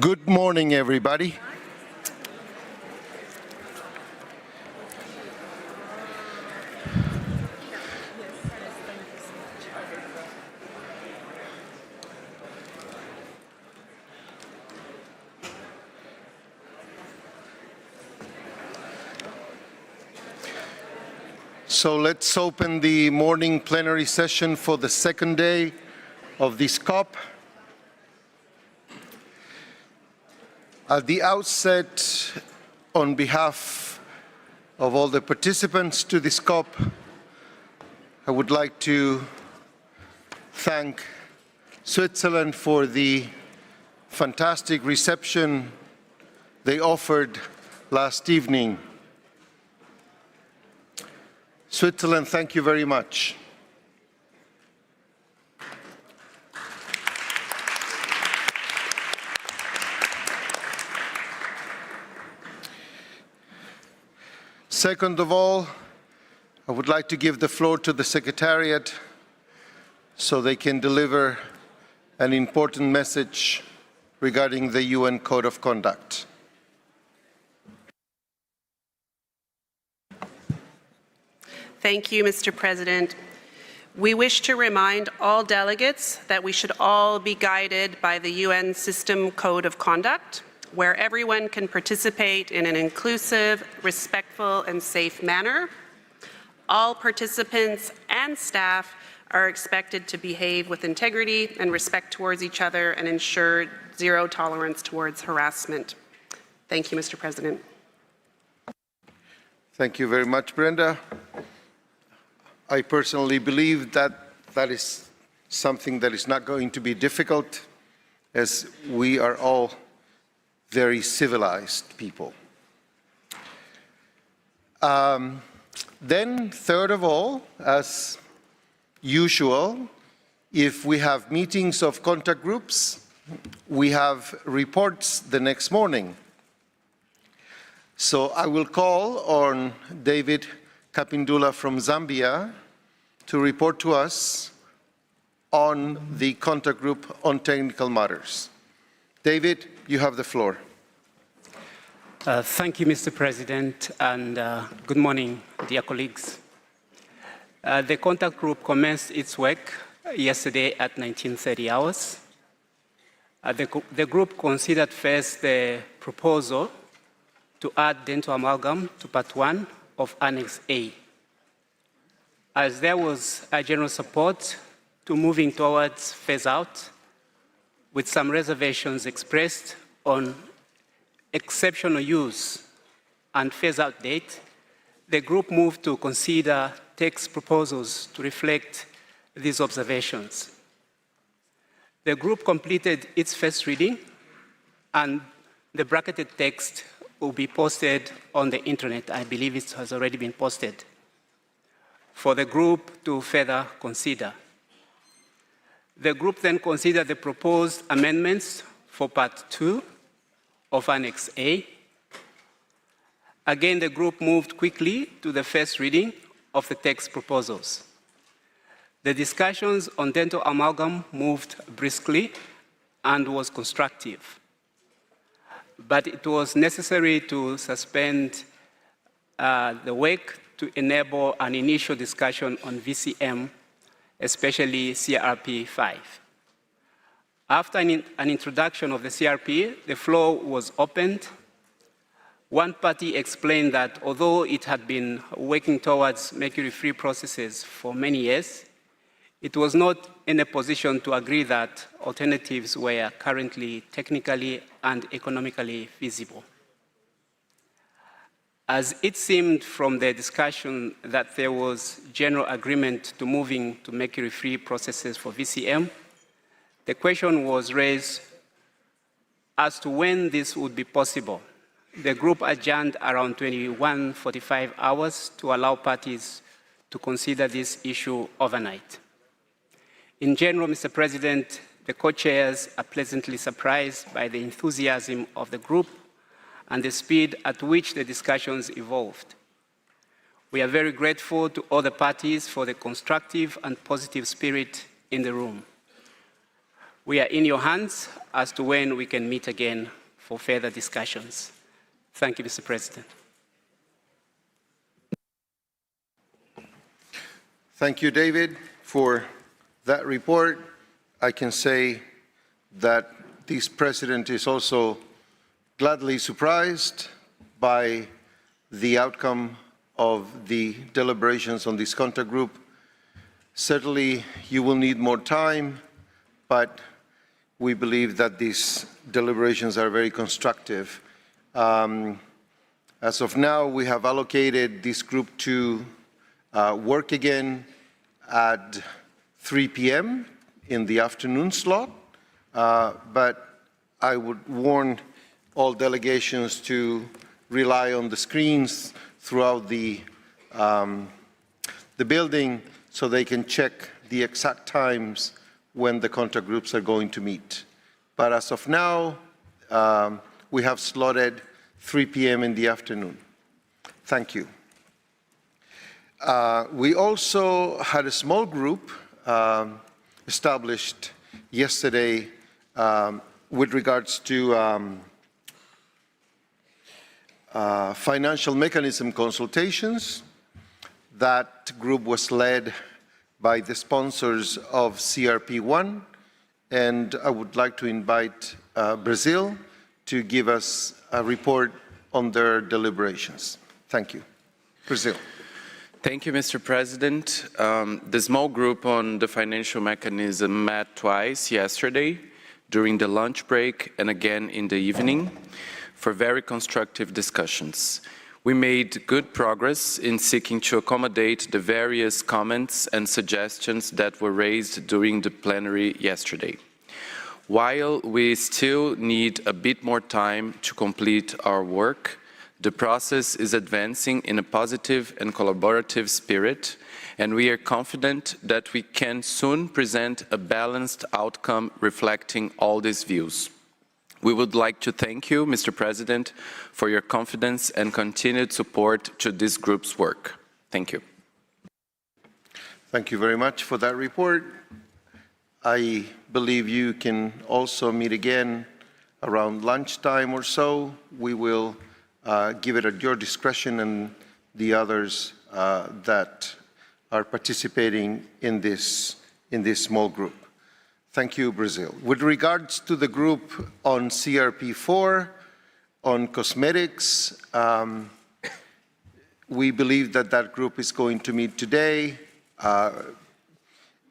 Good morning, everybody. So let's open the morning plenary session for the second day of this COP. At the outset, on behalf of all the participants to this COP, I would like to thank Switzerland for the fantastic reception they offered last evening. Switzerland, thank you very much. Second of all, I would like to give the floor to the Secretariat so they can deliver an important message regarding the UN Code of Conduct. Thank you, Mr. President. We wish to remind all delegates that we should all be guided by the UN System Code of Conduct, where everyone can participate in an inclusive, respectful, and safe manner. All participants and staff are expected to behave with integrity and respect towards each other and ensure zero tolerance towards harassment. Thank you, Mr. President. Thank you very much, Brenda. I personally believe that that is something that is not going to be difficult, as we are all very civilized people. Then, third of all, as usual, if we have meetings of contact groups, we have reports the next morning. So I will call on David Kapindula from Zambia to report to us on the contact group on technical matters. David, you have the floor. Thank you, Mr. President, and good morning, dear colleagues. The contact group commenced its work yesterday at 19:30 hours. The group considered first the proposal to add dental amalgam to Part 1 of Annex A, as there was a general support to moving towards phase out, with some reservations expressed on exceptional use and phase out date. The group moved to consider text proposals to reflect these observations. The group completed its first reading, and the bracketed text will be posted on the internet. I believe it has already been posted for the group to further consider. The group then considered the proposed amendments for Part 2 of Annex A. Again, the group moved quickly to the first reading of the text proposals. The discussions on dental amalgam moved briskly and was constructive. But it was necessary to suspend the work to enable an initial discussion on VCM, especially CRP 5. After an introduction of the CRP, the floor was opened. One party explained that although it had been working towards mercury-free processes for many years, it was not in a position to agree that alternatives were currently technically and economically feasible. As it seemed from the discussion that there was general agreement to moving to mercury-free processes for VCM, the question was raised as to when this would be possible. The group adjourned around 21:45 hours to allow parties to consider this issue overnight. In general, Mr. President, the co-chairs are pleasantly surprised by the enthusiasm of the group and the speed at which the discussions evolved. We are very grateful to all the parties for the constructive and positive spirit in the room. We are in your hands as to when we can meet again for further discussions. Thank you, Mr. President. Thank you, David, for that report. I can say that this president is also gladly surprised by the outcome of the deliberations on this contact group. Certainly, you will need more time, but we believe that these deliberations are very constructive. As of now, we have allocated this group to work again at 3 p.m. in the afternoon slot, but I would warn all delegations to rely on the screens throughout the building so they can check the exact times when the contact groups are going to meet. But as of now, we have slotted 3 p.m. in the afternoon. Thank you. We also had a small group established yesterday with regards to financial mechanism consultations. That group was led by the sponsors of CRP1, and I would like to invite Brazil to give us a report on their deliberations. Thank you. Brazil. Thank you, Mr. President. The small group on the financial mechanism met twice yesterday during the lunch break and again in the evening for very constructive discussions. We made good progress in seeking to accommodate the various comments and suggestions that were raised during the plenary yesterday. While we still need a bit more time to complete our work, the process is advancing in a positive and collaborative spirit, and we are confident that we can soon present a balanced outcome reflecting all these views. We would like to thank you, Mr. President, for your confidence and continued support to this group's work. Thank you. Thank you very much for that report. I believe you can also meet again around lunchtime or so. We will give it at your discretion and the others that are participating in this small group. Thank you, Brazil. With regards to the group on CRP4, on cosmetics, we believe that that group is going to meet today.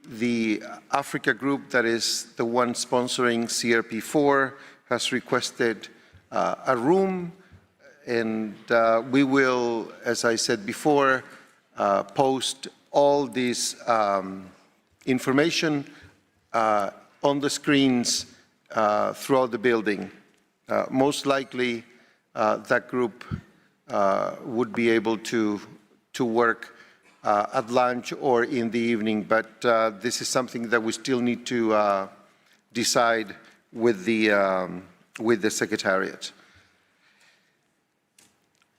The Africa group, that is the one sponsoring CRP4, has requested a room, and we will, as I said before, post all this information on the screens throughout the building. Most likely, that group would be able to work at lunch or in the evening, but this is something that we still need to decide with the Secretariat.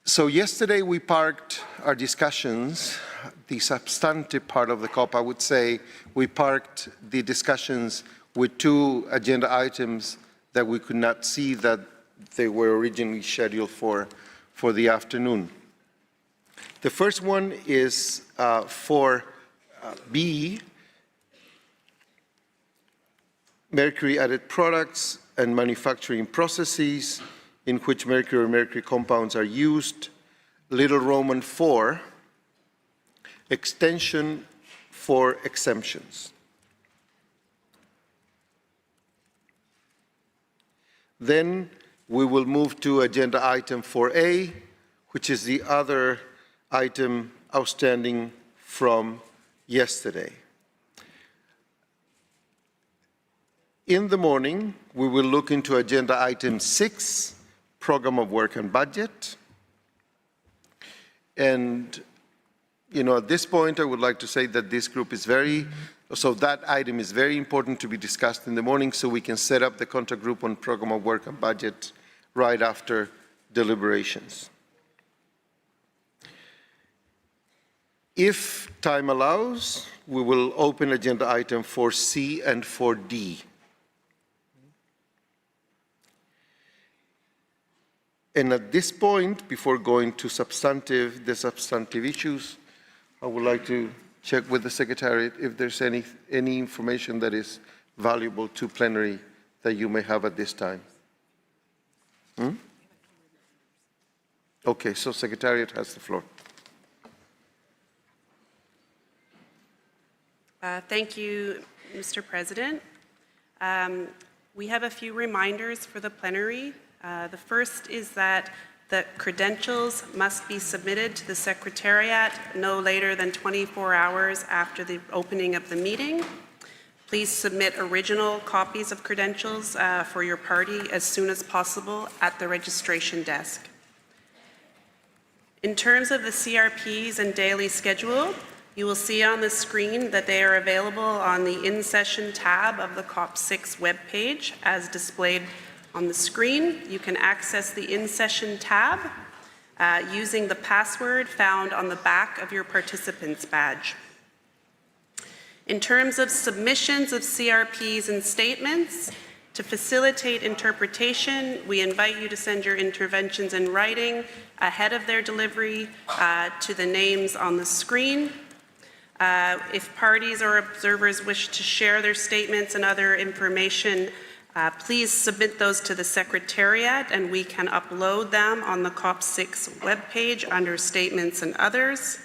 So yesterday we parked our discussions, the substantive part of the COP, I would say, we parked the discussions with two agenda items that we could not see that they were originally scheduled for the afternoon. The first one is for B, mercury added products and manufacturing processes in which mercury or mercury compounds are used. Little Roman 4, extension for exemptions. Then we will move to agenda item 4A, which is the other item outstanding from yesterday. In the morning, we will look into agenda item 6, program of work and budget. And, at this point, I would like to say that this group is that item is very important to be discussed in the morning so we can set up the contact group on program of work and budget right after deliberations. If time allows, we will open agenda item 4C and 4D. And at this point, before going to the substantive issues, I would like to check with the Secretariat if there's any information that is valuable to plenary that you may have at this time. Okay, so Secretariat has the floor. Thank you, Mr. President. We have a few reminders for the plenary. The first is that the credentials must be submitted to the Secretariat no later than 24 hours after the opening of the meeting. Please submit original copies of credentials for your party as soon as possible at the registration desk. In terms of the CRPs and daily schedule, you will see on the screen that they are available on the in-session tab of the COP6 webpage as displayed on the screen. You can access the in-session tab using the password found on the back of your participant's badge. In terms of submissions of CRPs and statements, to facilitate interpretation, we invite you to send your interventions in writing ahead of their delivery to the names on the screen. If parties or observers wish to share their statements and other information, please submit those to the Secretariat and we can upload them on the COP6 webpage under Statements and Others.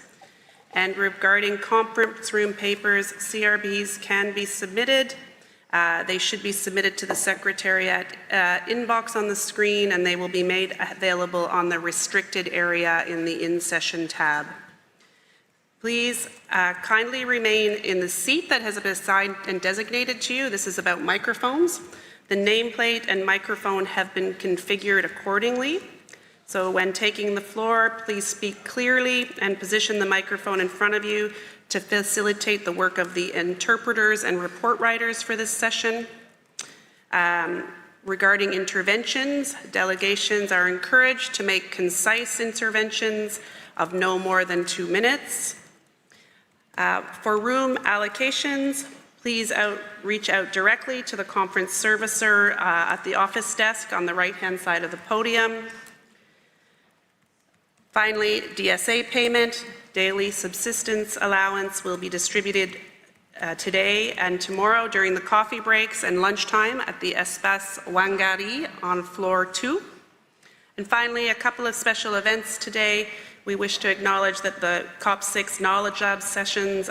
And regarding conference room papers, CRBs can be submitted. They should be submitted to the Secretariat inbox on the screen, and they will be made available on the restricted area in the in-session tab. Please kindly remain in the seat that has been assigned and designated to you. This is about microphones. The nameplate and microphone have been configured accordingly. So when taking the floor, please speak clearly and position the microphone in front of you to facilitate the work of the interpreters and report writers for this session. Regarding interventions, delegations are encouraged to make concise interventions of no more than 2 minutes. For room allocations, please reach out directly to the conference servicer at the office desk on the right-hand side of the podium. Finally, DSA payment, daily subsistence allowance will be distributed today and tomorrow during the coffee breaks and lunchtime at the Espace Wangari on floor 2. And finally, a couple of special events today. We wish to acknowledge that the COP6 Knowledge Lab sessions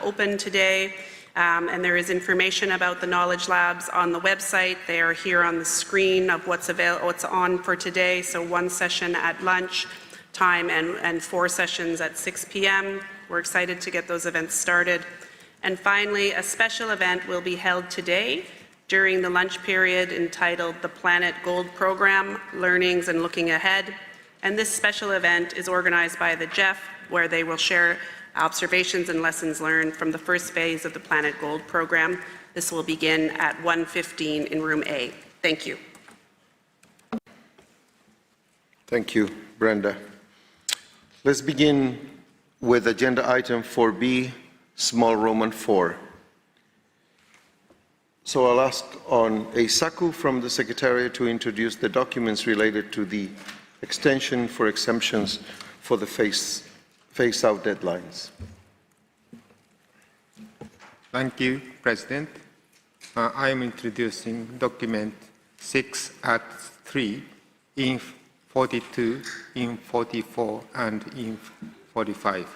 open today, and there is information about the Knowledge Labs on the website. They are here on the screen of what's on for today, so 1 session at lunch time and 4 sessions at 6 p.m. We're excited to get those events started. And finally, a special event will be held today during the lunch period entitled the Planet Gold Program, Learnings and Looking Ahead. And this special event is organized by the GEF, where they will share observations and lessons learned from the first phase of the Planet Gold Program. This will begin at 1:15 in room A. Thank you. Thank you, Brenda. Let's begin with agenda item 4B, small Roman 4. So I'll ask on Eisaku from the Secretariat to introduce the documents related to the extension for exemptions for the phase-out deadlines. Thank you, President. I am introducing document 6 at 3 in 42, in 44, and in 45.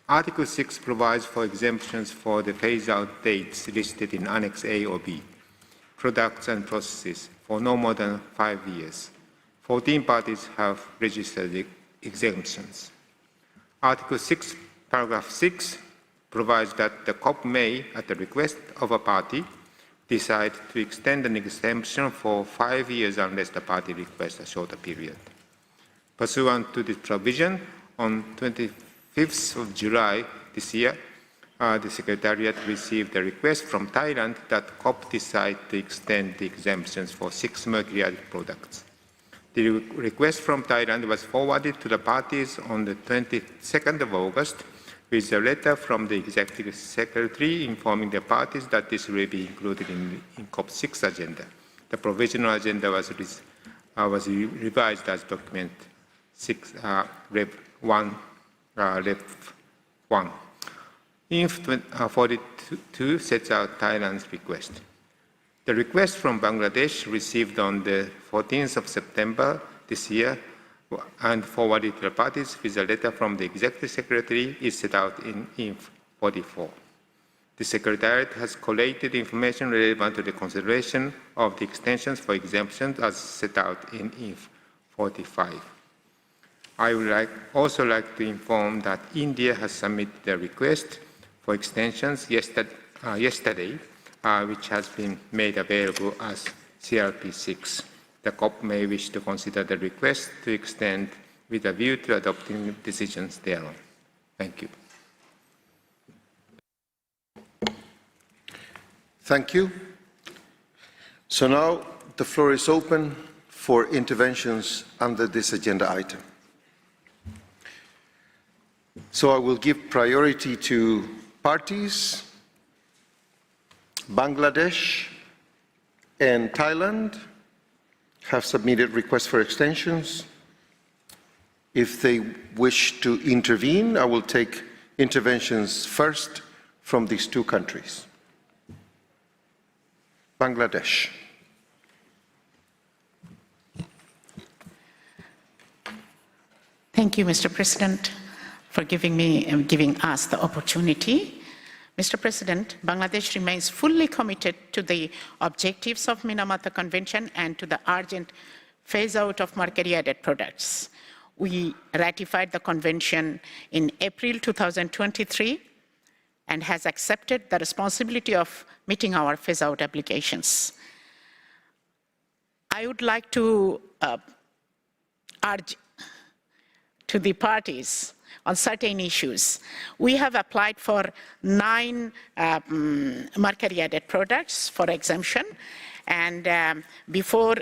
Article 6 provides for exemptions for the phase-out dates listed in Annex A or B, products and processes, for no more than 5 years. 14 parties have registered exemptions. Article 6, paragraph 6, provides that the COP may, at the request of a party, decide to extend an exemption for 5 years unless the party requests a shorter period. Pursuant to this provision, on 25th of July this year, the Secretariat received a request from Thailand that COP decide to extend the exemptions for 6 mercury-added products. The request from Thailand was forwarded to the parties on the 22nd of August with a letter from the Executive Secretary informing the parties that this will be included in COP6 agenda. The provisional agenda was was revised as document 6, Rep 1, Rep 1. INF 42 sets out Thailand's request. The request from Bangladesh received on the 14th of September this year and forwarded to the parties with a letter from the Executive Secretary is set out in INF 44. The Secretariat has collated information relevant to the consideration of the extensions for exemptions as set out in INF 45. I would also like to inform that India has submitted a request for extensions yesterday, which has been made available as CRP6. The COP may wish to consider the request to extend with a view to adopting decisions thereon. Thank you. Thank you. So now the floor is open for interventions under this agenda item. So I will give priority to parties. Bangladesh and Thailand have submitted requests for extensions. If they wish to intervene, I will take interventions first from these two countries. Bangladesh. Thank you, Mr. President, for giving us the opportunity. Mr. President, Bangladesh remains fully committed to the objectives of Minamata Convention and to the urgent phase-out of mercury-added products. We ratified the convention in April 2023 and has accepted the responsibility of meeting our phase-out obligations. I would like to urge to the parties on certain issues. We have applied for 9 mercury-added products for exemption. And before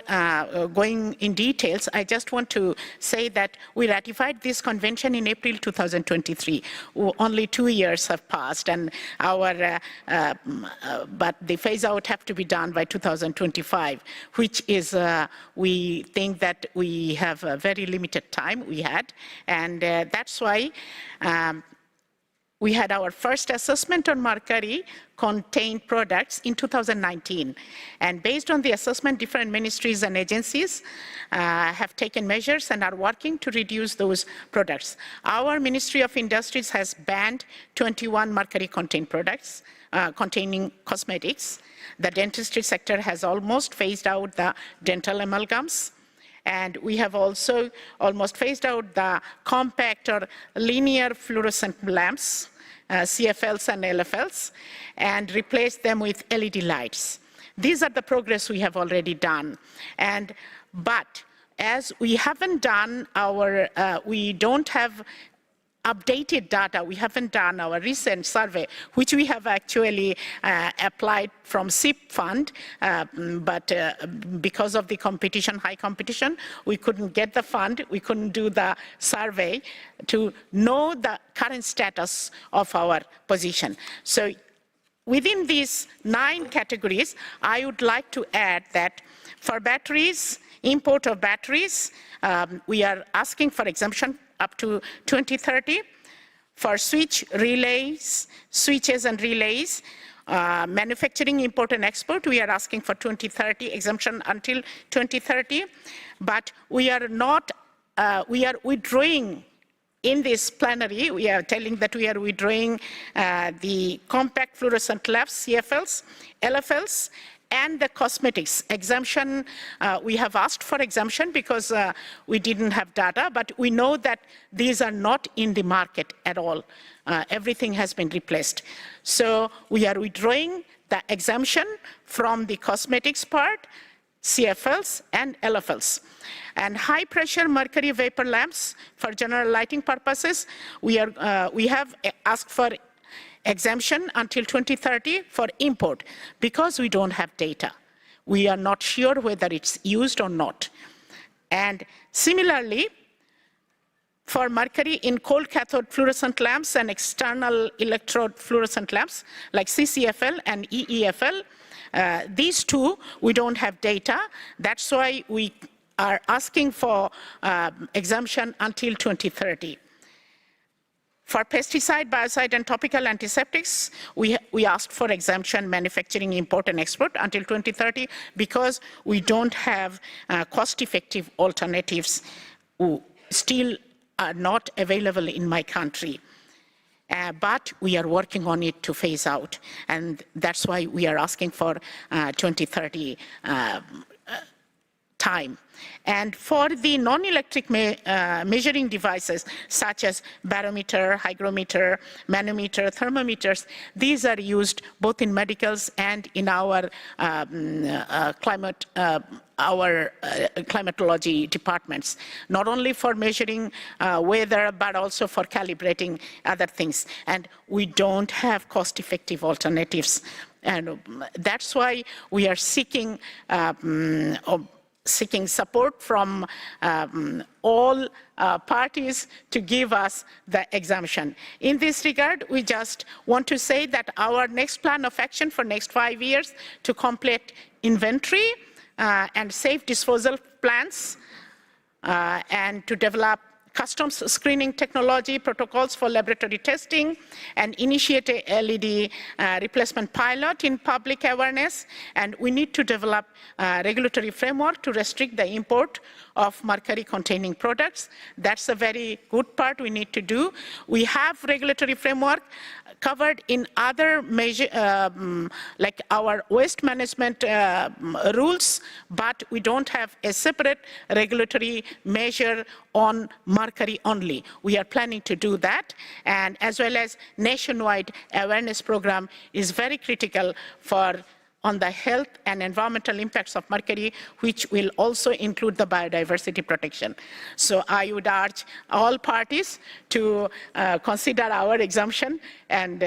going in details, I just want to say that we ratified this convention in April 2023. Only 2 years have passed, and but the phase-out have to be done by 2025, which is, we think that we have a very limited time we had, and that's why we had our first assessment on mercury-contained products in 2019. And based on the assessment, different ministries and agencies have taken measures and are working to reduce those products. Our Ministry of Industries has banned 21 mercury-contained products containing cosmetics. The dentistry sector has almost phased out the dental amalgams. And we have also almost phased out the compact or linear fluorescent lamps, CFLs and LFLs, and replaced them with LED lights. These are the progress we have already done. But as we haven't done our, we don't have updated data, we haven't done our recent survey, which we have actually applied from SIP fund, but because of the competition, high competition, we couldn't get the fund, we couldn't do the survey to know the current status of our position. So within these 9 categories, I would like to add that for batteries, import of batteries, we are asking for exemption up to 2030. For switches and relays, manufacturing, import and export, we are asking for 2030 exemption until 2030. But we are not, we are withdrawing in this plenary, we are telling that we are withdrawing the compact fluorescent lamps, CFLs, LFLs, and the cosmetics exemption. We have asked for exemption because we didn't have data, but we know that these are not in the market at all. Everything has been replaced. So we are withdrawing the exemption from the cosmetics part, CFLs and LFLs. And high pressure mercury vapor lamps for general lighting purposes, we have asked for exemption until 2030 for import because we don't have data. We are not sure whether it's used or not. And similarly, for mercury in cold cathode fluorescent lamps and external electrode fluorescent lamps like CCFL and EEFL, these two, we don't have data. That's why we are asking for exemption until 2030. For pesticide, biocide, and topical antiseptics, we asked for exemption, manufacturing, import, and export until 2030 because we don't have cost-effective alternatives who still are not available in my country. But we are working on it to phase out, and that's why we are asking for 2030 time. And for the non-electric measuring devices, such as barometer, hygrometer, manometer, thermometers, these are used both in medicals and in our climatology departments, not only for measuring weather, but also for calibrating other things. And we don't have cost-effective alternatives. And that's why we are seeking support from all parties to give us the exemption. In this regard, we just want to say that our next plan of action for next 5 years to complete inventory and safe disposal plans and to develop customs screening technology protocols for laboratory testing and initiate a LED replacement pilot in public awareness. And we need to develop a regulatory framework to restrict the import of mercury-containing products. That's a very good part we need to do. We have regulatory framework covered in other measures, like our waste management rules, but we don't have a separate regulatory measure on mercury only. We are planning to do that, and as well as nationwide awareness program is very critical on the health and environmental impacts of mercury, which will also include the biodiversity protection. So I would urge all parties to consider our exemption and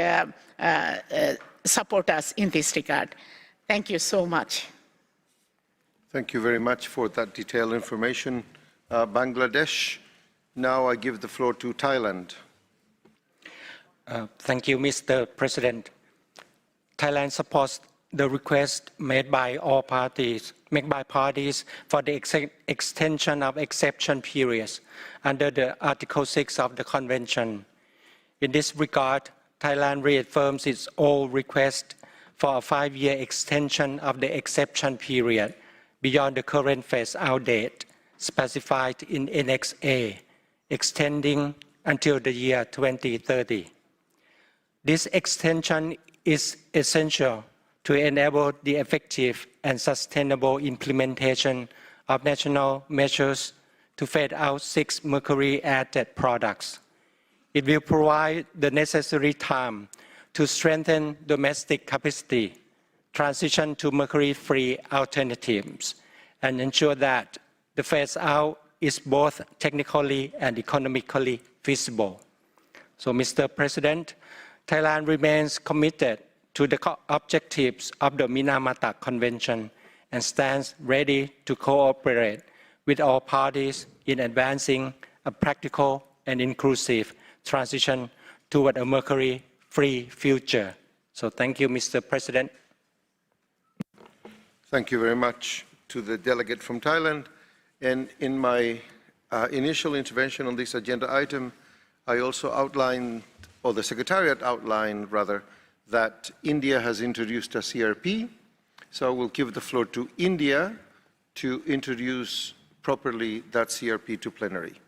support us in this regard. Thank you so much. Thank you very much for that detailed information. Bangladesh. Now I give the floor to Thailand. Thank you, Mr. President. Thailand supports the request made by parties for the extension of exception periods under the Article 6 of the Convention. In this regard, Thailand reaffirms its old request for a 5-year extension of the exception period beyond the current phase-out date specified in Annex A, extending until the year 2030. This extension is essential to enable the effective and sustainable implementation of national measures to phase out 6 mercury-added products. It will provide the necessary time to strengthen domestic capacity, transition to mercury-free alternatives, and ensure that the phase-out is both technically and economically feasible. So, Mr. President, Thailand remains committed to the objectives of the Minamata Convention and stands ready to cooperate with all parties in advancing a practical and inclusive transition toward a mercury-free future. So thank you, Mr. President. Thank you very much to the delegate from Thailand. And in my initial intervention on this agenda item, I also outlined, or the Secretariat outlined rather, that India has introduced a CRP. So I will give the floor to India to introduce properly that CRP to plenary.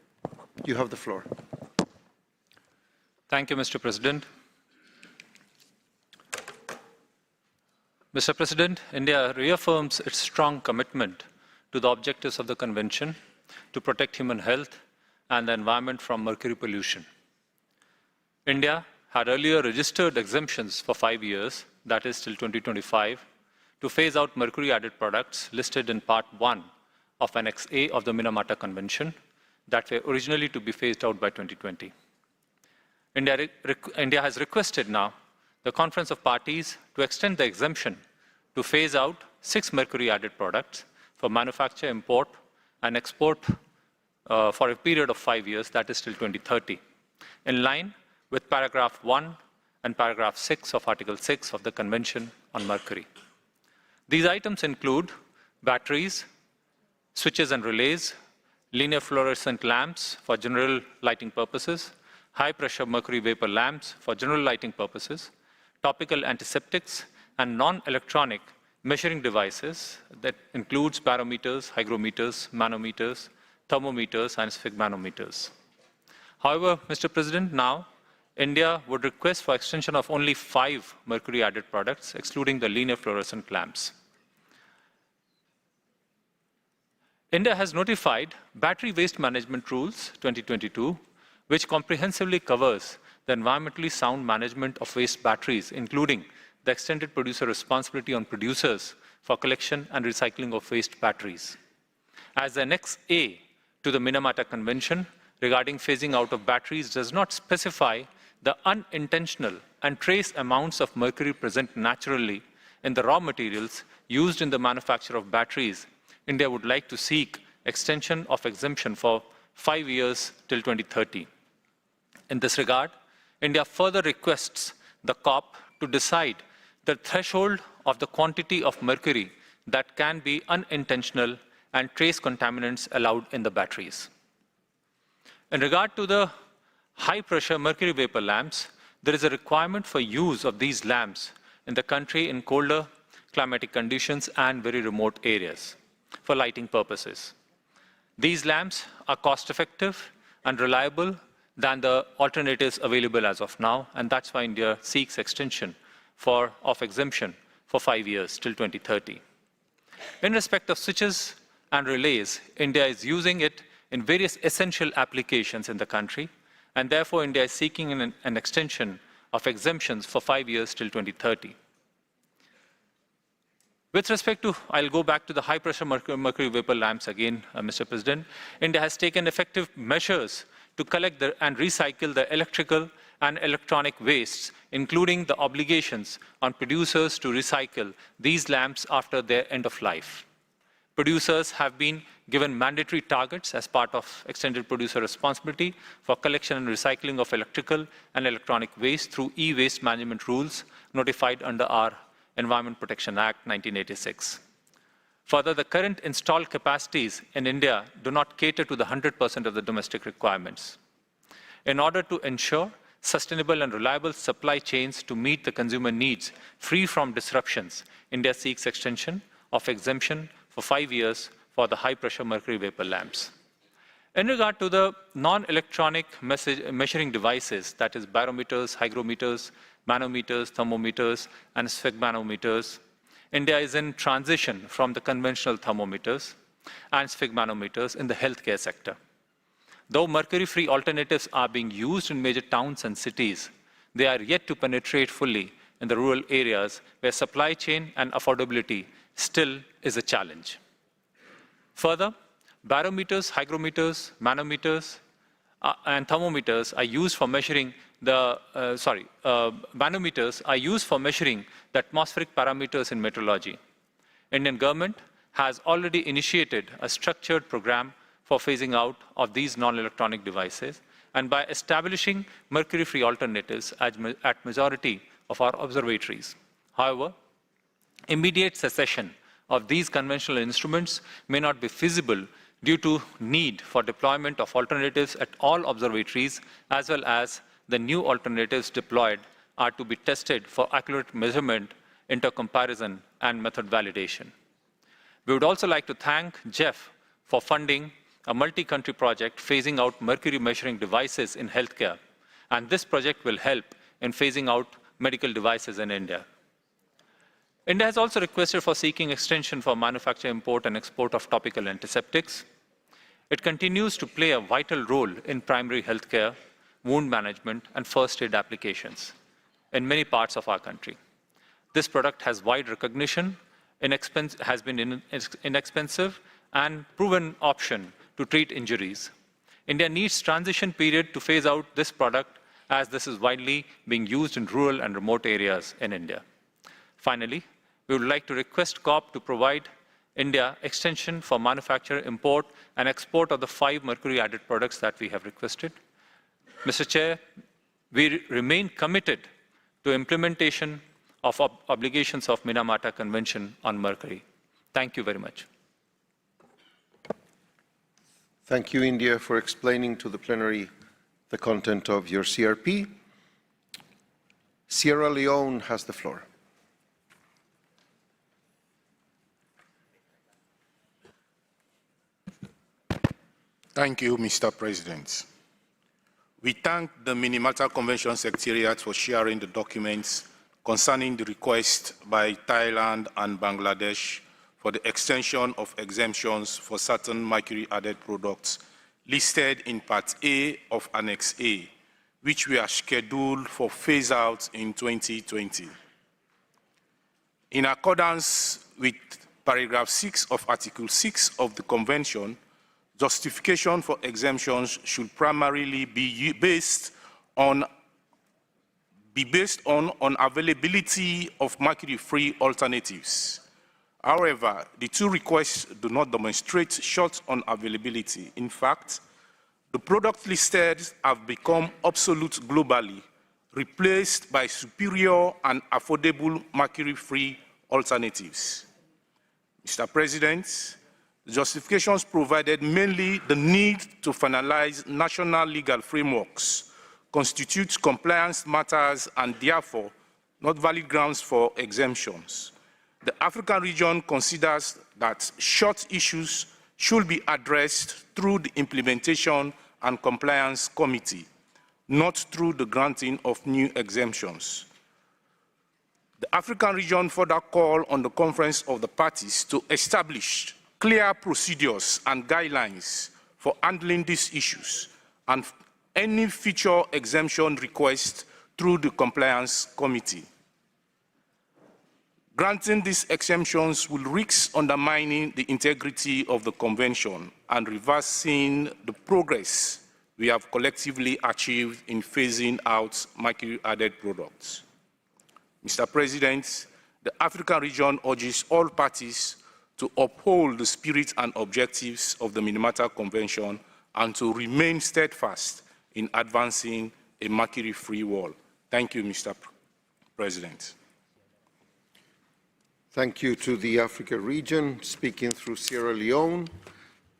You have the floor. Thank you, Mr. President. Mr. President, India reaffirms its strong commitment to the objectives of the Convention to protect human health and the environment from mercury pollution. India had earlier registered exemptions for 5 years, that is till 2025, to phase out mercury-added products listed in Part 1 of Annex A of the Minamata Convention that were originally to be phased out by 2020. India has requested now the Conference of Parties to extend the exemption to phase out 6 mercury-added products for manufacture, import, and export for a period of 5 years, that is till 2030, in line with paragraph 1 and paragraph 6 of Article 6 of the Convention on Mercury. These items include batteries, switches and relays, linear fluorescent lamps for general lighting purposes, high-pressure mercury vapor lamps for general lighting purposes, topical antiseptics, and non-electronic measuring devices that includes barometers, hygrometers, manometers, thermometers, and sphygmanometers. However, Mr. President, now India would request for extension of only 5 mercury-added products, excluding the linear fluorescent lamps. India has notified Battery Waste Management Rules 2022, which comprehensively covers the environmentally sound management of waste batteries, including the extended producer responsibility on producers for collection and recycling of waste batteries. As Annex A to the Minamata Convention regarding phasing out of batteries does not specify the unintentional and trace amounts of mercury present naturally in the raw materials used in the manufacture of batteries, India would like to seek extension of exemption for 5 years till 2030. In this regard, India further requests the COP to decide the threshold of the quantity of mercury that can be unintentional and trace contaminants allowed in the batteries. In regard to the high-pressure mercury vapor lamps, there is a requirement for use of these lamps in the country in colder climatic conditions and very remote areas for lighting purposes. These lamps are cost-effective and reliable than the alternatives available as of now, and that's why India seeks extension of exemption for 5 years till 2030. In respect of switches and relays, India is using it in various essential applications in the country, and therefore India is seeking an extension of exemptions for 5 years till 2030. With respect to, I'll go back to the high-pressure mercury vapor lamps again, Mr. President. India has taken effective measures to collect and recycle the electrical and electronic wastes, including the obligations on producers to recycle these lamps after their end of life. Producers have been given mandatory targets as part of extended producer responsibility for collection and recycling of electrical and electronic waste through e-waste management rules notified under our Environment Protection Act 1986. Further, the current installed capacities in India do not cater to the 100% of the domestic requirements. In order to ensure sustainable and reliable supply chains to meet the consumer needs free from disruptions, India seeks extension of exemption for 5 years for the high-pressure mercury vapor lamps. In regard to the non-electronic measuring devices, that is barometers, hygrometers, manometers, thermometers, and sphygmanometers, India is in transition from the conventional thermometers and sphygmanometers in the healthcare sector. Though mercury-free alternatives are being used in major towns and cities, they are yet to penetrate fully in the rural areas where supply chain and affordability still is a challenge. Further, barometers, hygrometers, manometers, and thermometers are used for measuring manometers are used for measuring the atmospheric parameters in meteorology. Indian government has already initiated a structured program for phasing out of these non-electronic devices, and by establishing mercury-free alternatives at majority of our observatories. However, immediate cessation of these conventional instruments may not be feasible due to need for deployment of alternatives at all observatories, as well as the new alternatives deployed are to be tested for accurate measurement, intercomparison, and method validation. We would also like to thank Jeff for funding a multi-country project phasing out mercury measuring devices in healthcare, and this project will help in phasing out medical devices in India. India has also requested for seeking extension for manufacture, import, and export of topical antiseptics. It continues to play a vital role in primary healthcare, wound management, and first aid applications in many parts of our country. This product has wide recognition, has been inexpensive, and proven option to treat injuries. India needs transition period to phase out this product, as this is widely being used in rural and remote areas in India. Finally, we would like to request COP to provide India extension for manufacture, import, and export of the 5 mercury-added products that we have requested. Mr. Chair, we remain committed to implementation of obligations of Minamata Convention on mercury. Thank you very much. Thank you, India, for explaining to the plenary the content of your CRP. Sierra Leone has the floor. Thank you, Mr. President. We thank the Minamata Convention Secretariat for sharing the documents concerning the request by Thailand and Bangladesh for the extension of exemptions for certain mercury-added products listed in Part A of Annex A, which we are scheduled for phase-out in 2020. In accordance with paragraph 6 of Article 6 of the Convention, justification for exemptions should primarily be based on availability of mercury-free alternatives. However, the two requests do not demonstrate short on availability. In fact, the products listed have become obsolete globally, replaced by superior and affordable mercury-free alternatives. Mr. President, the justifications provided mainly the need to finalize national legal frameworks, constitute compliance matters, and therefore not valid grounds for exemptions. The African region considers that short issues should be addressed through the Implementation and Compliance Committee, not through the granting of new exemptions. The African region further called on the Conference of the Parties to establish clear procedures and guidelines for handling these issues and any future exemption request through the Compliance Committee. Granting these exemptions will risk undermining the integrity of the Convention and reversing the progress we have collectively achieved in phasing out mercury-added products. Mr. President, the African region urges all parties to uphold the spirit and objectives of the Minamata Convention and to remain steadfast in advancing a mercury-free world. Thank you, Mr. President. Thank you to the Africa region, speaking through Sierra Leone.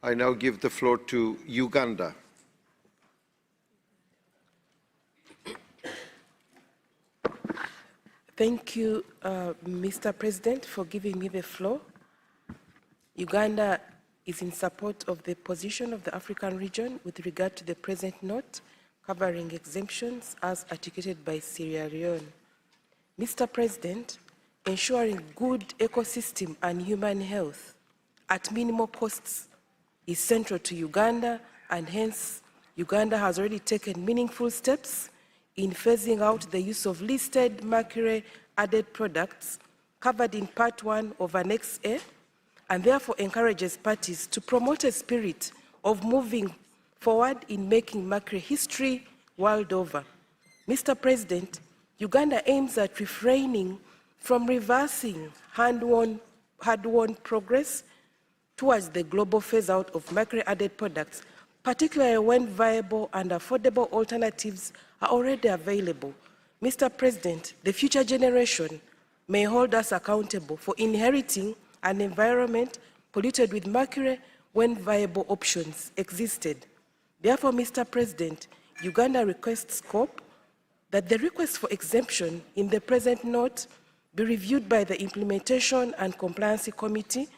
I now give the floor to Uganda. Thank you, Mr. President, for giving me the floor. Uganda is in support of the position of the African region with regard to the present note covering exemptions as articulated by Sierra Leone. Mr. President, ensuring good ecosystem and human health at minimal costs is central to Uganda, and hence Uganda has already taken meaningful steps in phasing out the use of listed mercury-added products covered in Part 1 of Annex A, and therefore encourages parties to promote a spirit of moving forward in making mercury history world over. Mr. President, Uganda aims at refraining from reversing hard-won progress towards the global phase-out of mercury-added products, particularly when viable and affordable alternatives are already available. Mr. President, the future generation may hold us accountable for inheriting an environment polluted with mercury when viable options existed. Therefore, Mr. President, Uganda requests scope that the request for exemption in the present note be reviewed by the Implementation and Compliance Committee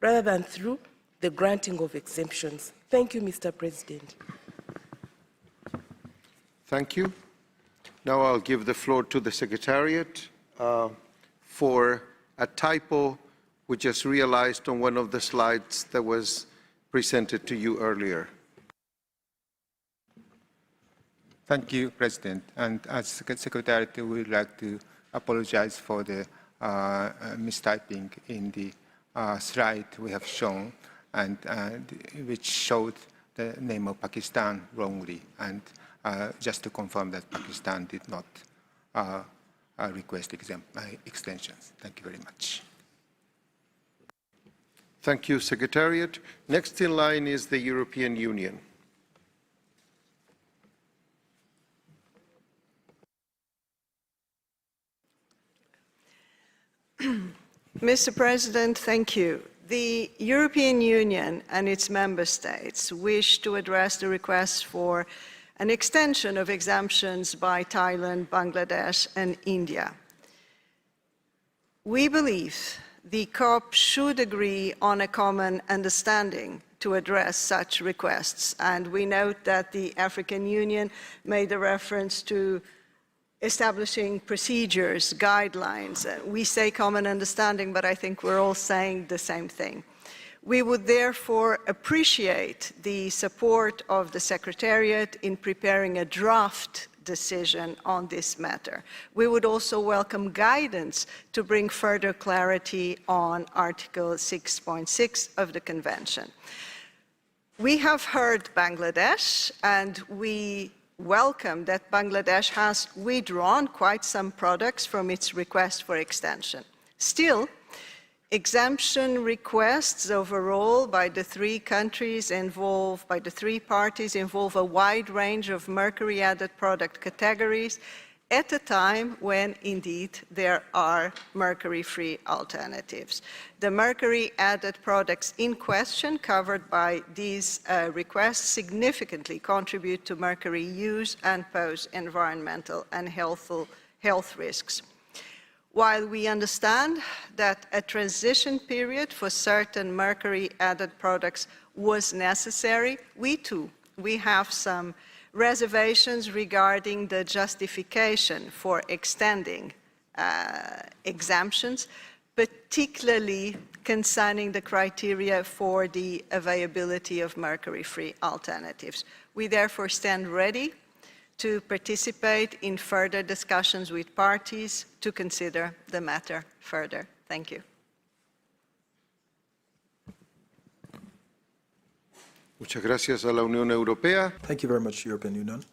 rather than through the granting of exemptions. Thank you, Mr. President. Thank you. Now I'll give the floor to the Secretariat for a typo we just realized on one of the slides that was presented to you earlier. Thank you, President. And as Secretariat, we would like to apologize for the mistyping in the slide we have shown, and which showed the name of Pakistan wrongly. And just to confirm that Pakistan did not request extensions. Thank you very much. Thank you, Secretariat. Next in line is the European Union. Mr. President, thank you. The European Union and its member states wish to address the request for an extension of exemptions by Thailand, Bangladesh, and India. We believe the COP should agree on a common understanding to address such requests, and we note that the African Union made a reference to establishing procedures, guidelines. We say common understanding, but I think we're all saying the same thing. We would therefore appreciate the support of the Secretariat in preparing a draft decision on this matter. We would also welcome guidance to bring further clarity on Article 6.6 of the Convention. We have heard Bangladesh, and we welcome that Bangladesh has withdrawn quite some products from its request for extension. Still, exemption requests overall by the three countries involved, by the three parties, involve a wide range of mercury-added product categories at a time when, indeed, there are mercury-free alternatives. The mercury-added products in question covered by these requests significantly contribute to mercury use and pose environmental and health risks. While we understand that a transition period for certain mercury-added products was necessary, we have some reservations regarding the justification for extending exemptions, particularly concerning the criteria for the availability of mercury-free alternatives. We therefore stand ready to participate in further discussions with parties to consider the matter further. Thank you. Muchas gracias a la Unión Europea. Thank you very much, European Union.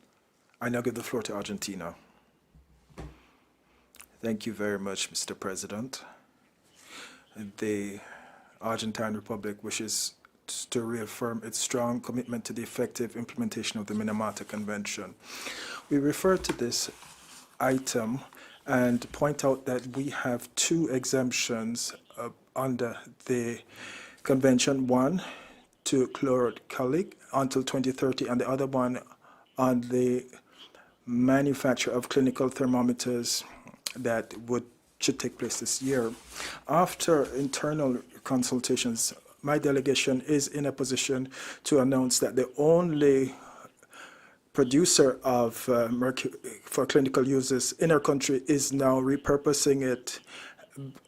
I now give the floor to Argentina. Thank you very much, Mr. President. The Argentine Republic wishes to reaffirm its strong commitment to the effective implementation of the Minamata Convention. We refer to this item and point out that we have two exemptions under the convention. One to chloralkali until 2030, and the other one on the manufacture of clinical thermometers that should take place this year. After internal consultations, my delegation is in a position to announce that the only producer of mercury for clinical uses in our country is now repurposing it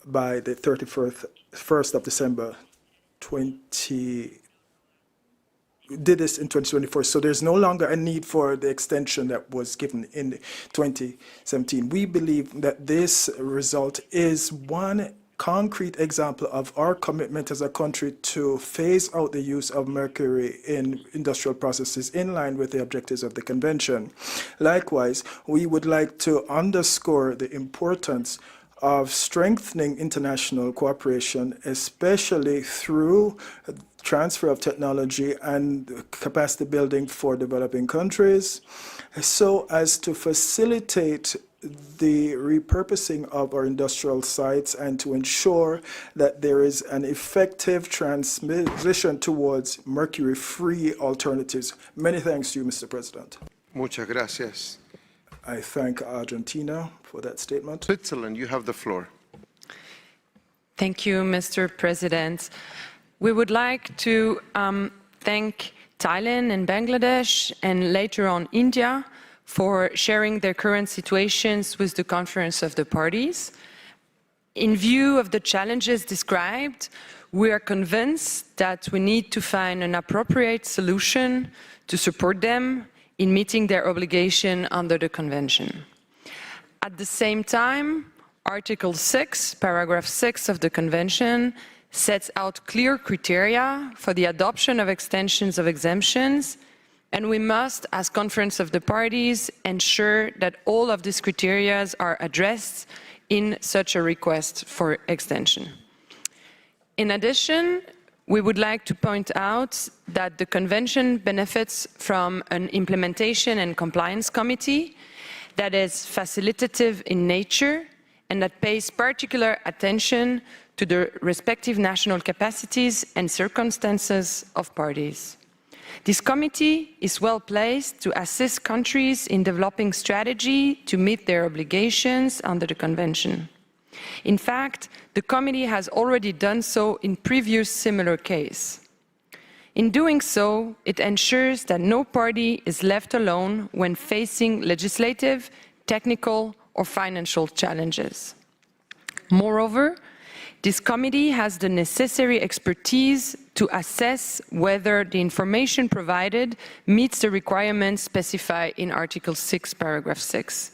by the 31st of December 2024. Did this in 2024, so there's no longer a need for the extension that was given in 2017. We believe that this result is one concrete example of our commitment as a country to phase out the use of mercury in industrial processes in line with the objectives of the convention. Likewise, we would like to underscore the importance of strengthening international cooperation, especially through transfer of technology and capacity building for developing countries, so as to facilitate the repurposing of our industrial sites and to ensure that there is an effective transition towards mercury-free alternatives. Many thanks to you, Mr. President. Muchas gracias. I thank Argentina for that statement. Switzerland, you have the floor. Thank you, Mr. President. We would like to thank Thailand and Bangladesh and later on India for sharing their current situations with the Conference of the Parties. In view of the challenges described, we are convinced that we need to find an appropriate solution to support them in meeting their obligation under the Convention. At the same time, Article 6, Paragraph 6 of the Convention sets out clear criteria for the adoption of extensions of exemptions, and we must, as Conference of the Parties, ensure that all of these criteria are addressed in such a request for extension. In addition, we would like to point out that the Convention benefits from an implementation and compliance committee that is facilitative in nature and that pays particular attention to the respective national capacities and circumstances of parties. This committee is well placed to assist countries in developing strategy to meet their obligations under the Convention. In fact, the committee has already done so in previous similar cases. In doing so, it ensures that no party is left alone when facing legislative, technical, or financial challenges. Moreover, this committee has the necessary expertise to assess whether the information provided meets the requirements specified in Article 6, paragraph 6.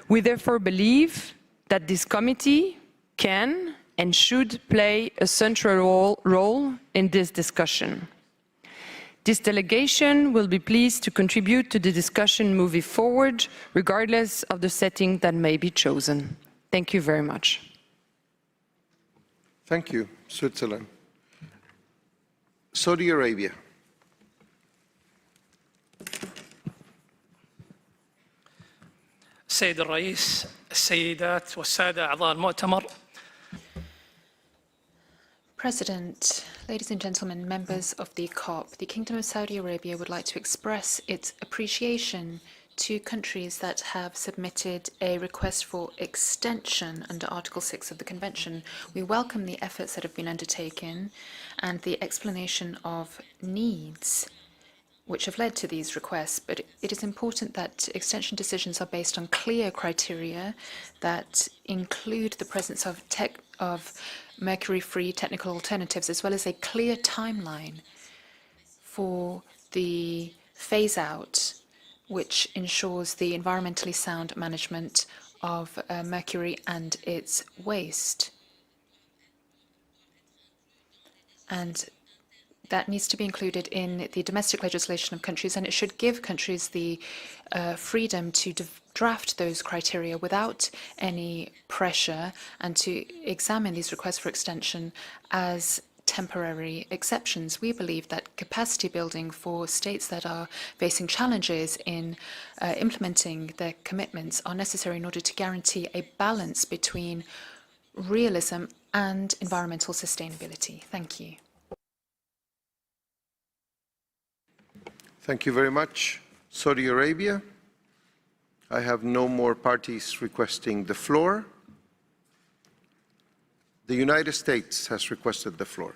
We therefore believe that this committee can and should play a central role in this discussion. This delegation will be pleased to contribute to the discussion moving forward, regardless of the setting that may be chosen. Thank you very much. Thank you, Switzerland. Saudi Arabia. السيد الرئيس، السيدات والسادة أعضاء المؤتمر. President, ladies and gentlemen, members of the COP, the Kingdom of Saudi Arabia would like to express its appreciation to countries that have submitted a request for extension under Article 6 of the Convention. We welcome the efforts that have been undertaken and the explanation of needs which have led to these requests, but it is important that extension decisions are based on clear criteria that include the presence of mercury-free technical alternatives, as well as a clear timeline for the phase-out, which ensures the environmentally sound management of mercury and its waste. And that needs to be included in the domestic legislation of countries, and it should give countries the freedom to draft those criteria without any pressure and to examine these requests for extension as temporary exceptions. We believe that capacity building for states that are facing challenges in implementing their commitments are necessary in order to guarantee a balance between realism and environmental sustainability. Thank you. Thank you very much. Saudi Arabia. I have no more parties requesting the floor. The United States has requested the floor.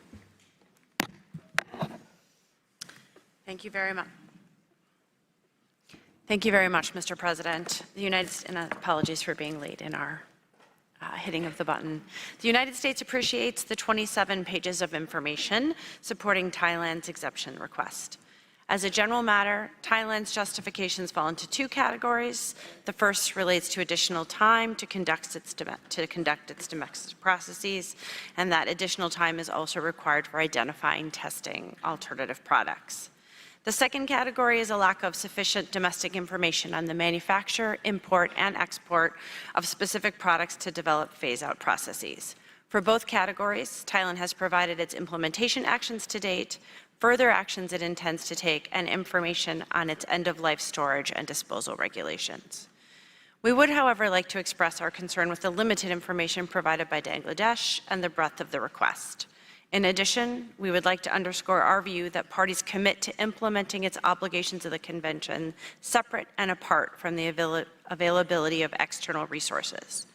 Thank you very much. Thank you very much, Mr. President. The United States, and apologies for being late in our hitting of the button. The United States appreciates the 27 pages of information supporting Thailand's exemption request. As a general matter, Thailand's justifications fall into two categories. The first relates to additional time to conduct its domestic processes, and that additional time is also required for identifying, testing alternative products. The second category is a lack of sufficient domestic information on the manufacture, import, and export of specific products to develop phase-out processes. For both categories, Thailand has provided its implementation actions to date, further actions it intends to take, and information on its end-of-life storage and disposal regulations. We would, however, like to express our concern with the limited information provided by Bangladesh and the breadth of the request. In addition, we would like to underscore our view that parties commit to implementing its obligations of the Convention separate and apart from the availability of external resources.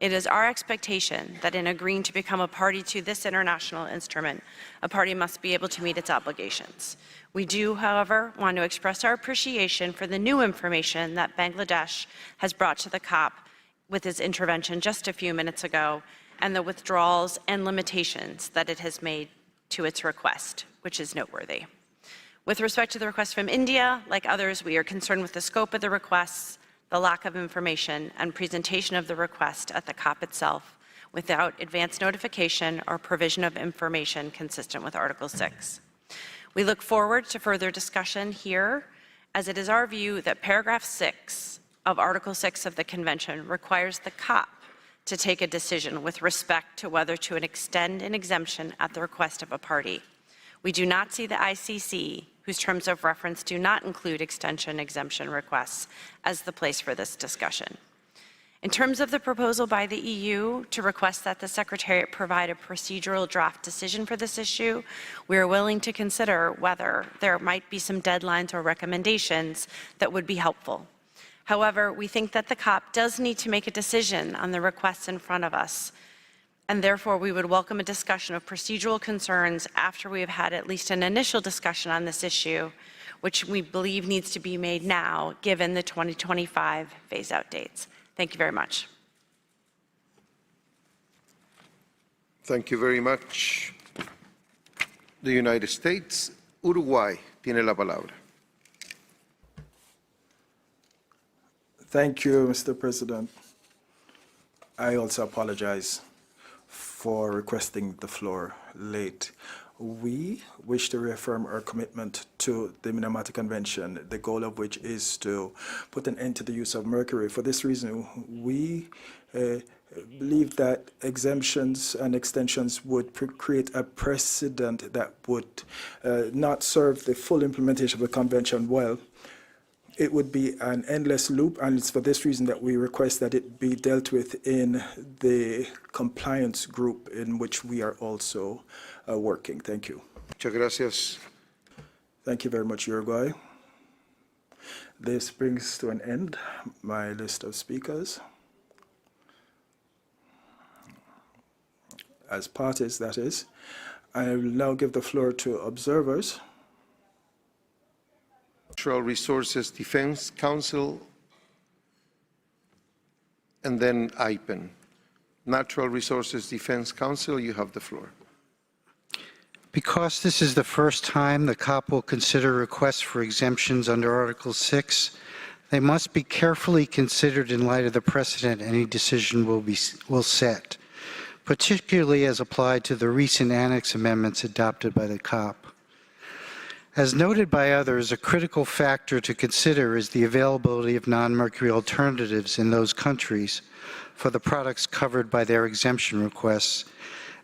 It is our expectation that in agreeing to become a party to this international instrument, a party must be able to meet its obligations. We do, however, want to express our appreciation for the new information that Bangladesh has brought to the COP with its intervention just a few minutes ago, and the withdrawals and limitations that it has made to its request, which is noteworthy. With respect to the request from India, like others, we are concerned with the scope of the requests, the lack of information, and presentation of the request at the COP itself without advance notification or provision of information consistent with Article 6. We look forward to further discussion here, as it is our view that paragraph 6 of Article 6 of the Convention requires the COP to take a decision with respect to whether to extend an exemption at the request of a party. We do not see the ICC, whose terms of reference do not include extension exemption requests, as the place for this discussion. In terms of the proposal by the EU to request that the Secretariat provide a procedural draft decision for this issue, we are willing to consider whether there might be some deadlines or recommendations that would be helpful. However, we think that the COP does need to make a decision on the requests in front of us, and therefore we would welcome a discussion of procedural concerns after we have had at least an initial discussion on this issue, which we believe needs to be made now, given the 2025 phase-out dates. Thank you very much. Thank you very much. The United States, Uruguay, tiene la palabra. Thank you, Mr. President. I also apologize for requesting the floor late. We wish to reaffirm our commitment to the Minamata Convention, the goal of which is to put an end to the use of mercury. For this reason, we believe that exemptions and extensions would create a precedent that would not serve the full implementation of the convention well. It would be an endless loop, and it's for this reason that we request that it be dealt with in the compliance group in which we are also working. Thank you. Muchas gracias. Thank you very much, Uruguay. This brings to an end my list of speakers. As parties, that is. I will now give the floor to observers. Natural Resources Defense Council, and then IPEN. Natural Resources Defense Council, you have the floor. Because this is the first time the COP will consider requests for exemptions under Article 6, they must be carefully considered in light of the precedent any decision will set, particularly as applied to the recent annex amendments adopted by the COP. As noted by others, a critical factor to consider is the availability of non-mercury alternatives in those countries for the products covered by their exemption requests,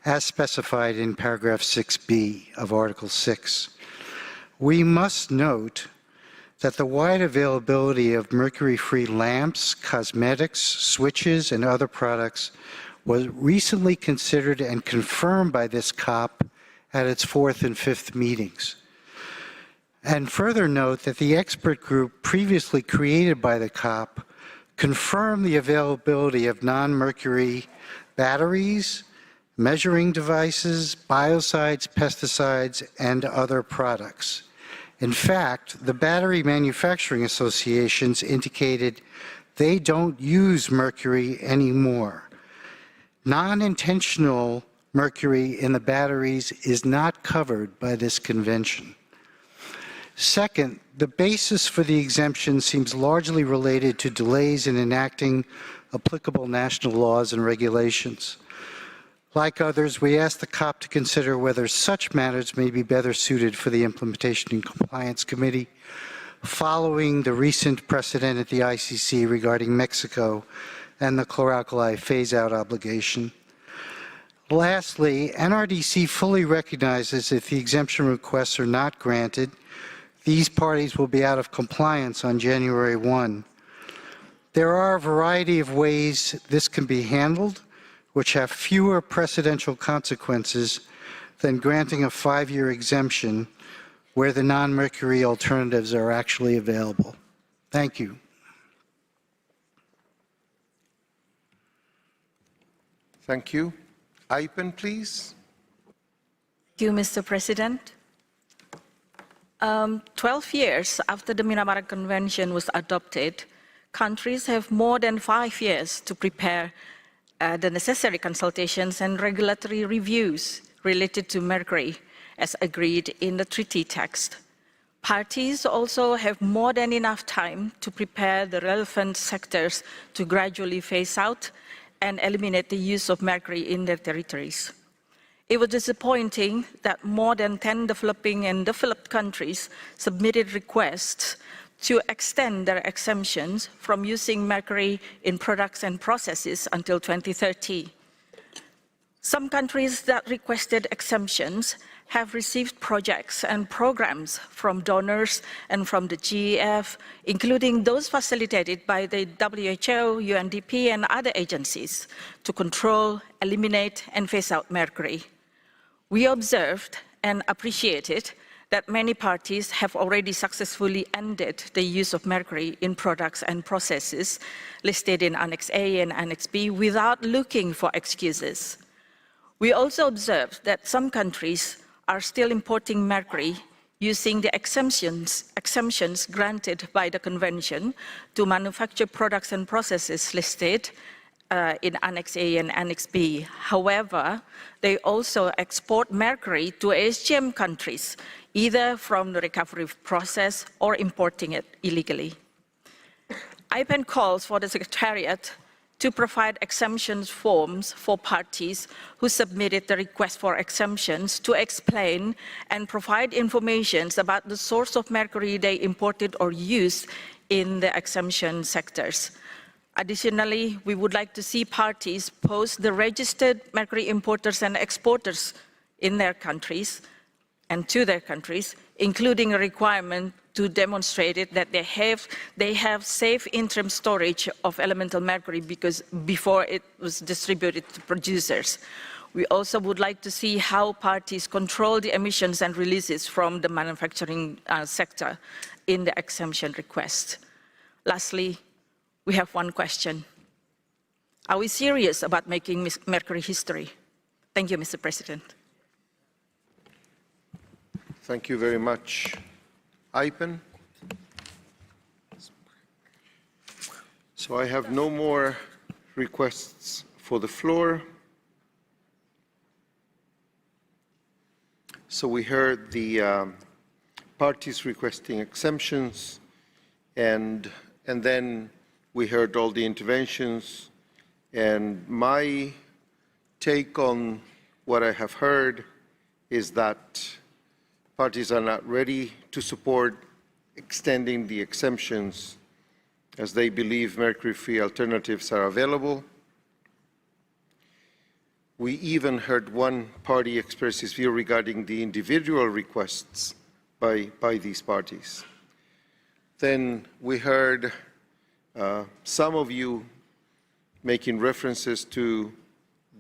as specified in paragraph 6b of Article 6. We must note that the wide availability of mercury-free lamps, cosmetics, switches, and other products was recently considered and confirmed by this COP at its 4th and 5th meetings. And further note that the expert group previously created by the COP confirmed the availability of non-mercury batteries, measuring devices, biocides, pesticides, and other products. In fact, the battery manufacturing associations indicated they don't use mercury anymore. Non-intentional mercury in the batteries is not covered by this convention. Second, the basis for the exemption seems largely related to delays in enacting applicable national laws and regulations. Like others, we ask the COP to consider whether such matters may be better suited for the Implementation and Compliance Committee, following the recent precedent at the ICC regarding Mexico and the chlor-alkali phase-out obligation. Lastly, NRDC fully recognizes if the exemption requests are not granted, these parties will be out of compliance on January 1. There are a variety of ways this can be handled, which have fewer precedential consequences than granting a 5-year exemption where the non-mercury alternatives are actually available. Thank you. Thank you. IPEN, please. Thank you, Mr. President. 12 years after the Minamata Convention was adopted, countries have more than 5 years to prepare the necessary consultations and regulatory reviews related to mercury, as agreed in the treaty text. Parties also have more than enough time to prepare the relevant sectors to gradually phase out and eliminate the use of mercury in their territories. It was disappointing that more than 10 developing and developed countries submitted requests to extend their exemptions from using mercury in products and processes until 2030. Some countries that requested exemptions have received projects and programs from donors and from the GEF, including those facilitated by the WHO, UNDP, and other agencies to control, eliminate, and phase out mercury. We observed and appreciated that many parties have already successfully ended the use of mercury in products and processes listed in Annex A and Annex B without looking for excuses. We also observed that some countries are still importing mercury using the exemptions granted by the Convention to manufacture products and processes listed in Annex A and Annex B. However, they also export mercury to ASGM countries, either from the recovery process or importing it illegally. IPEN calls for the Secretariat to provide exemptions forms for parties who submitted the request for exemptions to explain and provide information about the source of mercury they imported or used in the exemption sectors. Additionally, we would like to see parties post the registered mercury importers and exporters in their countries and to their countries, including a requirement to demonstrate it that they have safe interim storage of elemental mercury before it was distributed to producers. We also would like to see how parties control the emissions and releases from the manufacturing sector in the exemption request. Lastly, we have one question. Are we serious about making mercury history? Thank you, Mr. President. Thank you very much. IPEN. So I have no more requests for the floor. So we heard the parties requesting exemptions, and then we heard all the interventions. And my take on what I have heard is that parties are not ready to support extending the exemptions as they believe mercury-free alternatives are available. We even heard one party express his view regarding the individual requests by these parties. Then we heard some of you making references to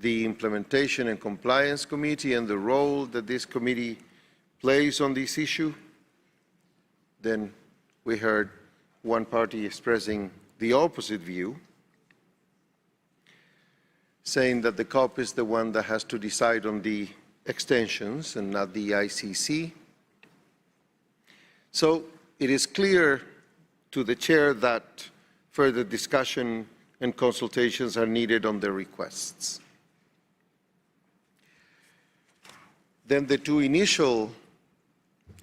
the Implementation and Compliance Committee and the role that this committee plays on this issue. Then we heard one party expressing the opposite view, saying that the COP is the one that has to decide on the extensions and not the ICC. So it is clear to the chair that further discussion and consultations are needed on the requests. Then the two initial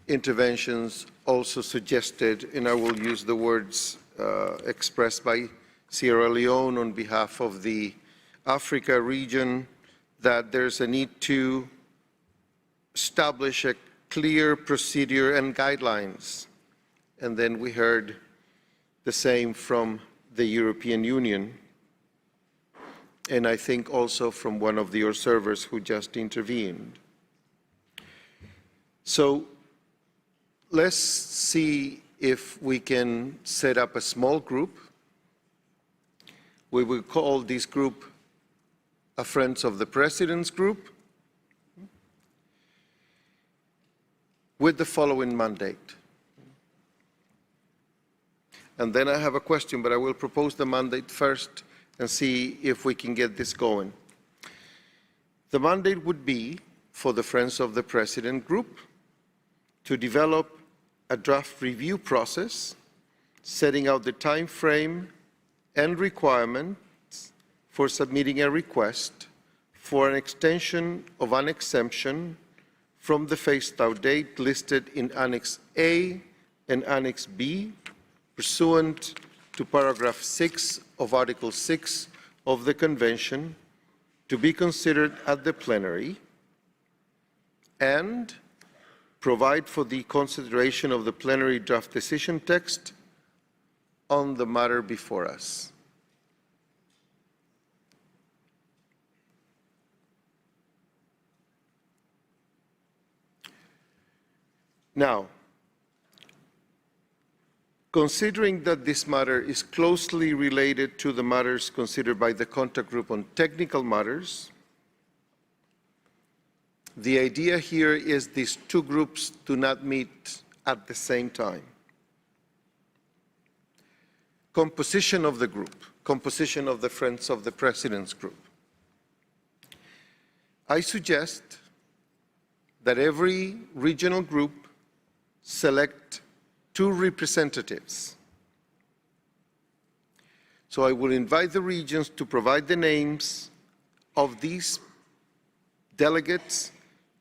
interventions also suggested, and I will use the words expressed by Sierra Leone on behalf of the Africa region, that there's a need to establish a clear procedure and guidelines. And then we heard the same from the European Union, and I think also from one of the observers who just intervened. So let's see if we can set up a small group. We will call this group a Friends of the President's group with the following mandate. And then I have a question, but I will propose the mandate first and see if we can get this going. The mandate would be for the Friends of the President group to develop a draft review process, setting out the time frame and requirements for submitting a request for an extension of an exemption from the phased-out date listed in Annex A and Annex B, pursuant to paragraph 6 of Article 6 of the Convention, to be considered at the plenary, and provide for the consideration of the plenary draft decision text on the matter before us. Now, considering that this matter is closely related to the matters considered by the contact group on technical matters, the idea here is these two groups do not meet at the same time. Composition of the group, composition of the Friends of the President's group. I suggest that every regional group select 2 representatives. So I will invite the regions to provide the names of these delegates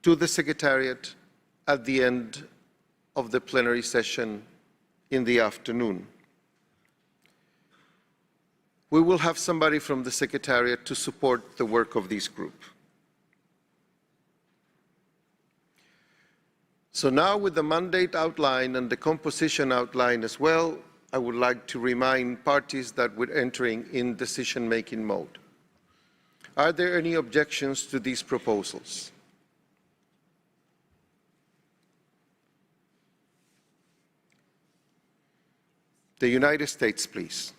to the Secretariat at the end of the plenary session in the afternoon. We will have somebody from the Secretariat to support the work of this group. So now, with the mandate outline and the composition outline as well, I would like to remind parties that we're entering in decision-making mode. Are there any objections to these proposals? The United States, please.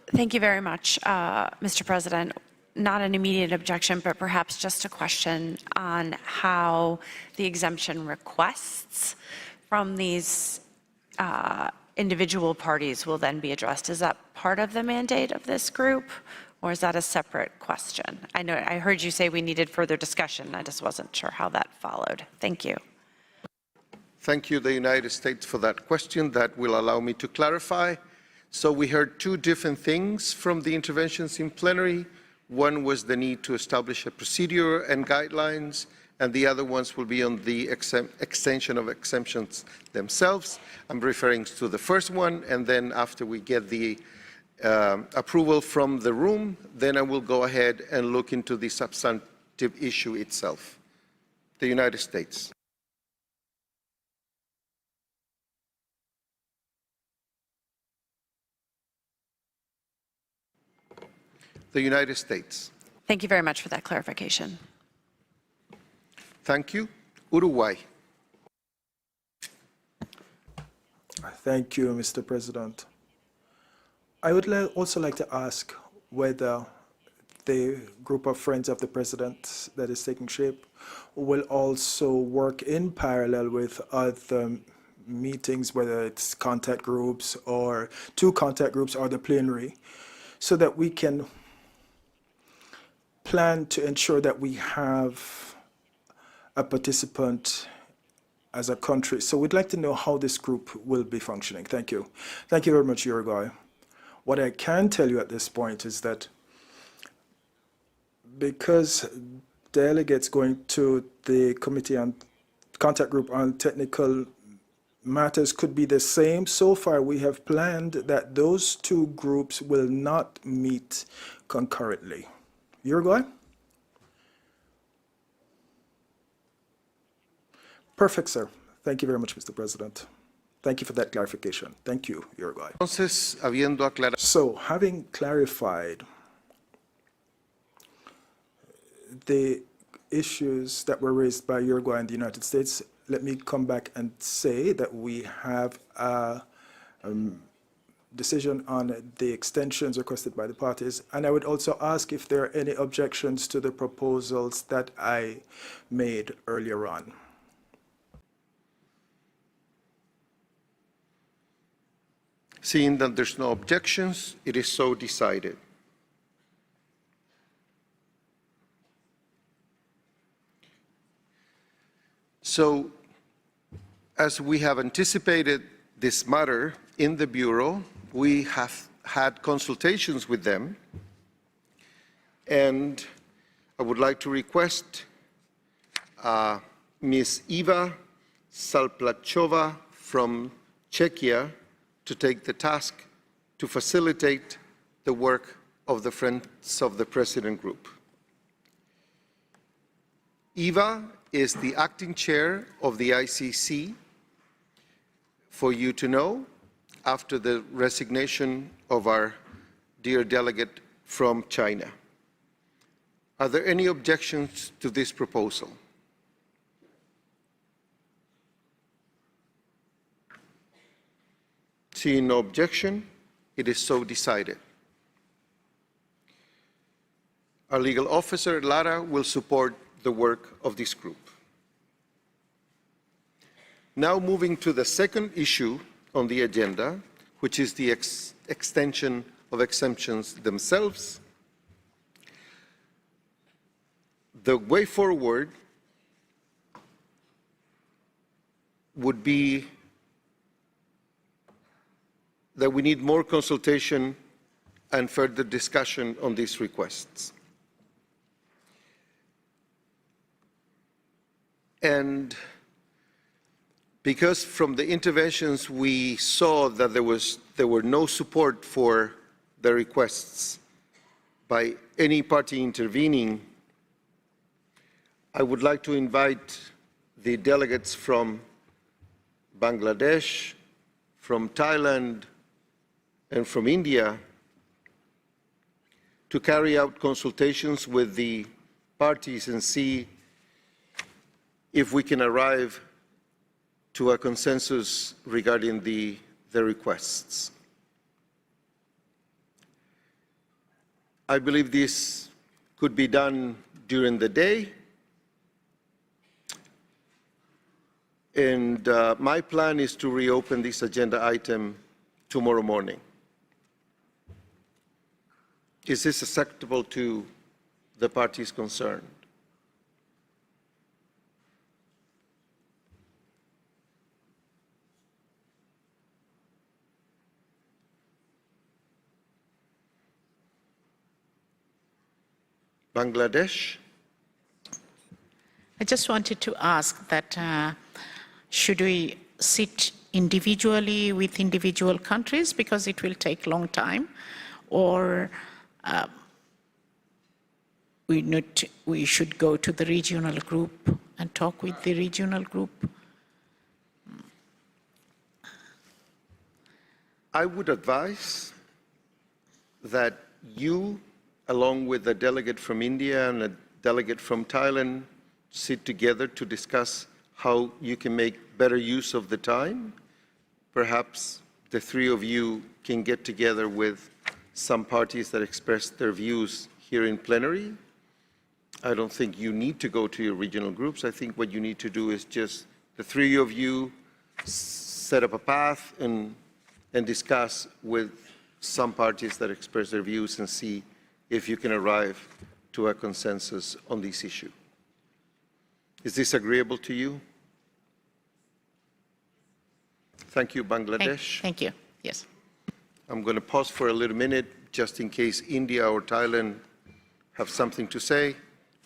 Thank you very much, Mr. President. Not an immediate objection, but perhaps just a question on how the exemption requests from these individual parties will then be addressed. Is that part of the mandate of this group, or is that a separate question? I heard you say we needed further discussion. I just wasn't sure how that followed. Thank you. Thank you, the United States, for that question. That will allow me to clarify. So we heard 2 different things from the interventions in plenary. One was the need to establish a procedure and guidelines, and the other ones will be on the extension of exemptions themselves. I'm referring to the first one, and then after we get the approval from the room, then I will go ahead and look into the substantive issue itself. The United States. The United States. Thank you very much for that clarification. Thank you. Uruguay. Thank you, Mr. President. I would also like to ask whether the group of Friends of the President that is taking shape will also work in parallel with other meetings, whether it's contact groups or 2 contact groups or the plenary, so that we can plan to ensure that we have a participant as a country. So we'd like to know how this group will be functioning. Thank you. Thank you very much, Uruguay. What I can tell you at this point is that because delegates going to the committee on contact group on technical matters could be the same, so far we have planned that those 2 groups will not meet concurrently. Uruguay? Perfect, sir. Thank you very much, Mr. President. Thank you for that clarification. Thank you, Uruguay. So, having clarified the issues that were raised by Uruguay and the United States, let me come back and say that we have a decision on the extensions requested by the parties, and I would also ask if there are any objections to the proposals that I made earlier on. Seeing that there's no objections, it is so decided. So, as we have anticipated this matter in the Bureau, we have had consultations with them, and I would like to request Ms. Eva Salplachova from Czechia to take the task to facilitate the work of the Friends of the President group. Eva is the acting chair of the ICC, for you to know, after the resignation of our dear delegate from China. Are there any objections to this proposal? Seeing no objection, it is so decided. Our legal officer, Lara, will support the work of this group. Now moving to the second issue on the agenda, which is the extension of exemptions themselves. The way forward would be that we need more consultation and further discussion on these requests. And because from the interventions we saw that there were no support for the requests by any party intervening, I would like to invite the delegates from Bangladesh, from Thailand, and from India to carry out consultations with the parties and see if we can arrive to a consensus regarding the requests. I believe this could be done during the day, and my plan is to reopen this agenda item tomorrow morning. Is this acceptable to the parties concerned? Bangladesh? I just wanted to ask that should we sit individually with individual countries because it will take a long time, or we should go to the regional group and talk with the regional group? I would advise that you, along with a delegate from India and a delegate from Thailand, sit together to discuss how you can make better use of the time. Perhaps the three of you can get together with some parties that express their views here in plenary. I don't think you need to go to your regional groups. I think what you need to do is just the three of you set up a path and discuss with some parties that express their views and see if you can arrive to a consensus on this issue. Is this agreeable to you? Thank you, Bangladesh. Thank you. Yes. I'm going to pause for a little minute just in case India or Thailand have something to say.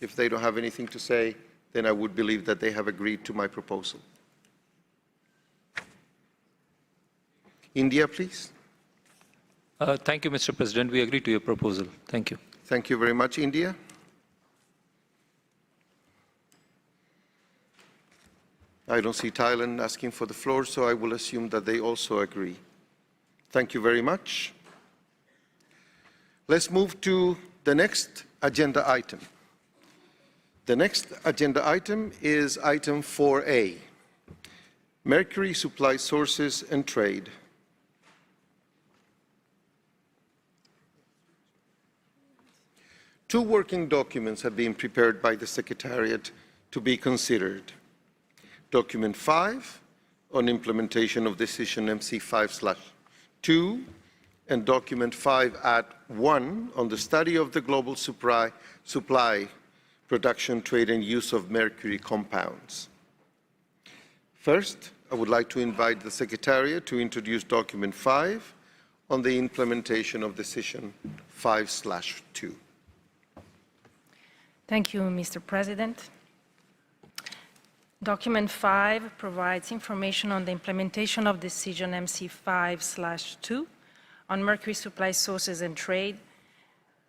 If they don't have anything to say, then I would believe that they have agreed to my proposal. India, please. Thank you, Mr. President. We agree to your proposal. Thank you. Thank you very much, India. I don't see Thailand asking for the floor, so I will assume that they also agree. Thank you very much. Let's move to the next agenda item. The next agenda item is item 4A, Mercury Supply Sources and Trade. Two working documents have been prepared by the Secretariat to be considered. Document 5 on implementation of decision MC5/2 and document 5-1 on the study of the global supply, production, trade and use of mercury compounds. First, I would like to invite the Secretariat to introduce document 5 on the implementation of decision 5/2. Thank you, Mr. President. Document 5 provides information on the implementation of decision MC5/2 on mercury supply sources and trade.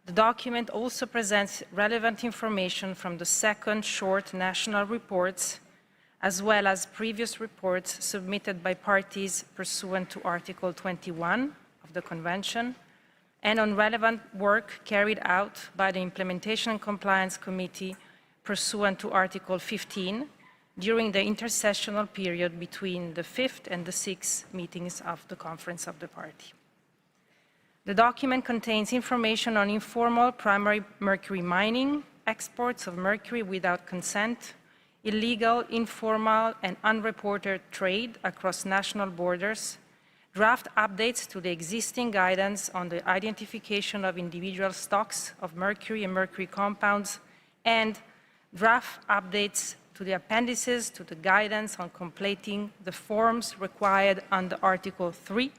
The document also presents relevant information from the second short national reports, as well as previous reports submitted by parties pursuant to Article 21 of the Convention, and on relevant work carried out by the Implementation and Compliance Committee pursuant to Article 15, during the intersessional period between the 5th and the 6th meetings of the Conference of the Party. The document contains information on informal primary mercury mining, exports of mercury without consent, illegal, informal, and unreported trade across national borders, draft updates to the existing guidance on the identification of individual stocks of mercury and mercury compounds, and draft updates to the appendices to the guidance on completing the forms required under Article 3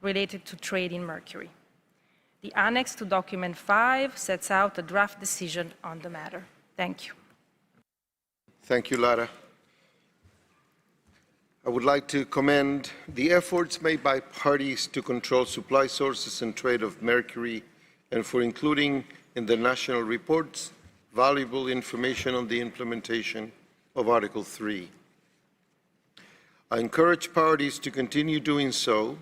related to trade in mercury. The annex to Document 5 sets out a draft decision on the matter. Thank you. Thank you, Lara. I would like to commend the efforts made by parties to control supply sources and trade of mercury and for including in the national reports valuable information on the implementation of Article 3. I encourage parties to continue doing so,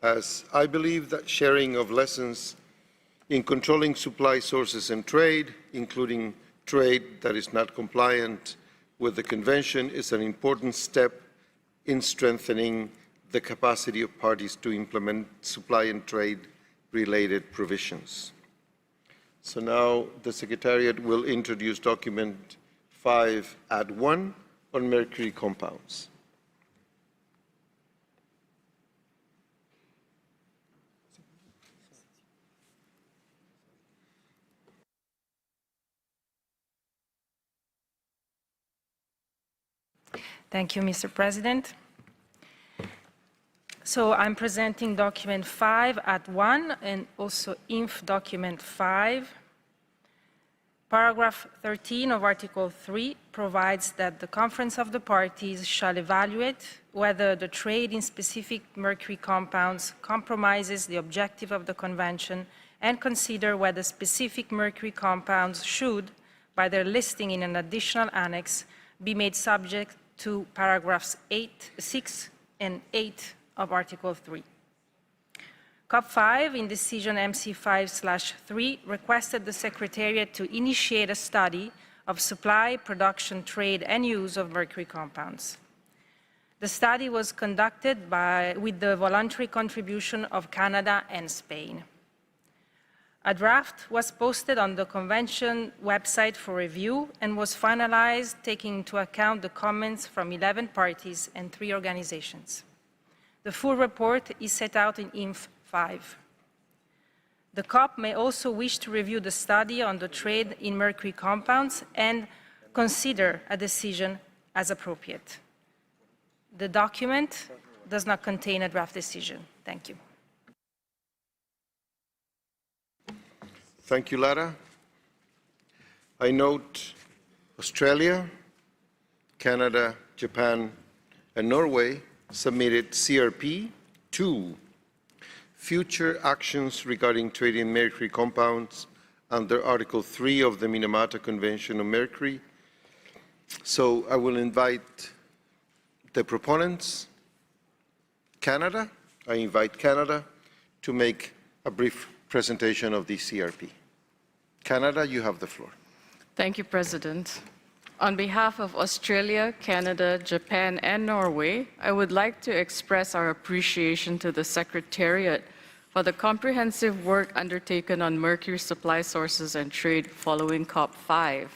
as I believe that sharing of lessons in controlling supply sources and trade, including trade that is not compliant with the Convention, is an important step in strengthening the capacity of parties to implement supply and trade-related provisions. So now the Secretariat will introduce Document 5 Add 1 on mercury compounds. Thank you, Mr. President. So I'm presenting Document 5 at 1 and also INF Document 5. Paragraph 13 of Article 3 provides that the Conference of the Parties shall evaluate whether the trade in specific mercury compounds compromises the objective of the Convention and consider whether specific mercury compounds should, by their listing in an additional annex, be made subject to paragraphs 6 and 8 of Article 3. COP5 in decision MC5/3 requested the Secretariat to initiate a study of supply, production, trade, and use of mercury compounds. The study was conducted with the voluntary contribution of Canada and Spain. A draft was posted on the Convention website for review and was finalized taking into account the comments from 11 parties and 3 organizations. The full report is set out in INF 5. The COP may also wish to review the study on the trade in mercury compounds and consider a decision as appropriate. The document does not contain a draft decision. Thank you. Thank you, Lara. I note Australia, Canada, Japan, and Norway submitted CRP 2, Future Actions Regarding Trade in Mercury Compounds, under Article 3 of the Minamata Convention on Mercury. So I will invite the proponents, Canada. I invite Canada to make a brief presentation of the CRP. Canada, you have the floor. Thank you, President. On behalf of Australia, Canada, Japan, and Norway, I would like to express our appreciation to the Secretariat for the comprehensive work undertaken on mercury supply sources and trade following COP5.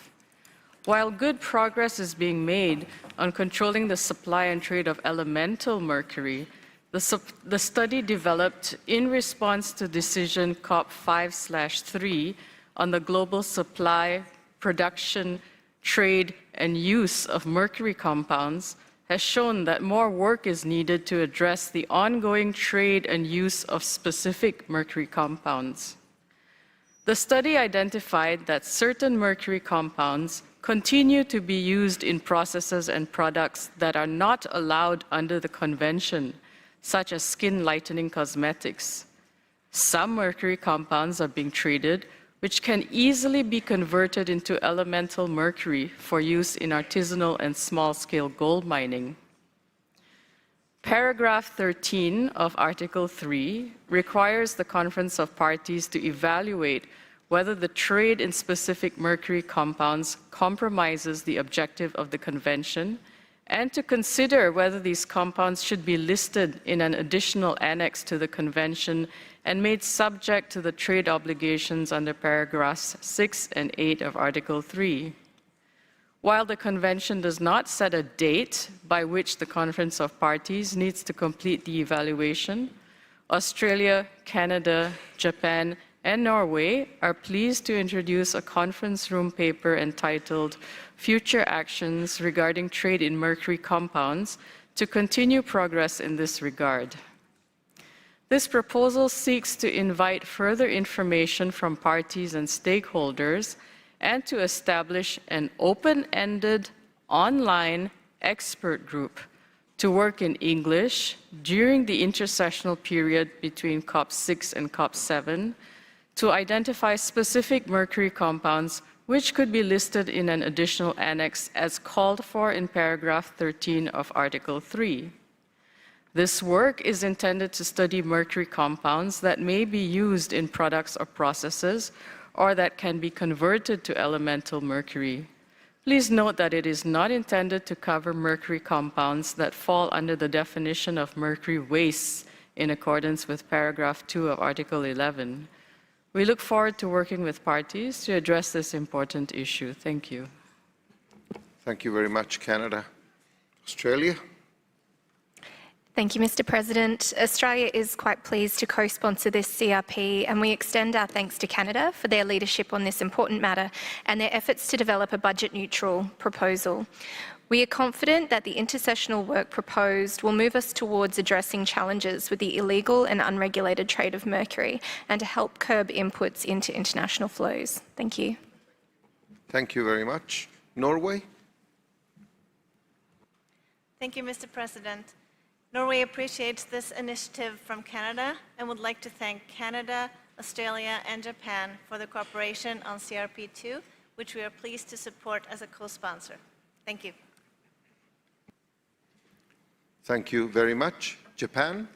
While good progress is being made on controlling the supply and trade of elemental mercury, the study developed in response to decision COP5/3 on the global supply, production, trade, and use of mercury compounds has shown that more work is needed to address the ongoing trade and use of specific mercury compounds. The study identified that certain mercury compounds continue to be used in processes and products that are not allowed under the Convention, such as skin lightening cosmetics. Some mercury compounds are being traded, which can easily be converted into elemental mercury for use in artisanal and small-scale gold mining. Paragraph 13 of Article 3 requires the Conference of Parties to evaluate whether the trade in specific mercury compounds compromises the objective of the Convention, and to consider whether these compounds should be listed in an additional annex to the Convention and made subject to the trade obligations under paragraphs 6 and 8 of Article 3. While the Convention does not set a date by which the Conference of Parties needs to complete the evaluation, Australia, Canada, Japan, and Norway are pleased to introduce a conference room paper entitled Future Actions Regarding Trade in Mercury Compounds to continue progress in this regard. This proposal seeks to invite further information from parties and stakeholders and to establish an open-ended online expert group to work in English during the intersessional period between COP6 and COP7 to identify specific mercury compounds which could be listed in an additional annex as called for in paragraph 13 of Article 3. This work is intended to study mercury compounds that may be used in products or processes or that can be converted to elemental mercury. Please note that it is not intended to cover mercury compounds that fall under the definition of mercury wastes in accordance with paragraph 2 of Article 11. We look forward to working with parties to address this important issue. Thank you. Thank you very much, Canada. Australia? Thank you, Mr. President. Australia is quite pleased to co-sponsor this CRP, and we extend our thanks to Canada for their leadership on this important matter and their efforts to develop a budget-neutral proposal. We are confident that the intersessional work proposed will move us towards addressing challenges with the illegal and unregulated trade of mercury and to help curb inputs into international flows. Thank you. Thank you very much. Norway? Thank you, Mr. President. Norway appreciates this initiative from Canada and would like to thank Canada, Australia, and Japan for the cooperation on CRP2, which we are pleased to support as a co-sponsor. Thank you. Thank you very much. Japan?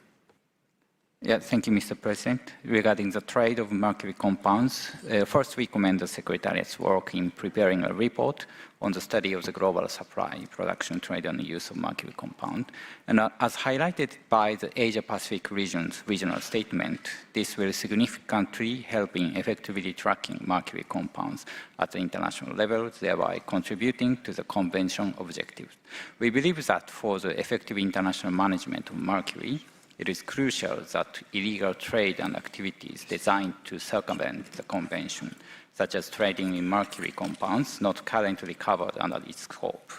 Yeah, thank you, Mr. President. Regarding the trade of mercury compounds, first we commend the Secretariat's work in preparing a report on the study of the global supply, production, trade, and use of mercury compound. And as highlighted by the Asia-Pacific regional statement, this will significantly help in effectively tracking mercury compounds at the international level, thereby contributing to the Convention objectives. We believe that for the effective international management of mercury, it is crucial that illegal trade and activities designed to circumvent the Convention, such as trading in mercury compounds not currently covered under its scope,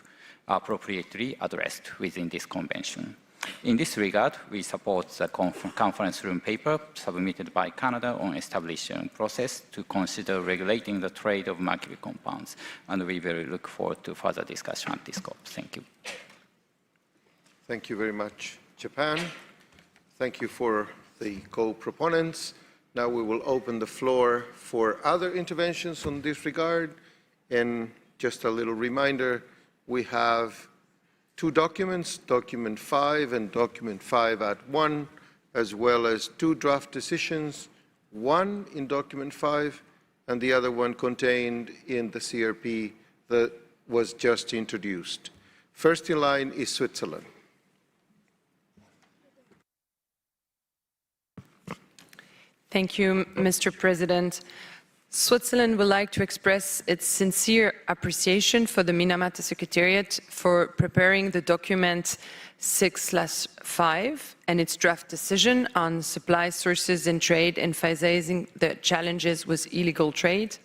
are appropriately addressed within this Convention. In this regard, we support the conference room paper submitted by Canada on establishing a process to consider regulating the trade of mercury compounds, and we will look forward to further discussion at this COP. Thank you. Thank you very much. Japan? Thank you for the co-proponents. Now we will open the floor for other interventions on this regard. And just a little reminder, we have two documents, Document 5 and Document 5@1, as well as two draft decisions, one in Document 5 and the other one contained in the CRP that was just introduced. First in line is Switzerland. Thank you, Mr. President. Switzerland would like to express its sincere appreciation for the Minamata Secretariat for preparing the document 6/5 and its draft decision on supply sources and trade, emphasizing the challenges with illegal trade.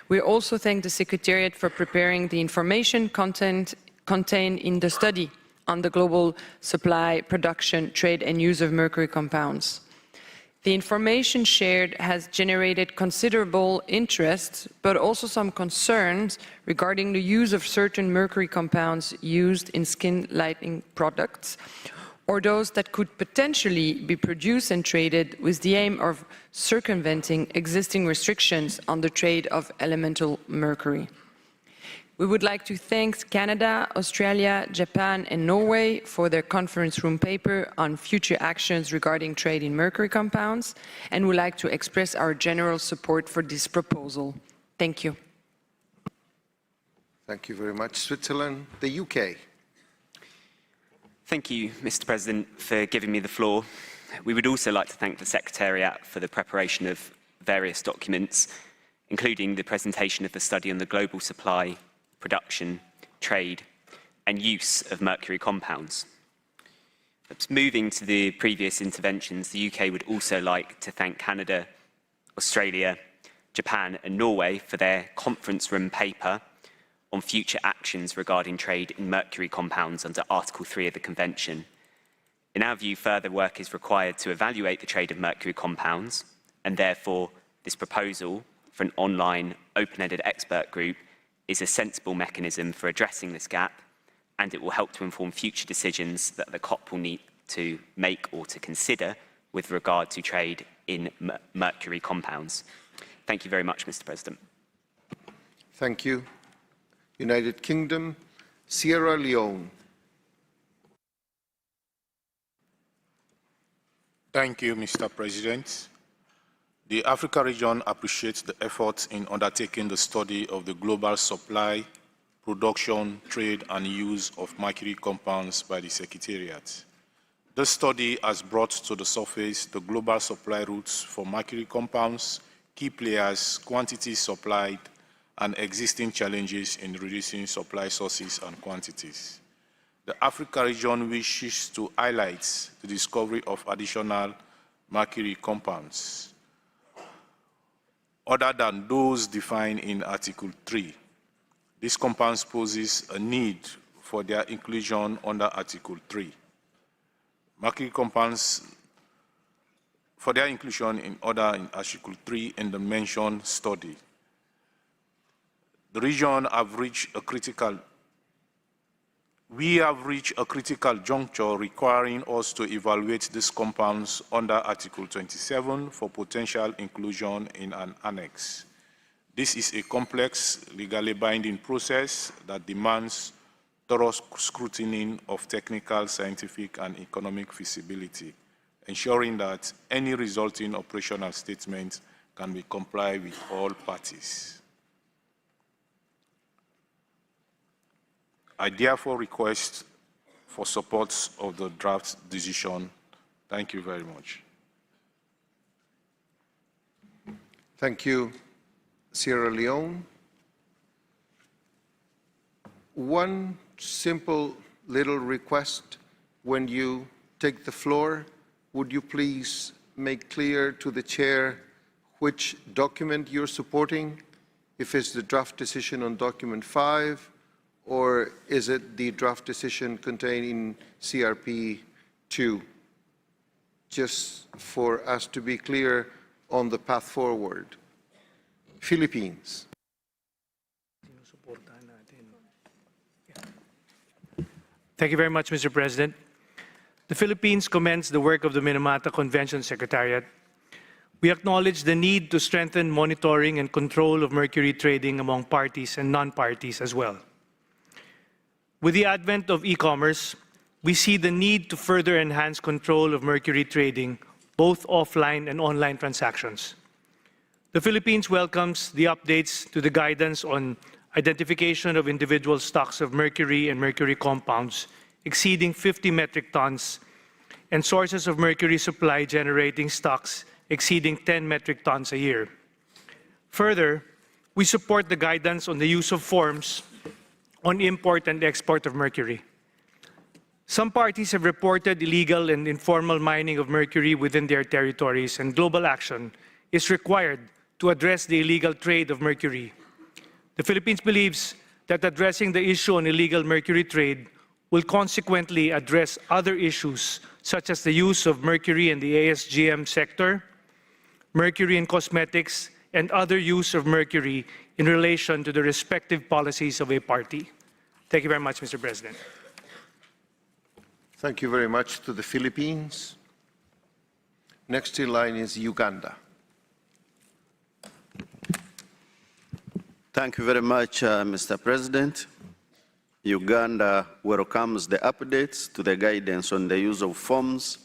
We also thank the Secretariat for preparing the information contained in the study on the global supply, production, trade, and use of mercury compounds. The information shared has generated considerable interest, but also some concerns regarding the use of certain mercury compounds used in skin lightening products, or those that could potentially be produced and traded with the aim of circumventing existing restrictions on the trade of elemental mercury. We would like to thank Canada, Australia, Japan, and Norway for their conference room paper on future actions regarding trade in mercury compounds, and would like to express our general support for this proposal. Thank you. Thank you very much. Switzerland, the UK. Thank you, Mr. President, for giving me the floor. We would also like to thank the Secretariat for the preparation of various documents, including the presentation of the study on the global supply, production, trade, and use of mercury compounds. Perhaps moving to the previous interventions, the UK would also like to thank Canada, Australia, Japan, and Norway for their conference room paper on future actions regarding trade in mercury compounds under Article 3 of the Convention. In our view, further work is required to evaluate the trade of mercury compounds, and therefore this proposal for an online, open-ended expert group is a sensible mechanism for addressing this gap, and it will help to inform future decisions that the COP will need to make or to consider with regard to trade in mercury compounds. Thank you very much, Mr. President. Thank you. United Kingdom, Sierra Leone. Thank you, Mr. President. The Africa region appreciates the efforts in undertaking the study of the global supply, production, trade, and use of mercury compounds by the Secretariat. This study has brought to the surface the global supply routes for mercury compounds, key players, quantities supplied, and existing challenges in reducing supply sources and quantities. The Africa region wishes to highlight the discovery of additional mercury compounds other than those defined in Article 3. These compounds poses a need for their inclusion under Article 3. Mercury compounds, for their inclusion in Article 3 in the mentioned study. The region have reached a critical We have reached a critical juncture requiring us to evaluate these compounds under Article 27 for potential inclusion in an annex. This is a complex, legally binding process that demands thorough scrutiny of technical, scientific, and economic feasibility, ensuring that any resulting operational statement can be complied with all parties. I therefore request for support of the draft decision. Thank you very much. Thank you, Sierra Leone. One simple little request: when you take the floor, would you please make clear to the chair which document you're supporting, if it's the draft decision on document 5, or is it the draft decision contained in CRP 2? Just for us to be clear on the path forward. Philippines. Thank you very much, Mr. President. The Philippines commends the work of the Minamata Convention Secretariat. We acknowledge the need to strengthen monitoring and control of mercury trading among parties and non-parties as well. With the advent of e-commerce, we see the need to further enhance control of mercury trading, both offline and online transactions. The Philippines welcomes the updates to the guidance on identification of individual stocks of mercury and mercury compounds exceeding 50 metric tons and sources of mercury supply generating stocks exceeding 10 metric tons a year. Further, we support the guidance on the use of forms on import and export of mercury. Some parties have reported illegal and informal mining of mercury within their territories, and global action is required to address the illegal trade of mercury. The Philippines believes that addressing the issue on illegal mercury trade will consequently address other issues such as the use of mercury in the ASGM sector, mercury in cosmetics, and other use of mercury in relation to the respective policies of a party. Thank you very much, Mr. President. Thank you very much to the Philippines. Next in line is Uganda. Thank you very much, Mr. President. Uganda welcomes the updates to the guidance on the use of forms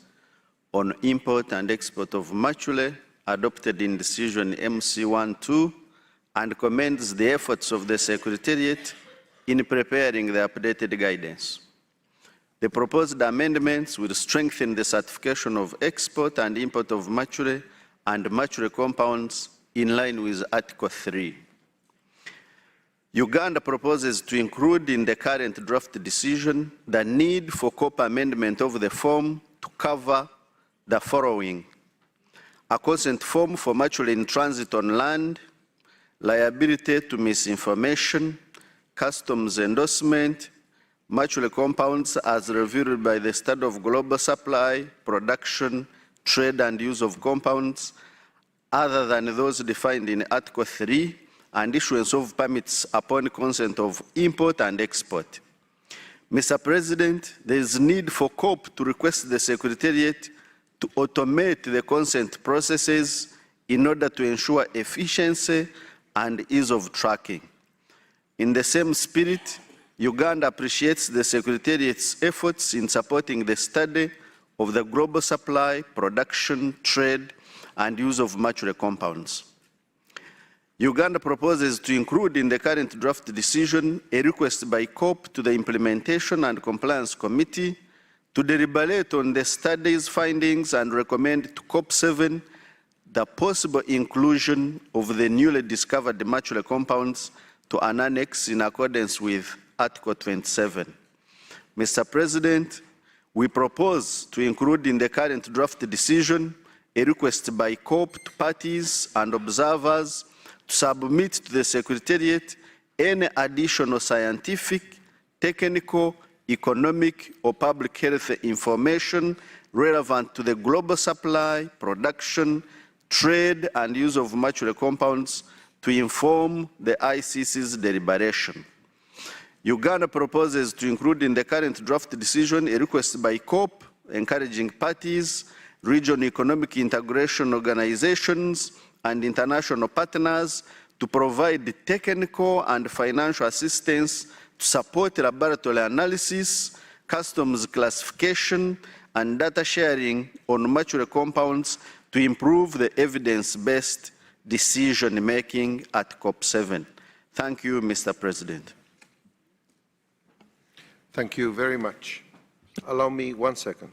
on import and export of mature adopted in decision MC12 and commends the efforts of the Secretariat in preparing the updated guidance. The proposed amendments will strengthen the certification of export and import of mature and mature compounds in line with Article 3. Uganda proposes to include in the current draft decision the need for COP amendment of the form to cover the following: a consent form for mature in transit on land, liability to misinformation, customs endorsement, mature compounds as reviewed by the study of global supply, production, trade and use of compounds other than those defined in Article 3, and issuance of permits upon consent of import and export. Mr. President, there is need for COP to request the Secretariat to automate the consent processes in order to ensure efficiency and ease of tracking. In the same spirit, Uganda appreciates the Secretariat's efforts in supporting the study of the global supply, production, trade, and use of mature compounds. Uganda proposes to include in the current draft decision a request by COP to the Implementation and Compliance Committee to deliberate on the study's findings and recommend to COP7 the possible inclusion of the newly discovered mature compounds to an annex in accordance with Article 27. Mr. President, we propose to include in the current draft decision a request by COP to parties and observers to submit to the Secretariat any additional scientific, technical, economic, or public health information relevant to the global supply, production, trade, and use of mature compounds to inform the ICC's deliberation. Uganda proposes to include in the current draft decision a request by COP encouraging parties, regional economic integration organizations, and international partners to provide the technical and financial assistance to support laboratory analysis, customs classification, and data sharing on mature compounds to improve the evidence-based decision-making at COP7. Thank you, Mr. President. Thank you very much. Allow me 1 second.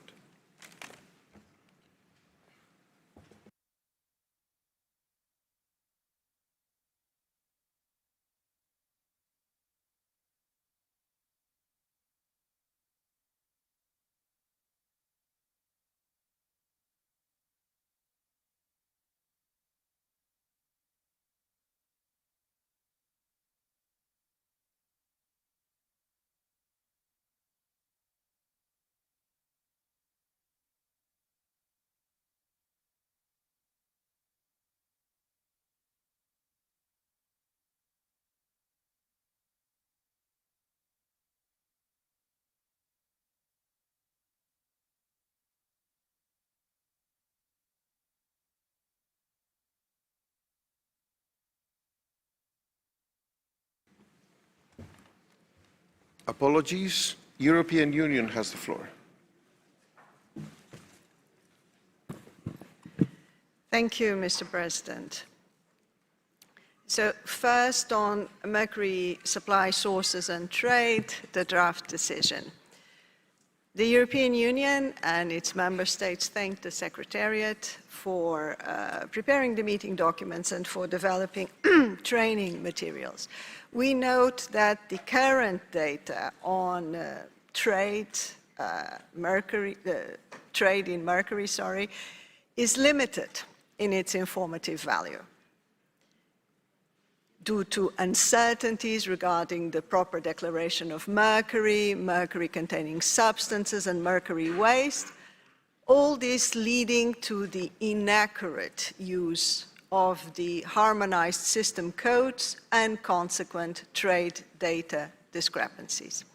Apologies. European Union has the floor. Thank you, Mr. President. So first on mercury supply sources and trade, the draft decision. The European Union and its member states thank the Secretariat for preparing the meeting documents and for developing training materials. We note that the current data on trade in mercury, is limited in its informative value due to uncertainties regarding the proper declaration of mercury, mercury-containing substances, and mercury waste, all this leading to the inaccurate use of the harmonized system codes and consequent trade data discrepancies.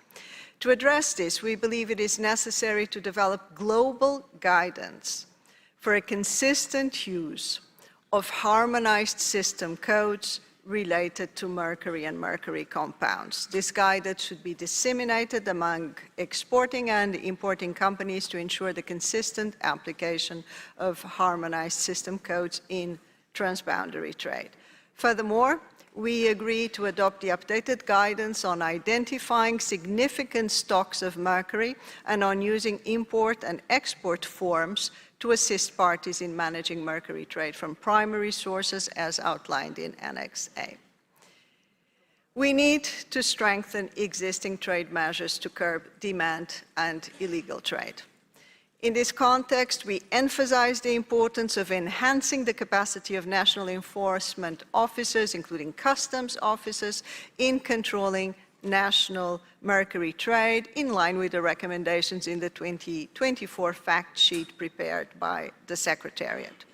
To address this, we believe it is necessary to develop global guidance for a consistent use of harmonized system codes related to mercury and mercury compounds. This guidance should be disseminated among exporting and importing companies to ensure the consistent application of harmonized system codes in transboundary trade. Furthermore, we agree to adopt the updated guidance on identifying significant stocks of mercury and on using import and export forms to assist parties in managing mercury trade from primary sources as outlined in Annex A. We need to strengthen existing trade measures to curb demand and illegal trade. In this context, we emphasize the importance of enhancing the capacity of national enforcement officers, including customs officers, in controlling national mercury trade in line with the recommendations in the 2024 fact sheet prepared by the Secretariat.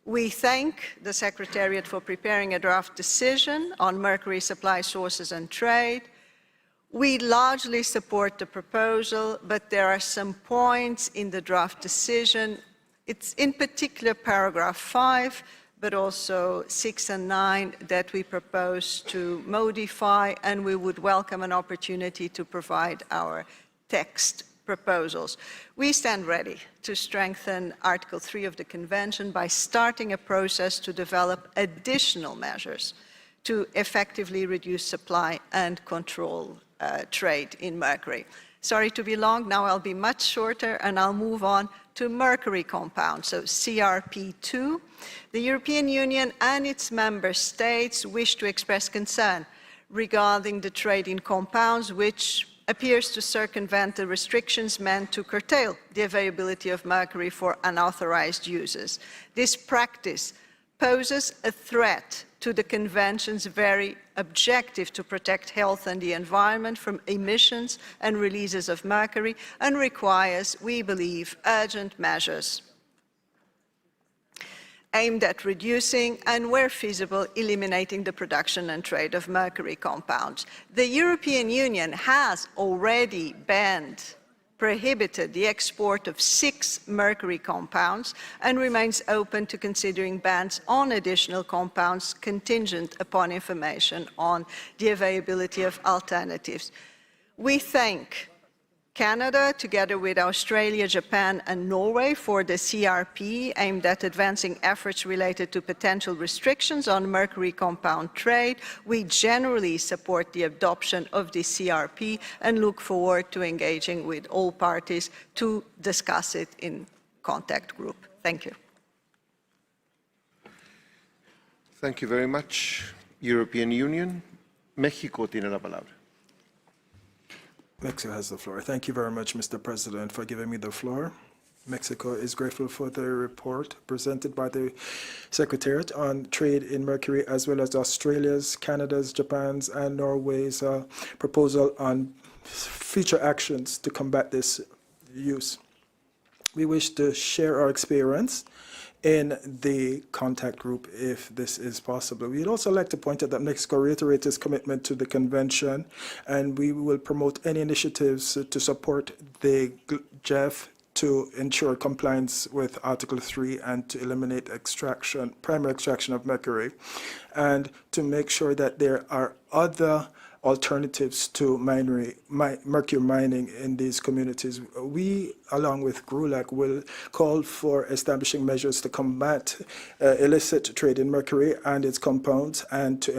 We thank the Secretariat for preparing a draft decision on mercury supply sources and trade. We largely support the proposal, but there are some points in the draft decision. It's in particular paragraph 5, but also 6 and 9 that we propose to modify, and we would welcome an opportunity to provide our text proposals. We stand ready to strengthen Article 3 of the Convention by starting a process to develop additional measures to effectively reduce supply and control trade in mercury. Sorry to be long, now I'll be much shorter and I'll move on to mercury compounds, so CRP2. The European Union and its member states wish to express concern regarding the trade in compounds which appears to circumvent the restrictions meant to curtail the availability of mercury for unauthorized users. This practice poses a threat to the Convention's very objective to protect health and the environment from emissions and releases of mercury and requires, we believe, urgent measures aimed at reducing and, where feasible, eliminating the production and trade of mercury compounds. The European Union has already prohibited the export of 6 mercury compounds and remains open to considering bans on additional compounds contingent upon information on the availability of alternatives. We thank Canada, together with Australia, Japan, and Norway, for the CRP aimed at advancing efforts related to potential restrictions on mercury compound trade. We generally support the adoption of the CRP and look forward to engaging with all parties to discuss it in contact group. Thank you. Thank you very much. European Union. México tiene la palabra. Mexico has the floor. Thank you very much, Mr. President, for giving me the floor. Mexico is grateful for the report presented by the Secretariat on trade in mercury, as well as Australia's, Canada's, Japan's, and Norway's proposal on future actions to combat this use. We wish to share our experience in the contact group if this is possible. We'd also like to point out that Mexico reiterates its commitment to the convention, and we will promote any initiatives to support the GEF to ensure compliance with Article 3 and to eliminate primary extraction of mercury, and to make sure that there are other alternatives to mercury mining in these communities. We, along with GRULAC, will call for establishing measures to combat illicit trade in mercury and its compounds, and to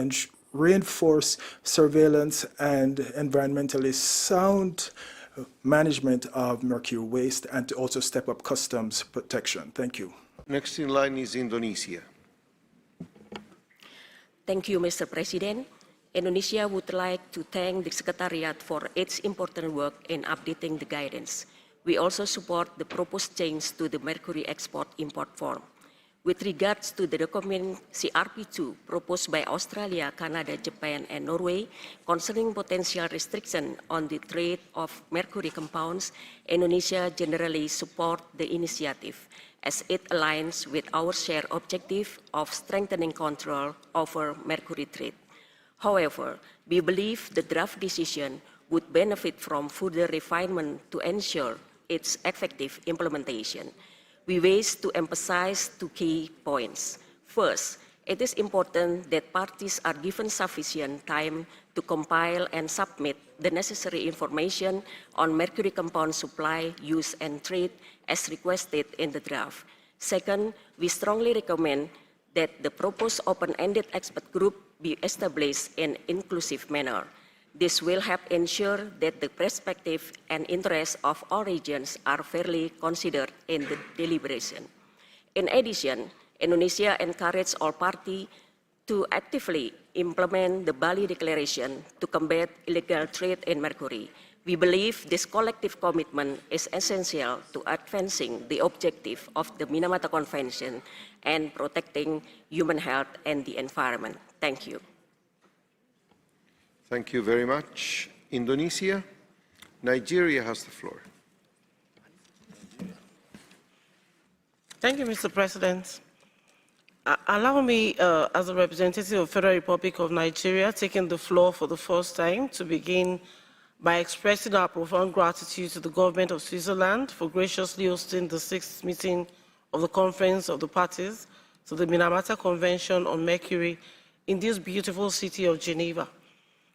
reinforce surveillance and environmentally sound management of mercury waste, and to also step up customs protection. Thank you. Next in line is Indonesia. Thank you, Mr. President. Indonesia would like to thank the Secretariat for its important work in updating the guidance. We also support the proposed change to the mercury export-import form. With regards to the document CRP2 proposed by Australia, Canada, Japan, and Norway concerning potential restriction on the trade of mercury compounds, Indonesia generally supports the initiative as it aligns with our shared objective of strengthening control over mercury trade. However, we believe the draft decision would benefit from further refinement to ensure its effective implementation. We wish to emphasize 2 key points. First, It is important that parties are given sufficient time to compile and submit the necessary information on mercury compound supply, use, and trade as requested in the draft. Second, we strongly recommend that the proposed open-ended expert group be established in an inclusive manner. This will help ensure that the perspective and interests of all regions are fairly considered in the deliberation. In addition, Indonesia encourages all parties to actively implement the Bali Declaration to combat illegal trade in mercury. We believe this collective commitment is essential to advancing the objective of the Minamata Convention and protecting human health and the environment. Thank you. Thank you very much. Indonesia. Nigeria has the floor. Thank you, Mr. President. Allow me, as a representative of the Federal Republic of Nigeria, taking the floor for the first time, to begin by expressing our profound gratitude to the government of Switzerland for graciously hosting the 6th meeting of the Conference of the Parties to the Minamata Convention on Mercury in this beautiful city of Geneva.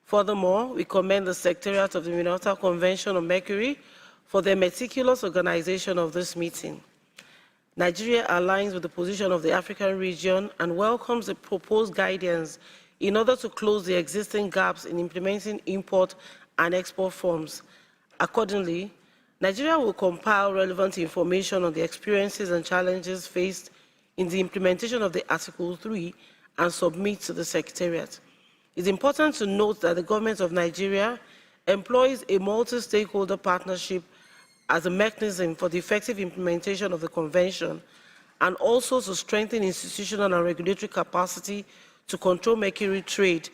Furthermore, we commend the Secretariat of the Minamata Convention on Mercury for their meticulous organization of this meeting. Nigeria aligns with the position of the African region and welcomes the proposed guidance in order to close the existing gaps in implementing import and export forms. Accordingly, Nigeria will compile relevant information on the experiences and challenges faced in the implementation of the Article 3 and submit to the Secretariat. It's important to note that the government of Nigeria employs a multi-stakeholder partnership as a mechanism for the effective implementation of the Convention and also to strengthen institutional and regulatory capacity to control mercury trade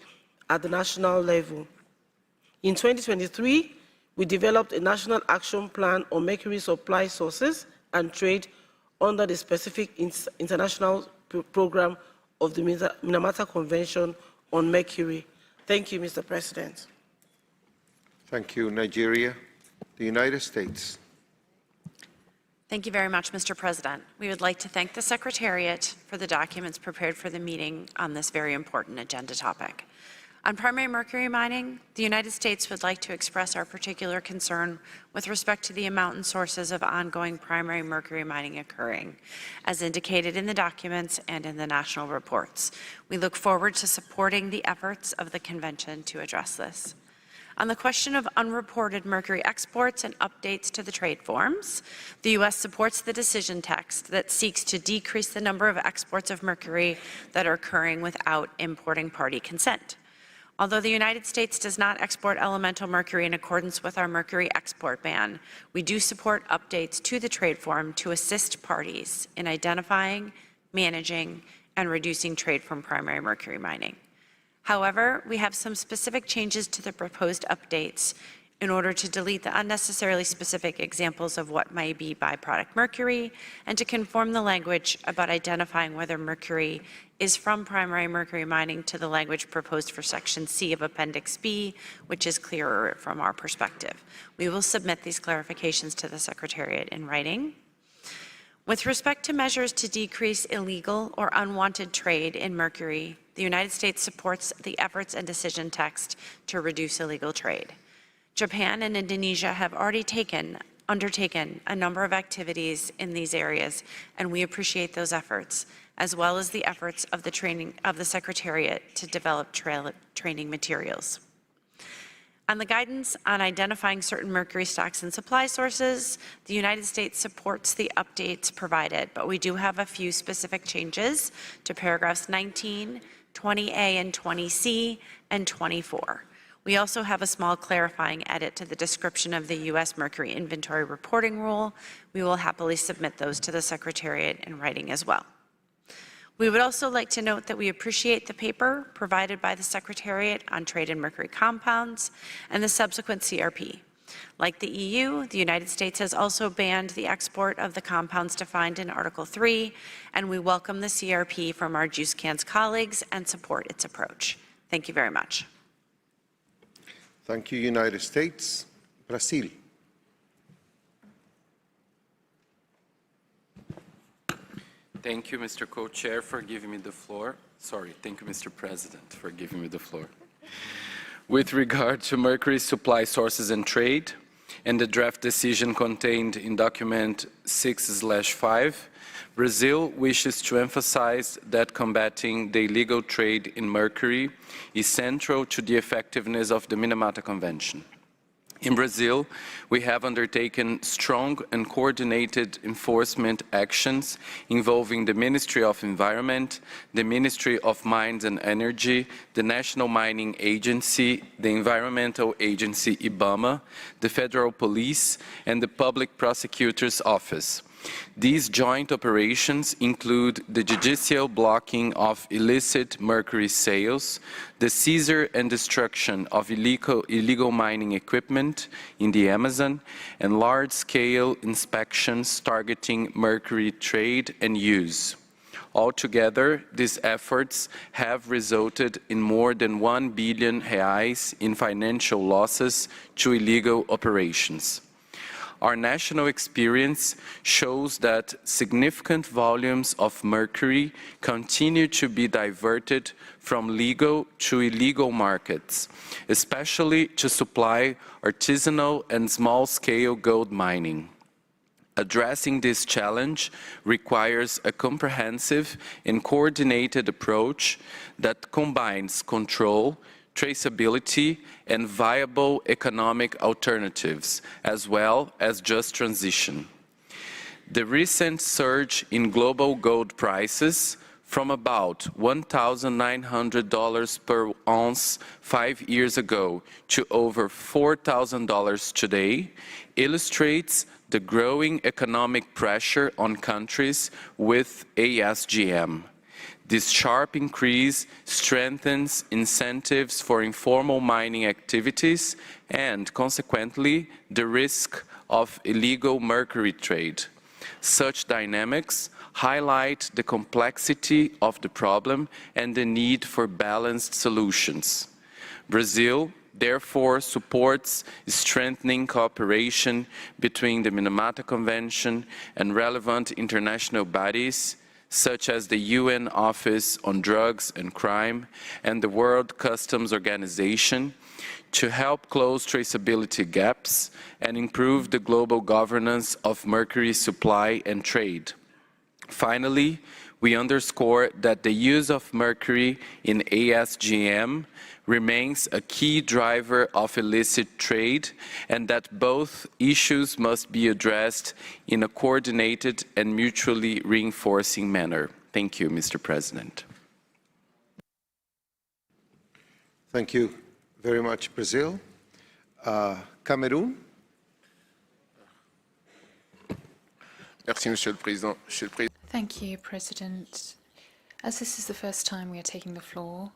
at the national level. In 2023, we developed a national action plan on mercury supply sources and trade under the specific international program of the Minamata Convention on Mercury. Thank you, Mr. President. Thank you, Nigeria. The United States. Thank you very much, Mr. President. We would like to thank the Secretariat for the documents prepared for the meeting on this very important agenda topic. On primary mercury mining, the United States would like to express our particular concern with respect to the amount and sources of ongoing primary mercury mining occurring, as indicated in the documents and in the national reports. We look forward to supporting the efforts of the Convention to address this. On the question of unreported mercury exports and updates to the trade forms, the U.S. supports the decision text that seeks to decrease the number of exports of mercury that are occurring without importing party consent. Although the United States does not export elemental mercury in accordance with our mercury export ban, we do support updates to the trade form to assist parties in identifying, managing, and reducing trade from primary mercury mining. However, we have some specific changes to the proposed updates in order to delete the unnecessarily specific examples of what may be byproduct mercury and to conform the language about identifying whether mercury is from primary mercury mining to the language proposed for Section C of Appendix B, which is clearer from our perspective. We will submit these clarifications to the Secretariat in writing. With respect to measures to decrease illegal or unwanted trade in mercury, the United States supports the efforts and decision text to reduce illegal trade. Japan and Indonesia have already undertaken a number of activities in these areas, and we appreciate those efforts, as well as the efforts of the Secretariat to develop training materials. On the guidance on identifying certain mercury stocks and supply sources, the United States supports the updates provided, but we do have a few specific changes to paragraphs 19, 20A and 20C, and 24. We also have a small clarifying edit to the description of the U.S. Mercury Inventory Reporting Rule. We will happily submit those to the Secretariat in writing as well. We would also like to note that we appreciate the paper provided by the Secretariat on trade in mercury compounds and the subsequent CRP. Like the EU, the United States has also banned the export of the compounds defined in Article 3, and we welcome the CRP from our JUSCAN's colleagues and support its approach. Thank you very much. Thank you, United States. Brazil. Thank you, Mr. Co-Chair, for giving me the floor. Sorry, thank you, Mr. President, for giving me the floor. With regard to mercury supply sources and trade, and the draft decision contained in document 6/5, Brazil wishes to emphasize that combating the illegal trade in mercury is central to the effectiveness of the Minamata Convention. In Brazil, we have undertaken strong and coordinated enforcement actions involving the Ministry of Environment, the Ministry of Mines and Energy, the National Mining Agency, the Environmental Agency IBAMA, the Federal Police, and the Public Prosecutor's Office. These joint operations include the judicial blocking of illicit mercury sales, the seizure and destruction of illegal mining equipment in the Amazon, and large-scale inspections targeting mercury trade and use. Altogether, these efforts have resulted in more than 1 billion reais in financial losses to illegal operations. Our national experience shows that significant volumes of mercury continue to be diverted from legal to illegal markets, especially to supply artisanal and small-scale gold mining. Addressing this challenge requires a comprehensive and coordinated approach that combines control, traceability, and viable economic alternatives, as well as just transition. The recent surge in global gold prices from about $1,900 per ounce 5 years ago to over $4,000 today illustrates the growing economic pressure on countries with ASGM. This sharp increase strengthens incentives for informal mining activities and, consequently, the risk of illegal mercury trade. Such dynamics highlight the complexity of the problem and the need for balanced solutions. Brazil, therefore, supports strengthening cooperation between the Minamata Convention and relevant international bodies, such as the UN Office on Drugs and Crime and the World Customs Organization, to help close traceability gaps and improve the global governance of mercury supply and trade. Finally, we underscore that the use of mercury in ASGM remains a key driver of illicit trade and that both issues must be addressed in a coordinated and mutually reinforcing manner. Thank you, Mr. President. Thank you very much, Brazil. Cameroon. Merci, Monsieur le Président. Thank you, President. As this is the first time we are taking the floor,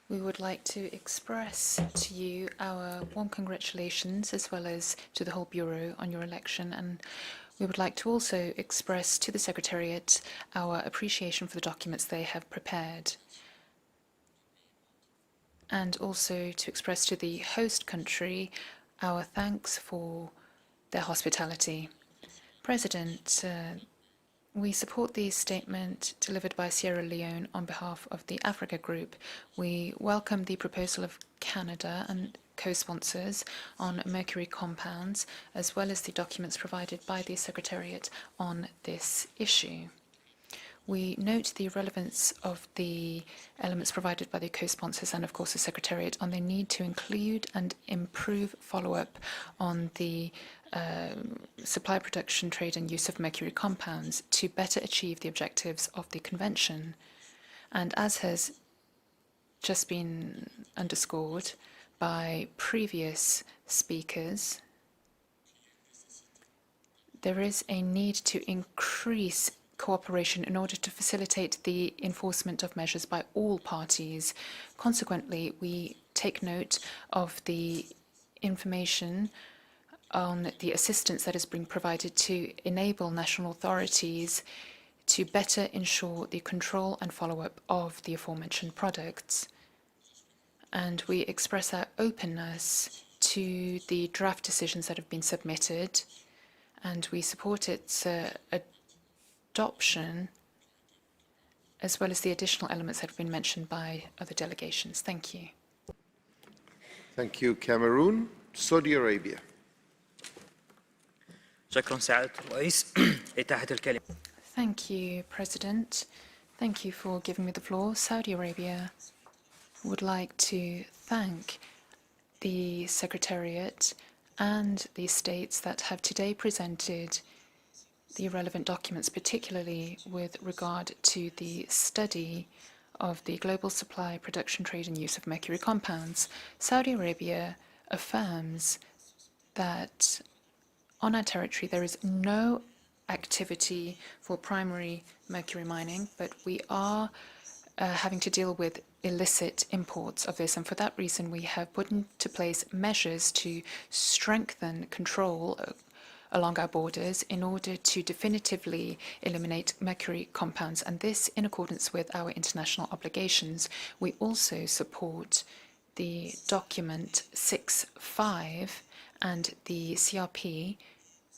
we would like to express to you our warm congratulations as well as to the whole Bureau on your election, and we would like to also express to the Secretariat our appreciation for the documents they have prepared, and also to express to the host country our thanks for their hospitality. President, we support the statement delivered by Sierra Leone on behalf of the Africa Group. We welcome the proposal of Canada and co-sponsors on mercury compounds, as well as the documents provided by the Secretariat on this issue. We note the relevance of the elements provided by the co-sponsors and, of course, the Secretariat on the need to include and improve follow-up on the supply, production, trade and use of mercury compounds to better achieve the objectives of the Convention. And as has just been underscored by previous speakers, there is a need to increase cooperation in order to facilitate the enforcement of measures by all parties. Consequently, we take note of the information on the assistance that is being provided to enable national authorities to better ensure the control and follow-up of the aforementioned products. And we express our openness to the draft decisions that have been submitted, and we support its adoption as well as the additional elements that have been mentioned by other delegations. Thank you. Thank you. Cameroon, Saudi Arabia. Thank you, President. Thank you for giving me the floor. Saudi Arabia would like to thank the Secretariat and the states that have today presented the relevant documents, particularly with regard to the study of the global supply, production, trade and use of mercury compounds. Saudi Arabia affirms that on our territory there is no activity for primary mercury mining, but we are having to deal with illicit imports of this, and for that reason we have put into place measures to strengthen control along our borders in order to definitively eliminate mercury compounds, and this in accordance with our international obligations. We also support the document 6.5 and the CRP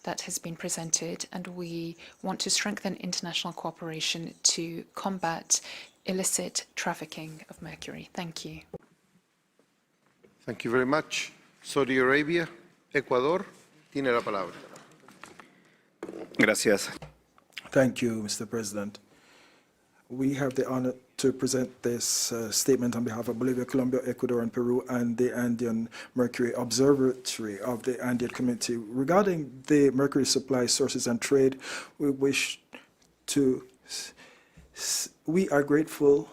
that has been presented, and we want to strengthen international cooperation to combat illicit trafficking of mercury. Thank you. Thank you very much. Saudi Arabia, Ecuador, tiene la palabra. Gracias. Thank you, Mr. President. We have the honor to present this statement on behalf of Bolivia, Colombia, Ecuador, and Peru, and the Andean Mercury Observatory of the Andean Community. Regarding the mercury supply, sources, and trade, we are grateful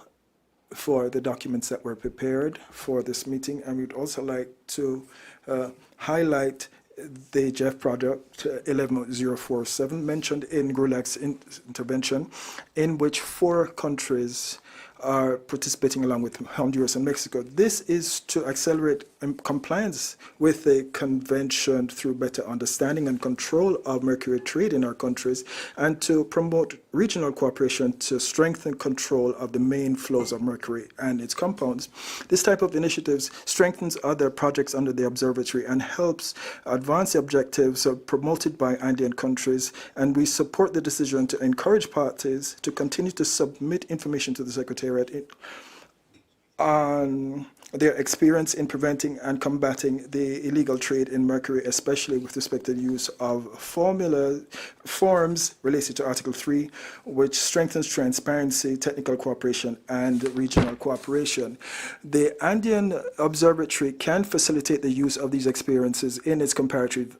for the documents that were prepared for this meeting, and we'd also like to highlight the JEF project 11047 mentioned in Grulak's intervention, in which 4 countries are participating along with Honduras and Mexico. This is to accelerate compliance with the convention through better understanding and control of mercury trade in our countries, and to promote regional cooperation to strengthen control of the main flows of mercury and its compounds. This type of initiatives strengthens other projects under the observatory and helps advance the objectives promoted by Andean countries, and we support the decision to encourage parties to continue to submit information to the Secretariat on their experience in preventing and combating the illegal trade in mercury, especially with respect to the use of forms related to Article 3, which strengthens transparency, technical cooperation, and regional cooperation. The Andean Observatory can facilitate the use of these experiences in its comparative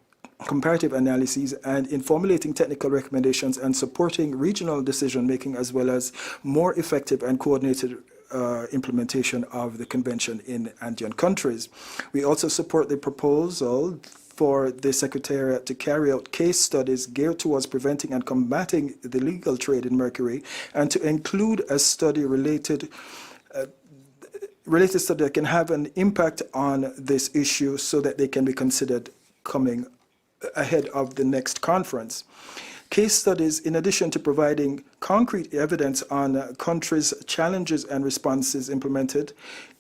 analyses and in formulating technical recommendations and supporting regional decision-making, as well as more effective and coordinated implementation of the convention in Andean countries. We also support the proposal for the Secretariat to carry out case studies geared towards preventing and combating the illegal trade in mercury, and to include a study related study that can have an impact on this issue so that they can be considered coming ahead of the next conference. Case studies, in addition to providing concrete evidence on countries' challenges and responses implemented,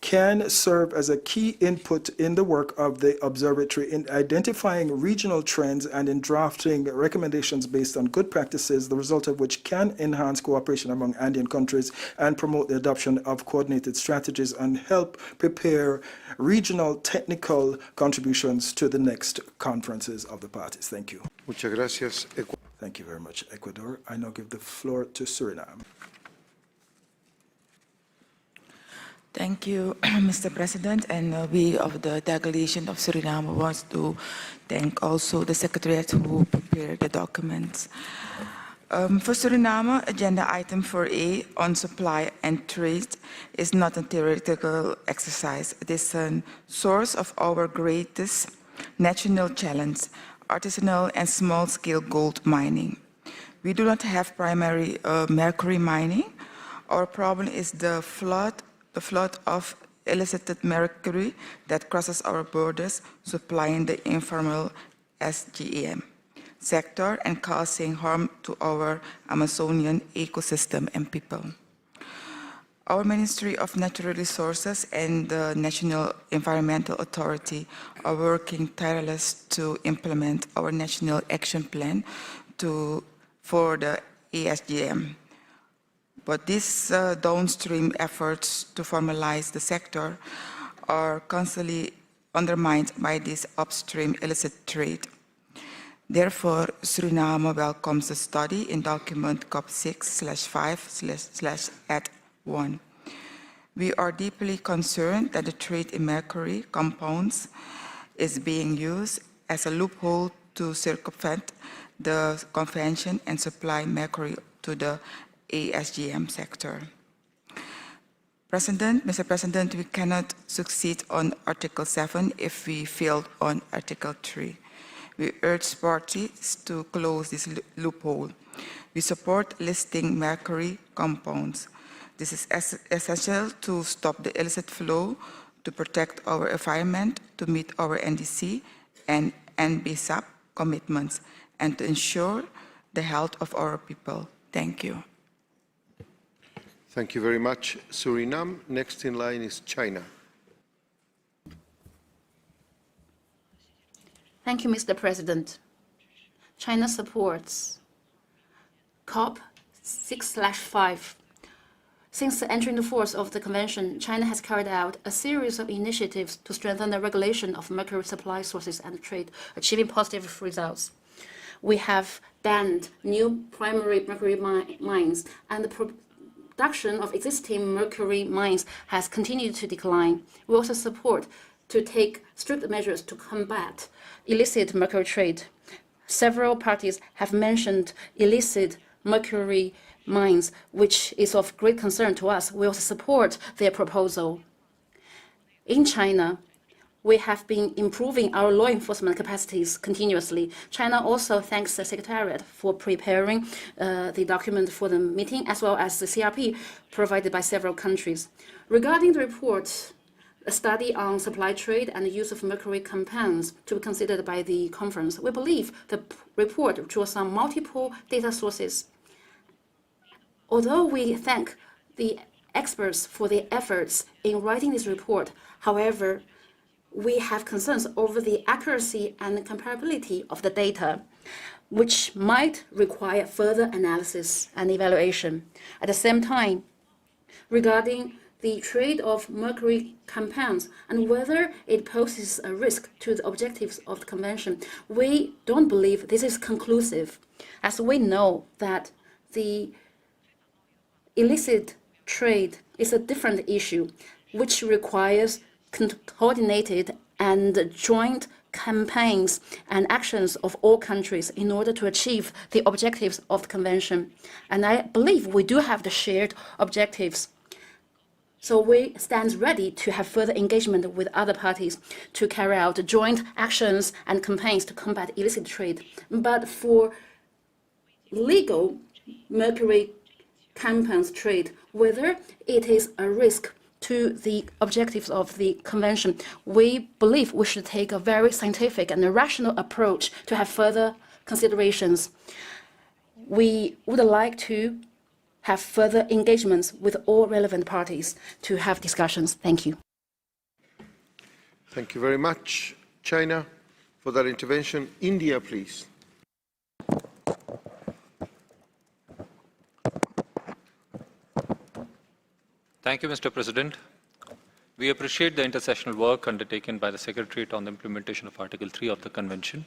can serve as a key input in the work of the observatory in identifying regional trends and in drafting recommendations based on good practices, the result of which can enhance cooperation among Andean countries and promote the adoption of coordinated strategies and help prepare regional technical contributions to the next conferences of the parties. Thank you. Muchas gracias. Thank you very much, Ecuador. I now give the floor to Suriname. Thank you, Mr. President, and we of the delegation of Suriname want to thank also the Secretariat who prepared the documents. For Suriname, agenda item 4A on supply and trade is not a theoretical exercise. It is a source of our greatest national challenge: artisanal and small-scale gold mining. We do not have primary mercury mining. Our problem is the flood of illicit mercury that crosses our borders, supplying the informal SGEM sector and causing harm to our Amazonian ecosystem and people. Our Ministry of Natural Resources and the National Environmental Authority are working tirelessly to implement our National Action Plan for the ASGM. But these downstream efforts to formalize the sector are constantly undermined by this upstream illicit trade. Therefore, Suriname welcomes the study in document COP6/5/@1. We are deeply concerned that the trade in mercury compounds is being used as a loophole to circumvent the convention and supply mercury to the ASGM sector. Mr. President, we cannot succeed on Article 7 if we failed on Article 3. We urge parties to close this loophole. We support listing mercury compounds. This is essential to stop the illicit flow, to protect our environment, to meet our NDC and NBSAP commitments, and to ensure the health of our people. Thank you. Thank you very much, Suriname. Next in line is China. Thank you, Mr. President. China supports COP6/5. Since entering the force of the convention, China has carried out a series of initiatives to strengthen the regulation of mercury supply sources and trade, achieving positive results. We have banned new primary mercury mines, and the production of existing mercury mines has continued to decline. We also support to take strict measures to combat illicit mercury trade. Several parties have mentioned illicit mercury mines, which is of great concern to us. We also support their proposal. In China, we have been improving our law enforcement capacities continuously. China also thanks the Secretariat for preparing the document for the meeting, as well as the CRP provided by several countries. Regarding the report, a study on supply trade and the use of mercury compounds to be considered by the conference, we believe the report draws on multiple data sources. Although we thank the experts for their efforts in writing this report, however, we have concerns over the accuracy and comparability of the data, which might require further analysis and evaluation. At the same time, regarding the trade of mercury compounds and whether it poses a risk to the objectives of the convention, we don't believe this is conclusive, as we know that the illicit trade is a different issue, which requires coordinated and joint campaigns and actions of all countries in order to achieve the objectives of the convention. And I believe we do have the shared objectives. So we stand ready to have further engagement with other parties to carry out joint actions and campaigns to combat illicit trade. But for legal mercury compounds trade, whether it is a risk to the objectives of the convention, we believe we should take a very scientific and a rational approach to have further considerations. We would like to have further engagements with all relevant parties to have discussions. Thank you. Thank you very much, China, for that intervention. India, please. Thank you, Mr. President. We appreciate the intersessional work undertaken by the Secretariat on the implementation of Article 3 of the Convention.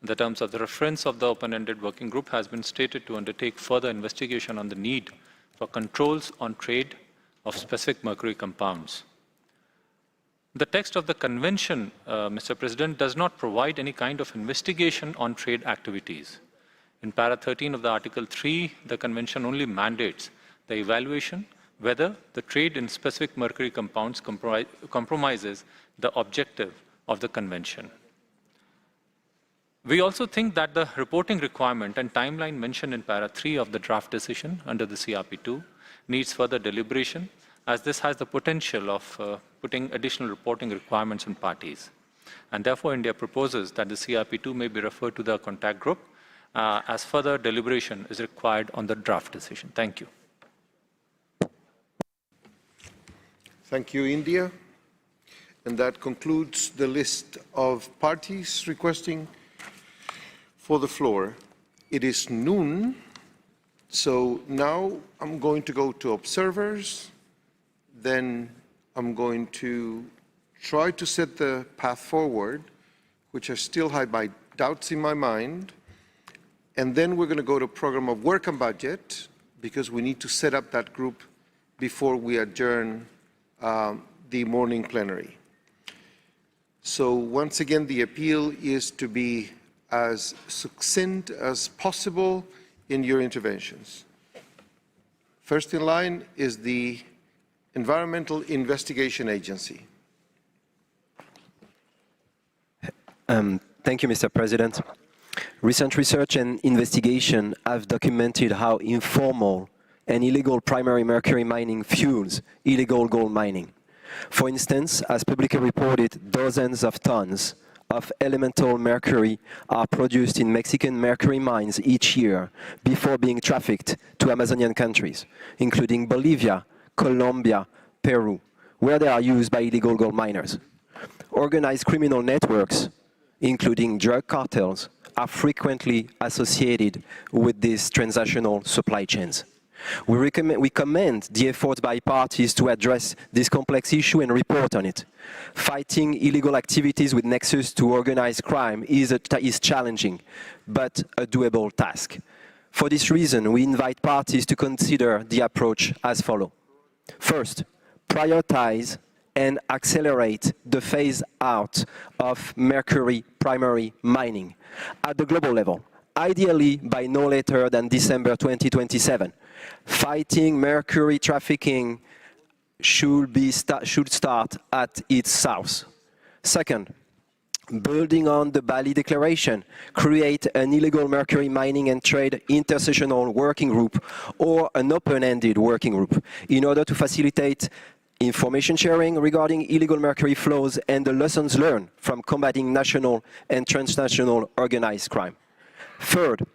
In the terms of the reference of the open-ended working group has been stated to undertake further investigation on the need for controls on trade of specific mercury compounds. The text of the Convention, Mr. President, does not provide any kind of investigation on trade activities. In para 13 of the Article 3, the Convention only mandates the evaluation whether the trade in specific mercury compounds compromises the objective of the Convention. We also think that the reporting requirement and timeline mentioned in para 3 of the draft decision under the CRP2 needs further deliberation, as this has the potential of putting additional reporting requirements on parties. And therefore, India proposes that the CRP2 may be referred to the contact group as further deliberation is required on the draft decision. Thank you. Thank you, India. And that concludes the list of parties requesting for the floor. It is noon, So now I'm going to go to observers, then I'm going to try to set the path forward, which I still have my doubts in my mind, and then we're going to go to program of work and budget, because we need to set up that group before we adjourn the morning plenary. So once again, the appeal is to be as succinct as possible in your interventions. First in line is the Environmental Investigation Agency. Thank you, Mr. President. Recent research and investigation have documented how informal and illegal primary mercury mining fuels illegal gold mining. For instance, as publicly reported, dozens of tons of elemental mercury are produced in Mexican mercury mines each year before being trafficked to Amazonian countries, including Bolivia, Colombia, Peru, where they are used by illegal gold miners. Organized criminal networks, including drug cartels, are frequently associated with these transnational supply chains. We commend the efforts by parties to address this complex issue and report on it. Fighting illegal activities with nexus to organized crime is challenging, but a doable task. For this reason, we invite parties to consider the approach as follows. First, prioritize and accelerate the phase-out of mercury primary mining at the global level, ideally by no later than December 2027. Fighting mercury trafficking should start at its source. Second, building on the Bali Declaration, create an illegal mercury mining and trade intersessional working group or an open-ended working group in order to facilitate information sharing regarding illegal mercury flows and the lessons learned from combating national and transnational organized crime. Third,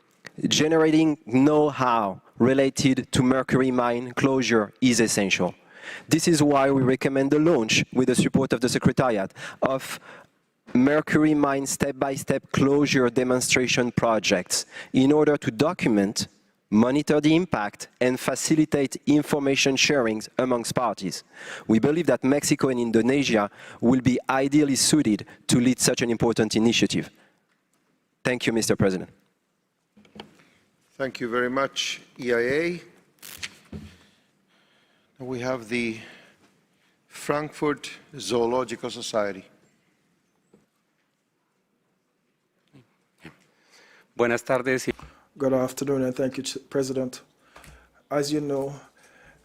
generating know-how related to mercury mine closure is essential. This is why we recommend the launch, with the support of the Secretariat, of mercury mine step-by-step closure demonstration projects in order to document, monitor the impact, and facilitate information sharing amongst parties. We believe that Mexico and Indonesia will be ideally suited to lead such an important initiative. Thank you, Mr. President. Thank you very much, EIA. We have the Frankfurt Zoological Society. Buenas tardes. Good afternoon, and thank you, President. As you know,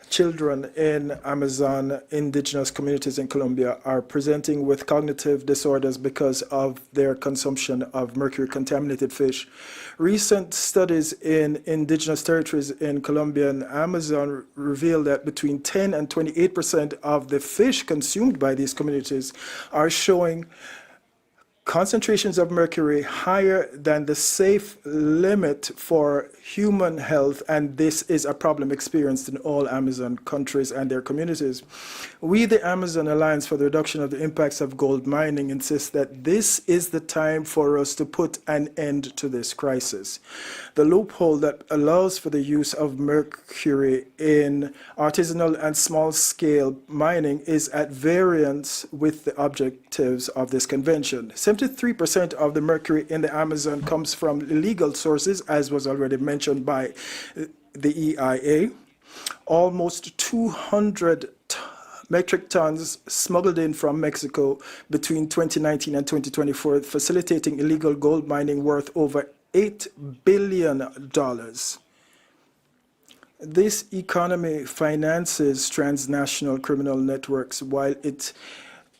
children in Amazon indigenous communities in Colombia are presenting with cognitive disorders because of their consumption of mercury-contaminated fish. Recent studies in indigenous territories in Colombia and Amazon reveal that between 10 and 28% of the fish consumed by these communities are showing concentrations of mercury higher than the safe limit for human health, and this is a problem experienced in all Amazon countries and their communities. We, the Amazon Alliance for the Reduction of the Impacts of Gold Mining, insist that this is the time for us to put an end to this crisis. The loophole that allows for the use of mercury in artisanal and small-scale mining is at variance with the objectives of this convention. 73% of the mercury in the Amazon comes from illegal sources, as was already mentioned by the EIA. Almost 200 metric tons smuggled in from Mexico between 2019 and 2024, facilitating illegal gold mining worth over $8 billion. This economy finances transnational criminal networks while it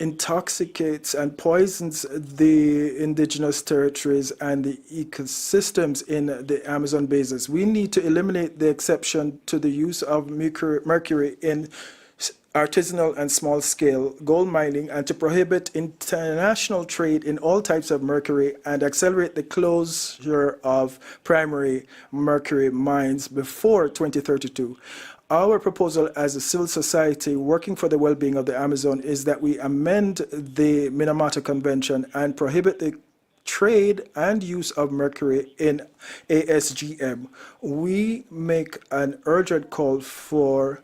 intoxicates and poisons the indigenous territories and the ecosystems in the Amazon basin. We need to eliminate the exception to the use of mercury in artisanal and small-scale gold mining, and to prohibit international trade in all types of mercury and accelerate the closure of primary mercury mines before 2032. Our proposal as a civil society working for the well-being of the Amazon is that we amend the Minamata Convention and prohibit the trade and use of mercury in ASGM, we make an urgent call for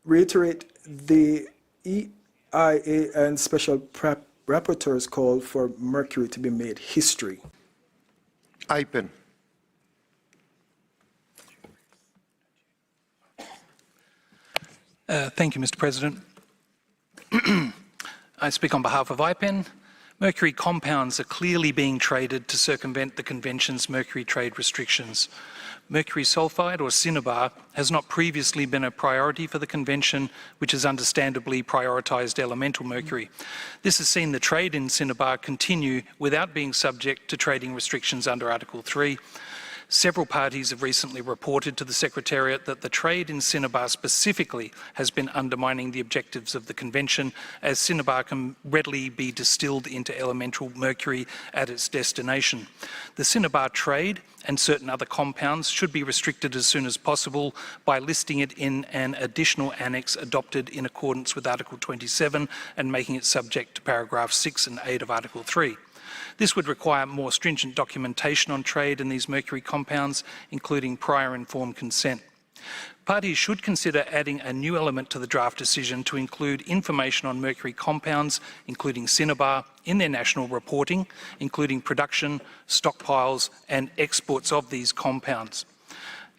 reiterate the EIA and special rapporteur's call for mercury to be made history. Aipen. Thank you, Mr. President. I speak on behalf of IPEN. Mercury compounds are clearly being traded to circumvent the Convention's mercury trade restrictions. Mercury sulfide, or cinnabar, has not previously been a priority for the Convention, which has understandably prioritised elemental mercury. This has seen the trade in cinnabar continue without being subject to trading restrictions under Article 3. Several parties have recently reported to the Secretariat that the trade in cinnabar specifically has been undermining the objectives of the Convention, as cinnabar can readily be distilled into elemental mercury at its destination. The cinnabar trade and certain other compounds should be restricted as soon as possible by listing it in an additional annex adopted in accordance with Article 27 and making it subject to paragraphs 6 and 8 of Article 3. This would require more stringent documentation on trade in these mercury compounds, including prior informed consent. Parties should consider adding a new element to the draft decision to include information on mercury compounds, including cinnabar, in their national reporting, including production, stockpiles, and exports of these compounds.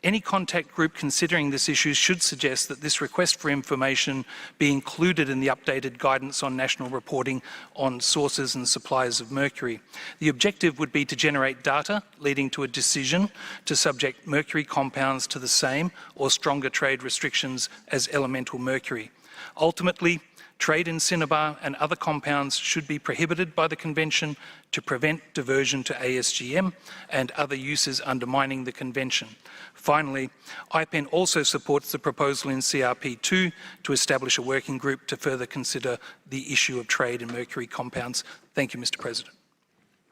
Any contact group considering this issue should suggest that this request for information be included in the updated guidance on national reporting on sources and suppliers of mercury. The objective would be to generate data leading to a decision to subject mercury compounds to the same or stronger trade restrictions as elemental mercury. Ultimately, trade in cinnabar and other compounds should be prohibited by the Convention to prevent diversion to ASGM and other uses undermining the Convention. Finally, IPEN also supports the proposal in CRP2 to establish a working group to further consider the issue of trade in mercury compounds. Thank you, Mr. President.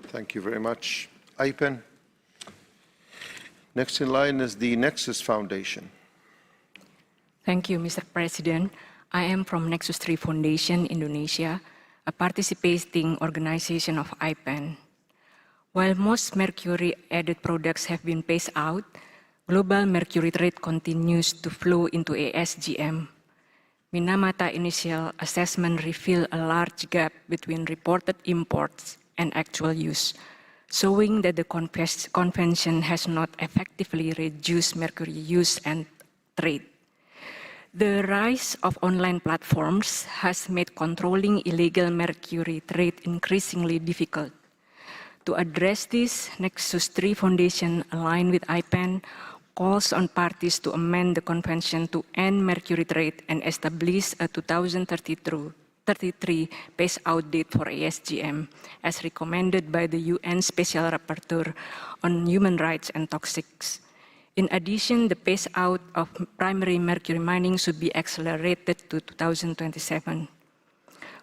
Thank you very much. IPEN. Next in line is the Nexus Foundation. Thank you, Mr. President. I am from Nexus 3 Foundation, Indonesia, a participating organization of IPEN. While most mercury-added products have been phased out, global mercury trade continues to flow into ASGM. Minamata initial assessment revealed a large gap between reported imports and actual use, showing that the Convention has not effectively reduced mercury use and trade. The rise of online platforms has made controlling illegal mercury trade increasingly difficult. To address this, Nexus 3 Foundation, aligned with IPEN, calls on parties to amend the Convention to end mercury trade and establish a 2033 phase-out date for ASGM, as recommended by the UN Special Rapporteur on Human Rights and Toxics. In addition, the phase-out of primary mercury mining should be accelerated to 2027.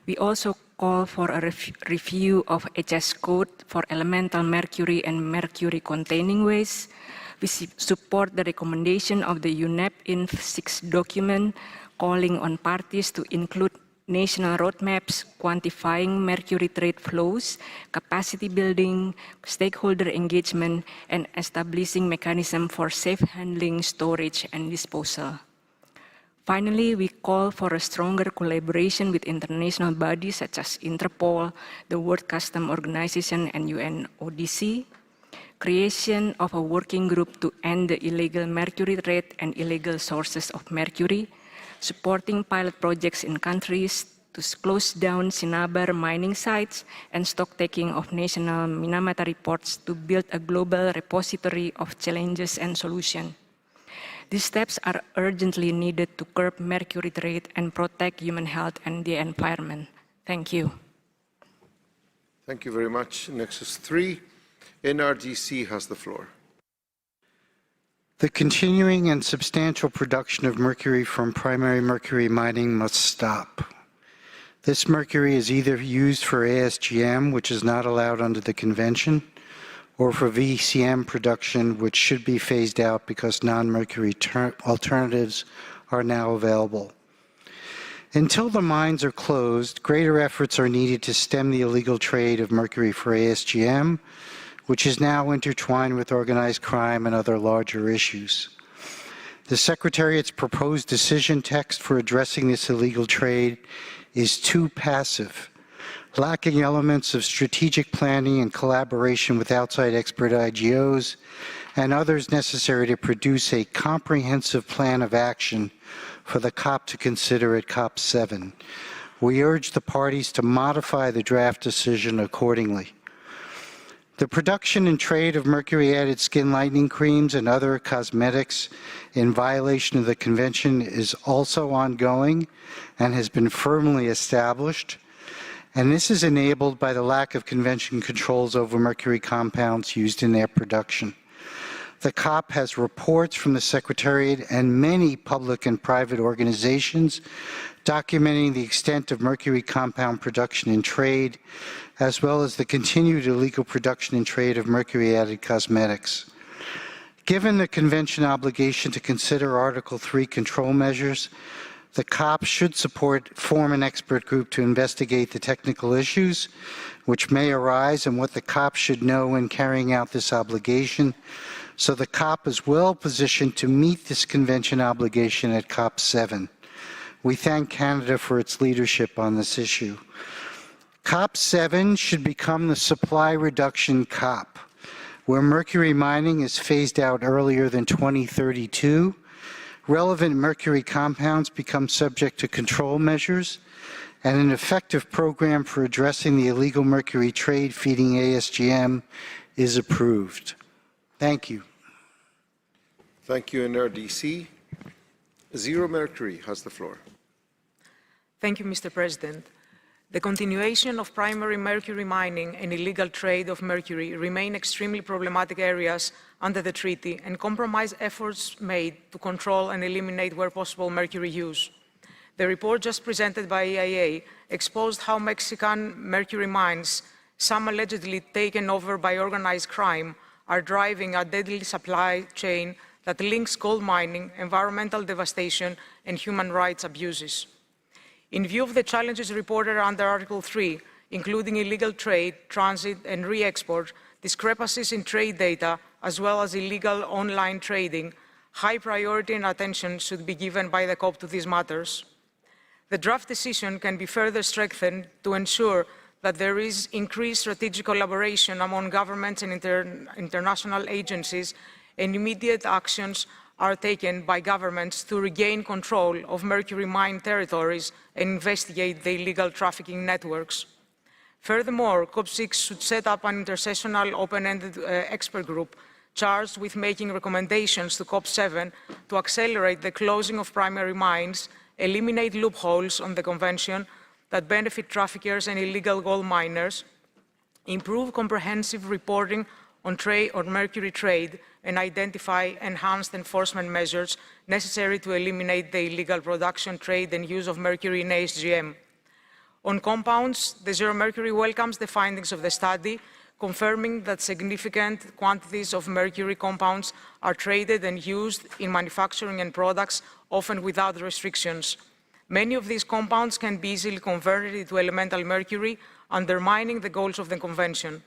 We also call for a review of HS code for elemental mercury and mercury-containing waste. We support the recommendation of the UNEP INF 6 document calling on parties to include national roadmaps quantifying mercury trade flows, capacity building, stakeholder engagement, and establishing mechanisms for safe handling, storage, and disposal. Finally, we call for a stronger collaboration with international bodies such as Interpol, the World Customs Organization, and UNODC, creation of a working group to end the illegal mercury trade and illegal sources of mercury, supporting pilot projects in countries to close down cinnabar mining sites, and stock-taking of national Minamata reports to build a global repository of challenges and solutions. These steps are urgently needed to curb mercury trade and protect human health and the environment. Thank you. Thank you very much. Nexus 3, NRDC has the floor. The continuing and substantial production of mercury from primary mercury mining must stop. This mercury is either used for ASGM, which is not allowed under the Convention, or for VCM production, which should be phased out because non-mercury alternatives are now available. Until the mines are closed, greater efforts are needed to stem the illegal trade of mercury for ASGM, which is now intertwined with organized crime and other larger issues. The Secretariat's proposed decision text for addressing this illegal trade is too passive, lacking elements of strategic planning and collaboration with outside expert IGOs and others necessary to produce a comprehensive plan of action for the COP to consider at COP7. We urge the parties to modify the draft decision accordingly. The production and trade of mercury-added skin lightening creams and other cosmetics in violation of the Convention is also ongoing and has been firmly established, and this is enabled by the lack of Convention controls over mercury compounds used in their production. The COP has reports from the Secretariat and many public and private organizations documenting the extent of mercury compound production and trade, as well as the continued illegal production and trade of mercury-added cosmetics. Given the Convention obligation to consider Article 3 control measures, the COP should form an expert group to investigate the technical issues which may arise and what the COP should know when carrying out this obligation, so the COP is well positioned to meet this Convention obligation at COP7. We thank Canada for its leadership on this issue. COP7 should become the supply reduction COP, where mercury mining is phased out earlier than 2032, relevant mercury compounds become subject to control measures, and an effective program for addressing the illegal mercury trade feeding ASGM is approved. Thank you. Thank you, NRDC. Zero Mercury has the floor. Thank you, Mr. President. The continuation of primary mercury mining and illegal trade of mercury remain extremely problematic areas under the treaty and compromise efforts made to control and eliminate where possible mercury use. The report just presented by EIA exposed how Mexican mercury mines, some allegedly taken over by organized crime, are driving a deadly supply chain that links gold mining, environmental devastation, and human rights abuses. In view of the challenges reported under Article 3, including illegal trade, transit, and re-export, discrepancies in trade data, as well as illegal online trading, high priority and attention should be given by the COP to these matters. The draft decision can be further strengthened to ensure that there is increased strategic collaboration among governments and international agencies, and immediate actions are taken by governments to regain control of mercury mine territories and investigate the illegal trafficking networks. Furthermore, COP6 should set up an intersessional open-ended expert group charged with making recommendations to COP7 to accelerate the closing of primary mines, eliminate loopholes on the Convention that benefit traffickers and illegal gold miners, improve comprehensive reporting on mercury trade, and identify enhanced enforcement measures necessary to eliminate the illegal production, trade, and use of mercury in ASGM. On compounds, the Zero Mercury welcomes the findings of the study, confirming that significant quantities of mercury compounds are traded and used in manufacturing and products, often without restrictions. Many of these compounds can be easily converted into elemental mercury, undermining the goals of the Convention.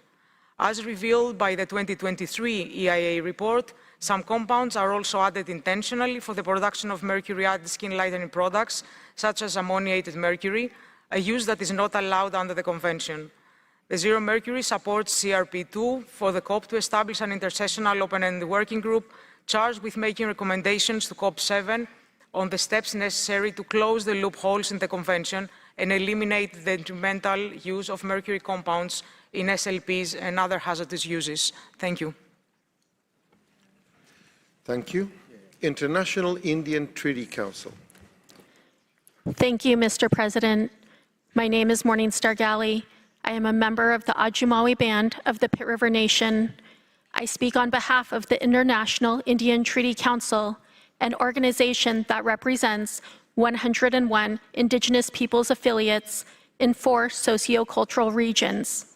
As revealed by the 2023 EIA report, some compounds are also added intentionally for the production of mercury-added skin lightening products, such as ammoniated mercury, a use that is not allowed under the Convention. The Zero Mercury supports CRP2 for the COP to establish an intersessional open-ended working group charged with making recommendations to COP7 on the steps necessary to close the loopholes in the Convention and eliminate the detrimental use of mercury compounds in SLPs and other hazardous uses. Thank you. Thank you. International Indian Treaty Council. Thank you, Mr. President. My name is Morningstar Galley. I am a member of the Ajumawi Band of the Pit River Nation. I speak on behalf of the International Indian Treaty Council, an organization that represents 101 Indigenous peoples affiliates in 4 sociocultural regions.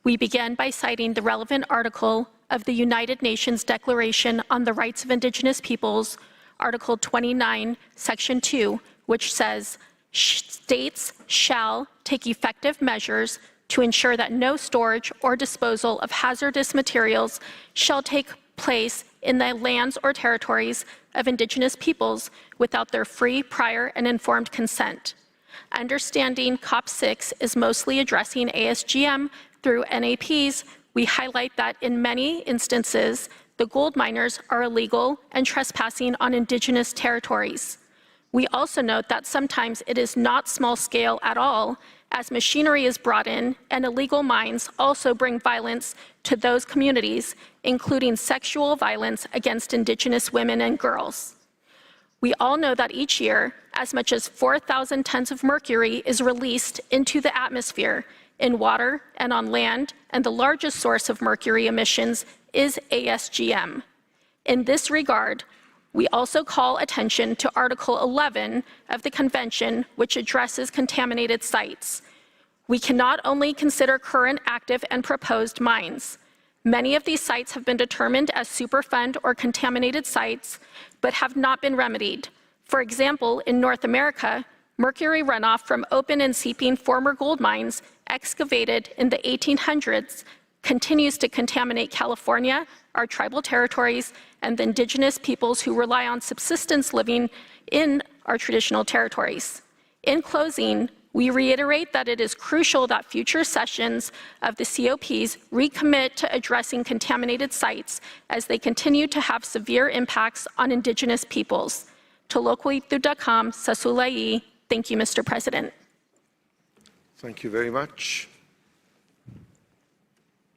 We begin by citing the relevant article of the United Nations Declaration on the Rights of Indigenous Peoples, Article 29, Section 2, which says, States shall take effective measures to ensure that no storage or disposal of hazardous materials shall take place in the lands or territories of Indigenous peoples without their free, prior, and informed consent. Understanding COP6 is mostly addressing ASGM through NAPs, we highlight that in many instances, the gold miners are illegal and trespassing on Indigenous territories. We also note that sometimes it is not small scale at all, as machinery is brought in and illegal mines also bring violence to those communities, including sexual violence against Indigenous women and girls. We all know that each year, as much as 4,000 tons of mercury is released into the atmosphere, in water and on land, and the largest source of mercury emissions is ASGM. In this regard, we also call attention to Article 11 of the Convention, which addresses contaminated sites. We cannot only consider current, active, and proposed mines. Many of these sites have been determined as Superfund or contaminated sites, but have not been remedied. For example, in North America, mercury runoff from open and seeping former gold mines excavated in the 1800s continues to contaminate California, our tribal territories, and the Indigenous peoples who rely on subsistence living in our traditional territories. In closing, we reiterate that it is crucial that future sessions of the COPs recommit to addressing contaminated sites as they continue to have severe impacts on Indigenous peoples. Tolokoitu.com, Sasulai. Thank you, Mr. President. Thank you very much.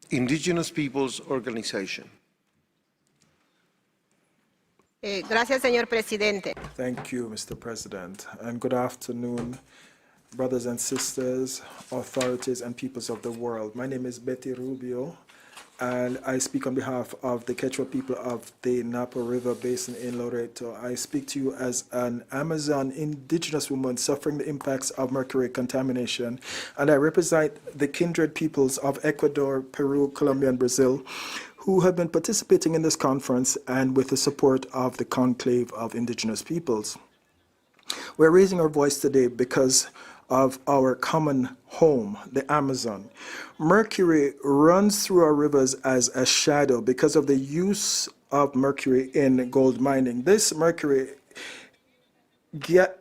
Indigenous Peoples Organization. Gracias, señor presidente. Thank you, Mr. President, and good afternoon, brothers and sisters, authorities, and peoples of the world. My name is Betty Rubio, and I speak on behalf of the Quechua people of the Napo River Basin in Loreto. I speak to you as an Amazon indigenous woman suffering the impacts of mercury contamination, and I represent the kindred peoples of Ecuador, Peru, Colombia, and Brazil, who have been participating in this conference and with the support of the Conclave of Indigenous Peoples. We're raising our voice today because of our common home, the Amazon. Mercury runs through our rivers as a shadow because of the use of mercury in gold mining. This mercury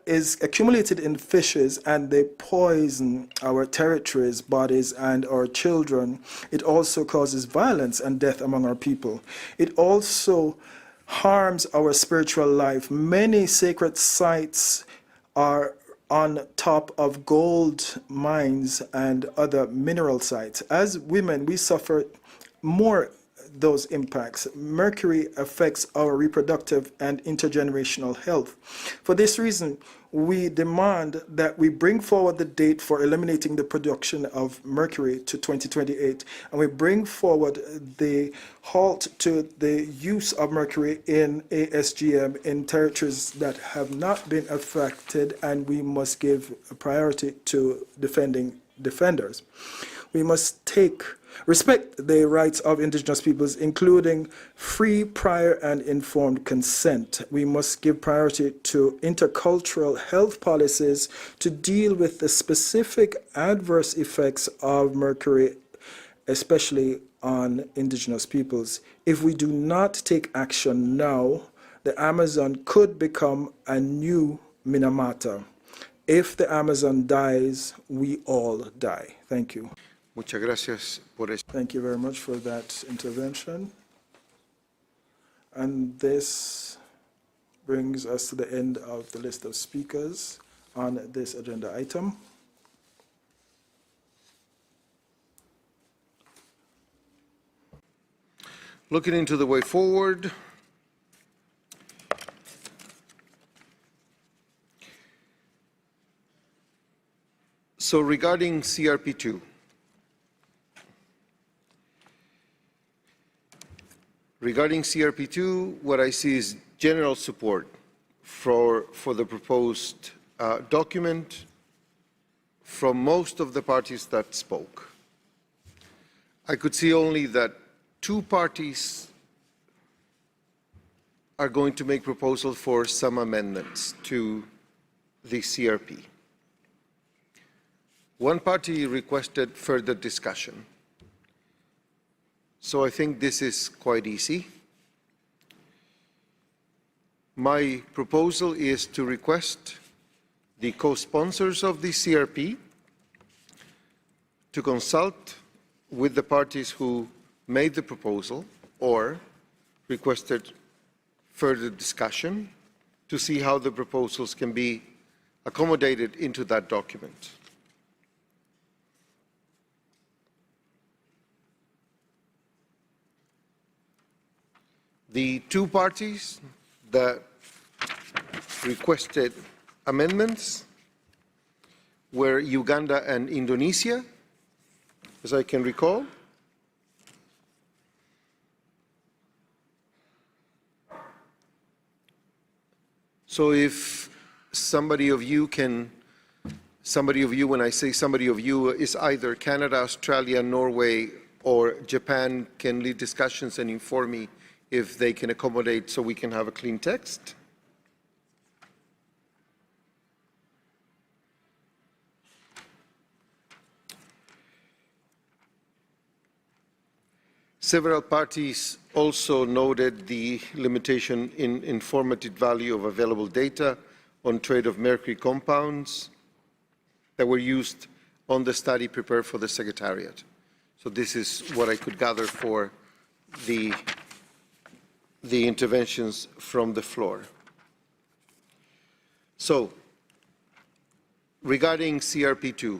is accumulated in fishes and they poison our territories, bodies, and our children. It also causes violence and death among our people. It also harms our spiritual life. Many sacred sites are on top of gold mines and other mineral sites. As women, we suffer more those impacts. Mercury affects our reproductive and intergenerational health. For this reason, we demand that we bring forward the date for eliminating the production of mercury to 2028, and we bring forward the halt to the use of mercury in ASGM in territories that have not been affected, and we must give a priority to defenders. We must respect the rights of Indigenous peoples, including free, prior, and informed consent. We must give priority to intercultural health policies to deal with the specific adverse effects of mercury, especially on Indigenous peoples. If we do not take action now, the Amazon could become a new Minamata. If the Amazon dies, we all die. Thank you. Muchas gracias por eso. Thank you very much for that intervention. And this brings us to the end of the list of speakers on this agenda item. Looking into the way forward, so regarding CRP2, what I see is general support for the proposed document from most of the parties that spoke. I could see only that 2 parties are going to make proposals for some amendments to the CRP. One party requested further discussion. So I think this is quite easy. My proposal is to request the co-sponsors of the CRP to consult with the parties who made the proposal or requested further discussion to see how the proposals can be accommodated into that document. The two parties that requested amendments were Uganda and Indonesia, as I can recall. So if somebody of you, when I say somebody of you, is either Canada, Australia, Norway, or Japan, can lead discussions and inform me if they can accommodate so we can have a clean text. Several parties also noted the limitation in informative value of available data on trade of mercury compounds that were used on the study prepared for the Secretariat. So this is what I could gather for the interventions from the floor. So, regarding CRP2,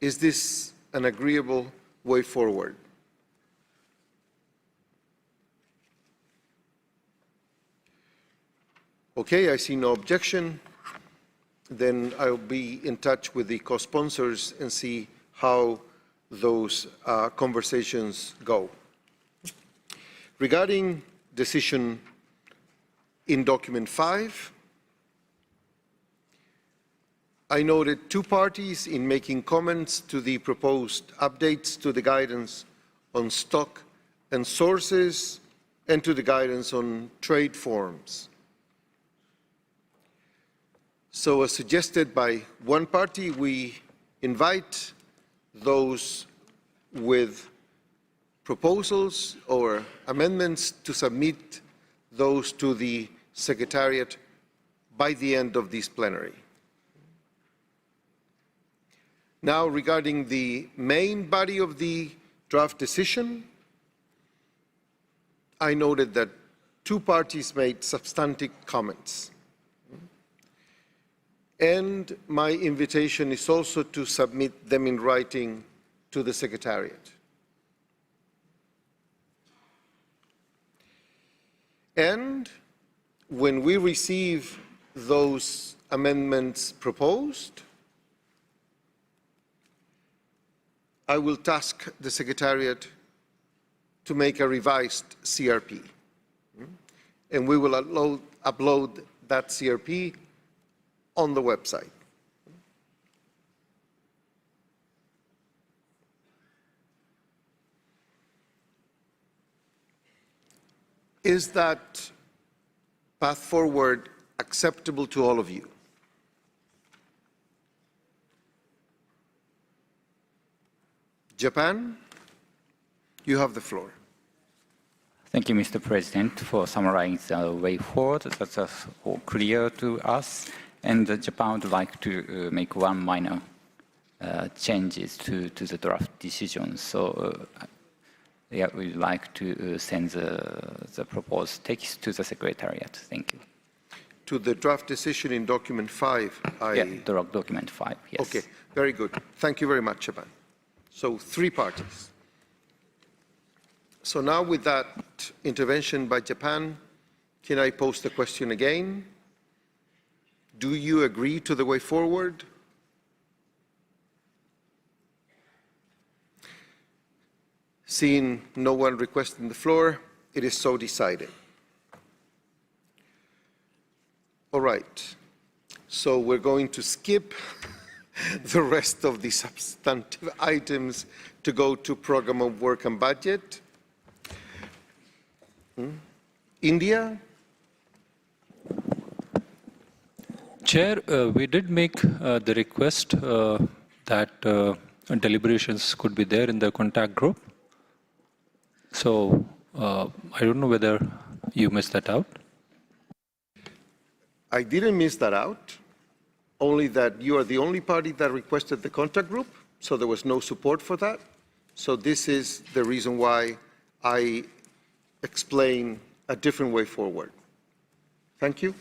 is this an agreeable way forward? Okay, I see no objection. Then I'll be in touch with the co-sponsors and see how those conversations go. Regarding decision in document 5, I noted two parties in making comments to the proposed updates to the guidance on stock and sources and to the guidance on trade forms. So as suggested by one party, we invite those with proposals or amendments to submit those to the Secretariat by the end of this plenary. Now, regarding the main body of the draft decision, I noted that two parties made substantive comments. And my invitation is also to submit them in writing to the Secretariat. And when we receive those amendments proposed, I will task the Secretariat to make a revised CRP. And we will upload that CRP on the website. Is that path forward acceptable to all of you? Japan, you have the floor. Thank you, Mr. President, for summarizing the way forward. That's all clear to us. And Japan would like to make one minor changes to the draft decision. So yeah, we'd like to send the proposed text to the Secretariat. Thank you. To the draft decision in document 5? Yeah, draft document 5, yes. Okay, very good. Thank you very much, Japan. So 3 parties. So now with that intervention by Japan, can I pose the question again? Do you agree to the way forward? Seeing no one requesting the floor, it is so decided. All right. So we're going to skip the rest of the substantive items to go to Program of Work and Budget. India? Chair, we did make the request that deliberations could be there in the contact group. So I don't know whether you missed that out. I didn't miss that out, only that you are the only party that requested the contact group, so there was no support for that. So this is the reason why I explain a different way forward. Thank you.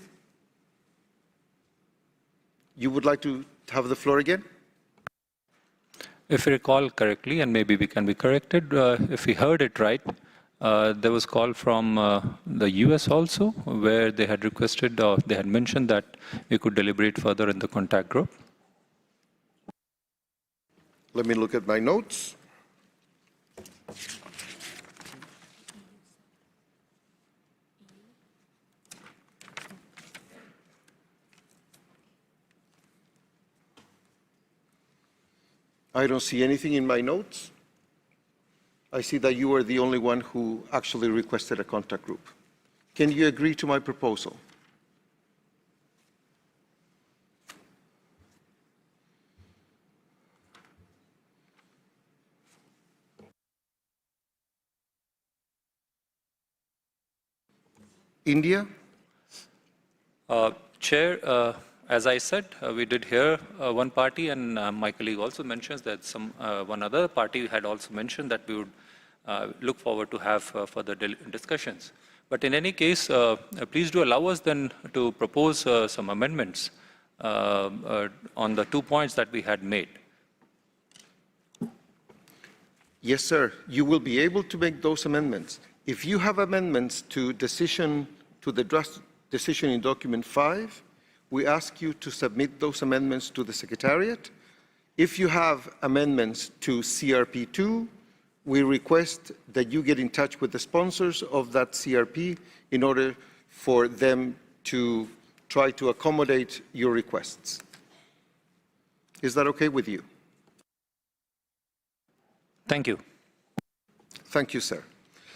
You would like to have the floor again? If I recall correctly, and maybe we can be corrected, if we heard it right, there was call from the US also, where they had requested, or they had mentioned that we could deliberate further in the contact group. Let me look at my notes. I don't see anything in my notes. I see that you are the only one who actually requested a contact group. Can you agree to my proposal? India? Chair, as I said, we did hear one party, and my colleague also mentions that one other party had also mentioned that we would look forward to have further discussions. But in any case, please do allow us then to propose some amendments on the 2 points that we had made. Yes, sir. You will be able to make those amendments. If you have amendments to the draft decision in document 5, we ask you to submit those amendments to the Secretariat. If you have amendments to CRP2, we request that you get in touch with the sponsors of that CRP in order for them to try to accommodate your requests. Is that okay with you? Thank you. Thank you, sir.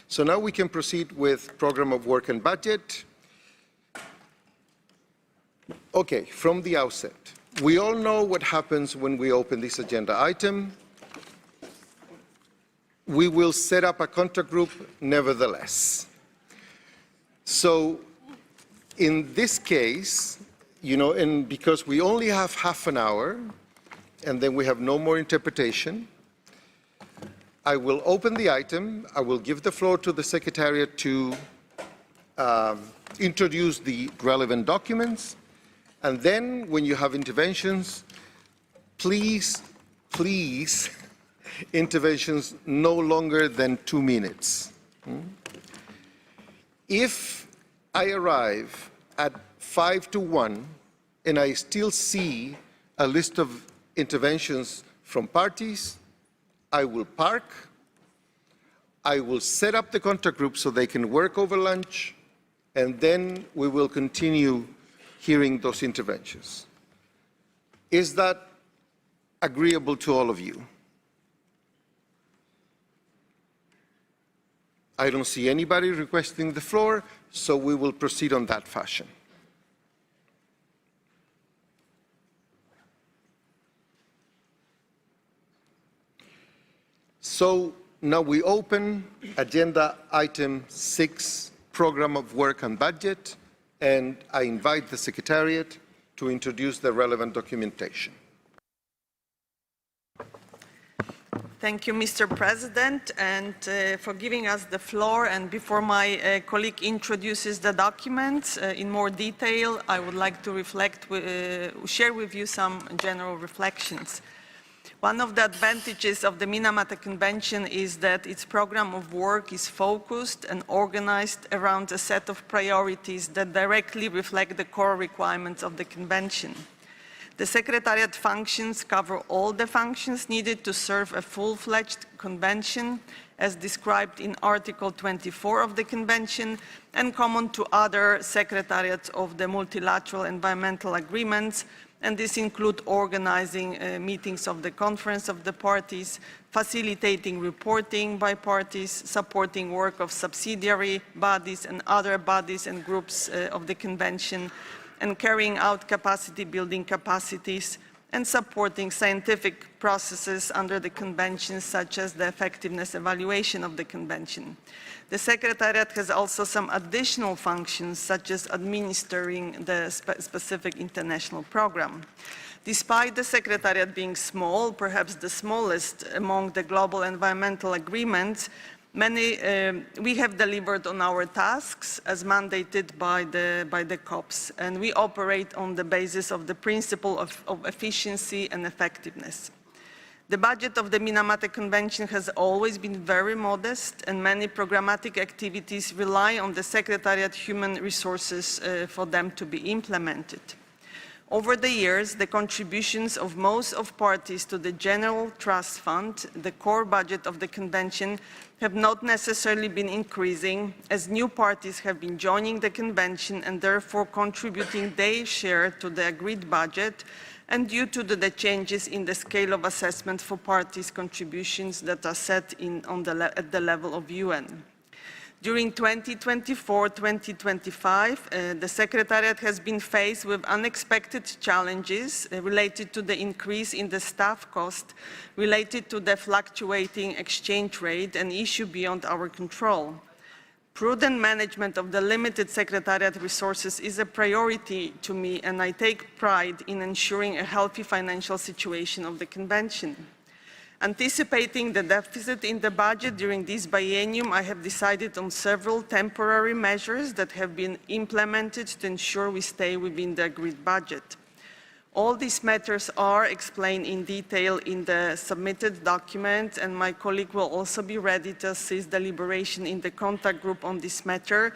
So now we can proceed with Program of Work and Budget. Okay, from the outset, we all know what happens when we open this agenda item. We will set up a contact group nevertheless. So in this case, and because we only have half an hour, and then we have no more interpretation, I will open the item. I will give the floor to the Secretariat to introduce the relevant documents. And then when you have interventions, please, interventions no longer than 2 minutes. If I arrive at 5 to 1 and I still see a list of interventions from parties, I will park, I will set up the contact group so they can work over lunch, and then we will continue hearing those interventions. Is that agreeable to all of you? I don't see anybody requesting the floor, so we will proceed on that fashion. So now we open agenda item 6, Program of Work and Budget, and I invite the Secretariat to introduce the relevant documentation. Thank you, Mr. President, and for giving us the floor. And before my colleague introduces the documents in more detail, I would like to share with you some general reflections. One of the advantages of the Minamata Convention is that its program of work is focused and organized around a set of priorities that directly reflect the core requirements of the Convention. The Secretariat functions cover all the functions needed to serve a full-fledged convention, as described in Article 24 of the Convention, and common to other secretariats of the multilateral environmental agreements, and this includes organizing meetings of the Conference of the Parties, facilitating reporting by parties, supporting work of subsidiary bodies and other bodies and groups of the Convention, and carrying out capacity building capacities and supporting scientific processes under the Convention, such as the effectiveness evaluation of the Convention. The Secretariat has also some additional functions, such as administering the specific international program. Despite the Secretariat being small, perhaps the smallest among the global environmental agreements, we have delivered on our tasks as mandated by the COPs, and we operate on the basis of the principle of efficiency and effectiveness. The budget of the Minamata Convention has always been very modest, and many programmatic activities rely on the Secretariat human resources for them to be implemented. Over the years, the contributions of most of parties to the General Trust Fund, the core budget of the Convention, have not necessarily been increasing, as new parties have been joining the Convention and therefore contributing their share to the agreed budget, and due to the changes in the scale of assessment for parties' contributions that are set at the level of UN. During 2024-2025, the Secretariat has been faced with unexpected challenges related to the increase in the staff cost related to the fluctuating exchange rate, an issue beyond our control. Prudent management of the limited Secretariat resources is a priority to me, and I take pride in ensuring a healthy financial situation of the Convention. Anticipating the deficit in the budget during this biennium, I have decided on several temporary measures that have been implemented to ensure we stay within the agreed budget. All these matters are explained in detail in the submitted document, and my colleague will also be ready to assist deliberation in the contact group on this matter.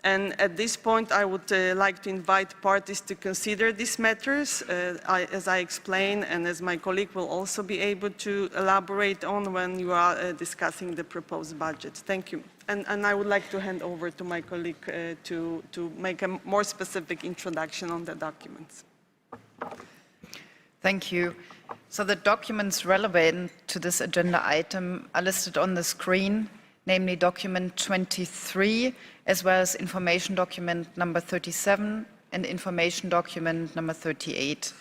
And at this point, I would like to invite parties to consider these matters, as I explained, and as my colleague will also be able to elaborate on when you are discussing the proposed budget. Thank you. And I would like to hand over to my colleague to make a more specific introduction on the documents. Thank you. So the documents relevant to this agenda item are listed on the screen, namely document 23, as well as information document number 37 and information document number 38.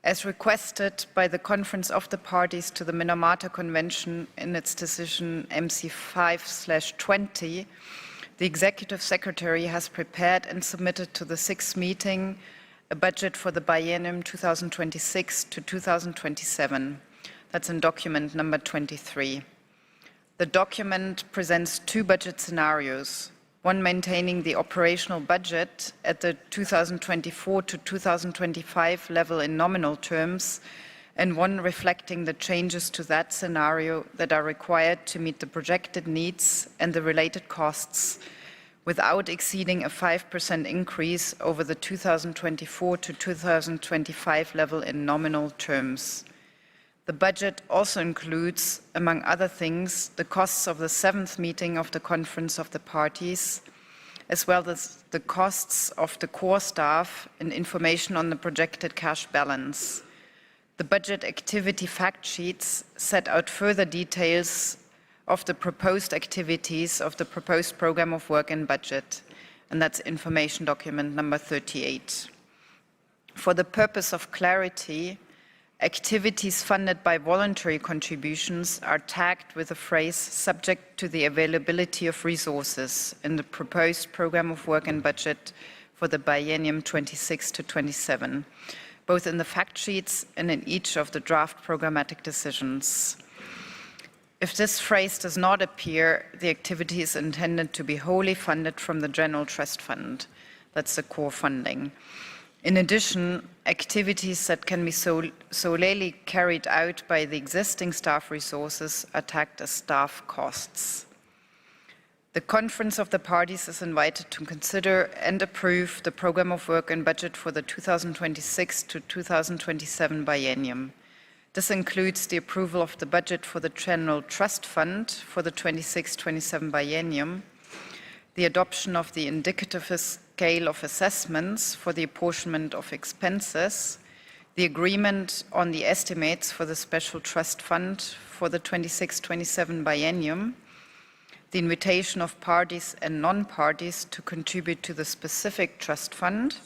As requested by the Conference of the Parties to the Minamata Convention in its decision MC5/20, the Executive Secretary has prepared and submitted to the 6th meeting a budget for the biennium 2026 to 2027. That's in document number 23. The document presents two budget scenarios, one maintaining the operational budget at the 2024 to 2025 level in nominal terms, and one reflecting the changes to that scenario that are required to meet the projected needs and the related costs without exceeding a 5% increase over the 2024 to 2025 level in nominal terms. The budget also includes, among other things, the costs of the 7th meeting of the Conference of the Parties, as well as the costs of the core staff and information on the projected cash balance. The budget activity fact sheets set out further details of the proposed activities of the proposed program of work and budget, and that's information document number 38. For the purpose of clarity, activities funded by voluntary contributions are tagged with the phrase subject to the availability of resources in the proposed program of work and budget for the biennium 26 to 27, both in the fact sheets and in each of the draft programmatic decisions. If this phrase does not appear, the activity is intended to be wholly funded from the General Trust Fund. That's the core funding. In addition, activities that can be solely carried out by the existing staff resources are tagged as staff costs. The Conference of the Parties is invited to consider and approve the program of work and budget for the 2026 to 2027 biennium. This includes the approval of the budget for the General Trust Fund for the 26-27 biennium, the adoption of the indicative scale of assessments for the apportionment of expenses, the agreement on the estimates for the Special Trust Fund for the 26-27 biennium, the invitation of parties and non-parties to contribute to the specific trust fund,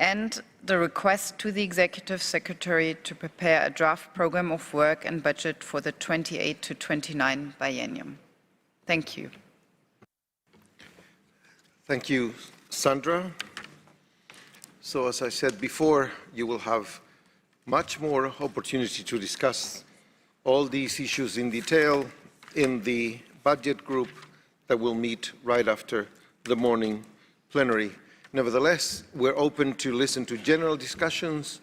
and the request to the Executive Secretary to prepare a draft program of work and budget for the 28 to 29 biennium. Thank you. Thank you, Sandra. So as I said before, you will have much more opportunity to discuss all these issues in detail in the budget group that will meet right after the morning plenary. Nevertheless, we're open to listen to general discussions,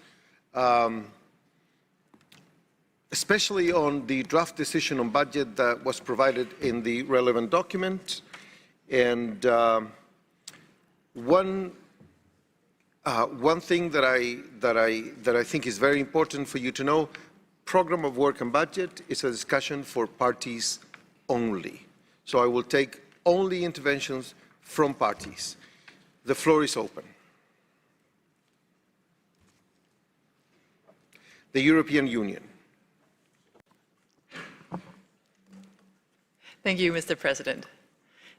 especially on the draft decision on budget that was provided in the relevant document. And one thing that I think is very important for you to know: program of work and budget is a discussion for parties only. So I will take only interventions from parties. The floor is open. The European Union. Thank you, Mr. President.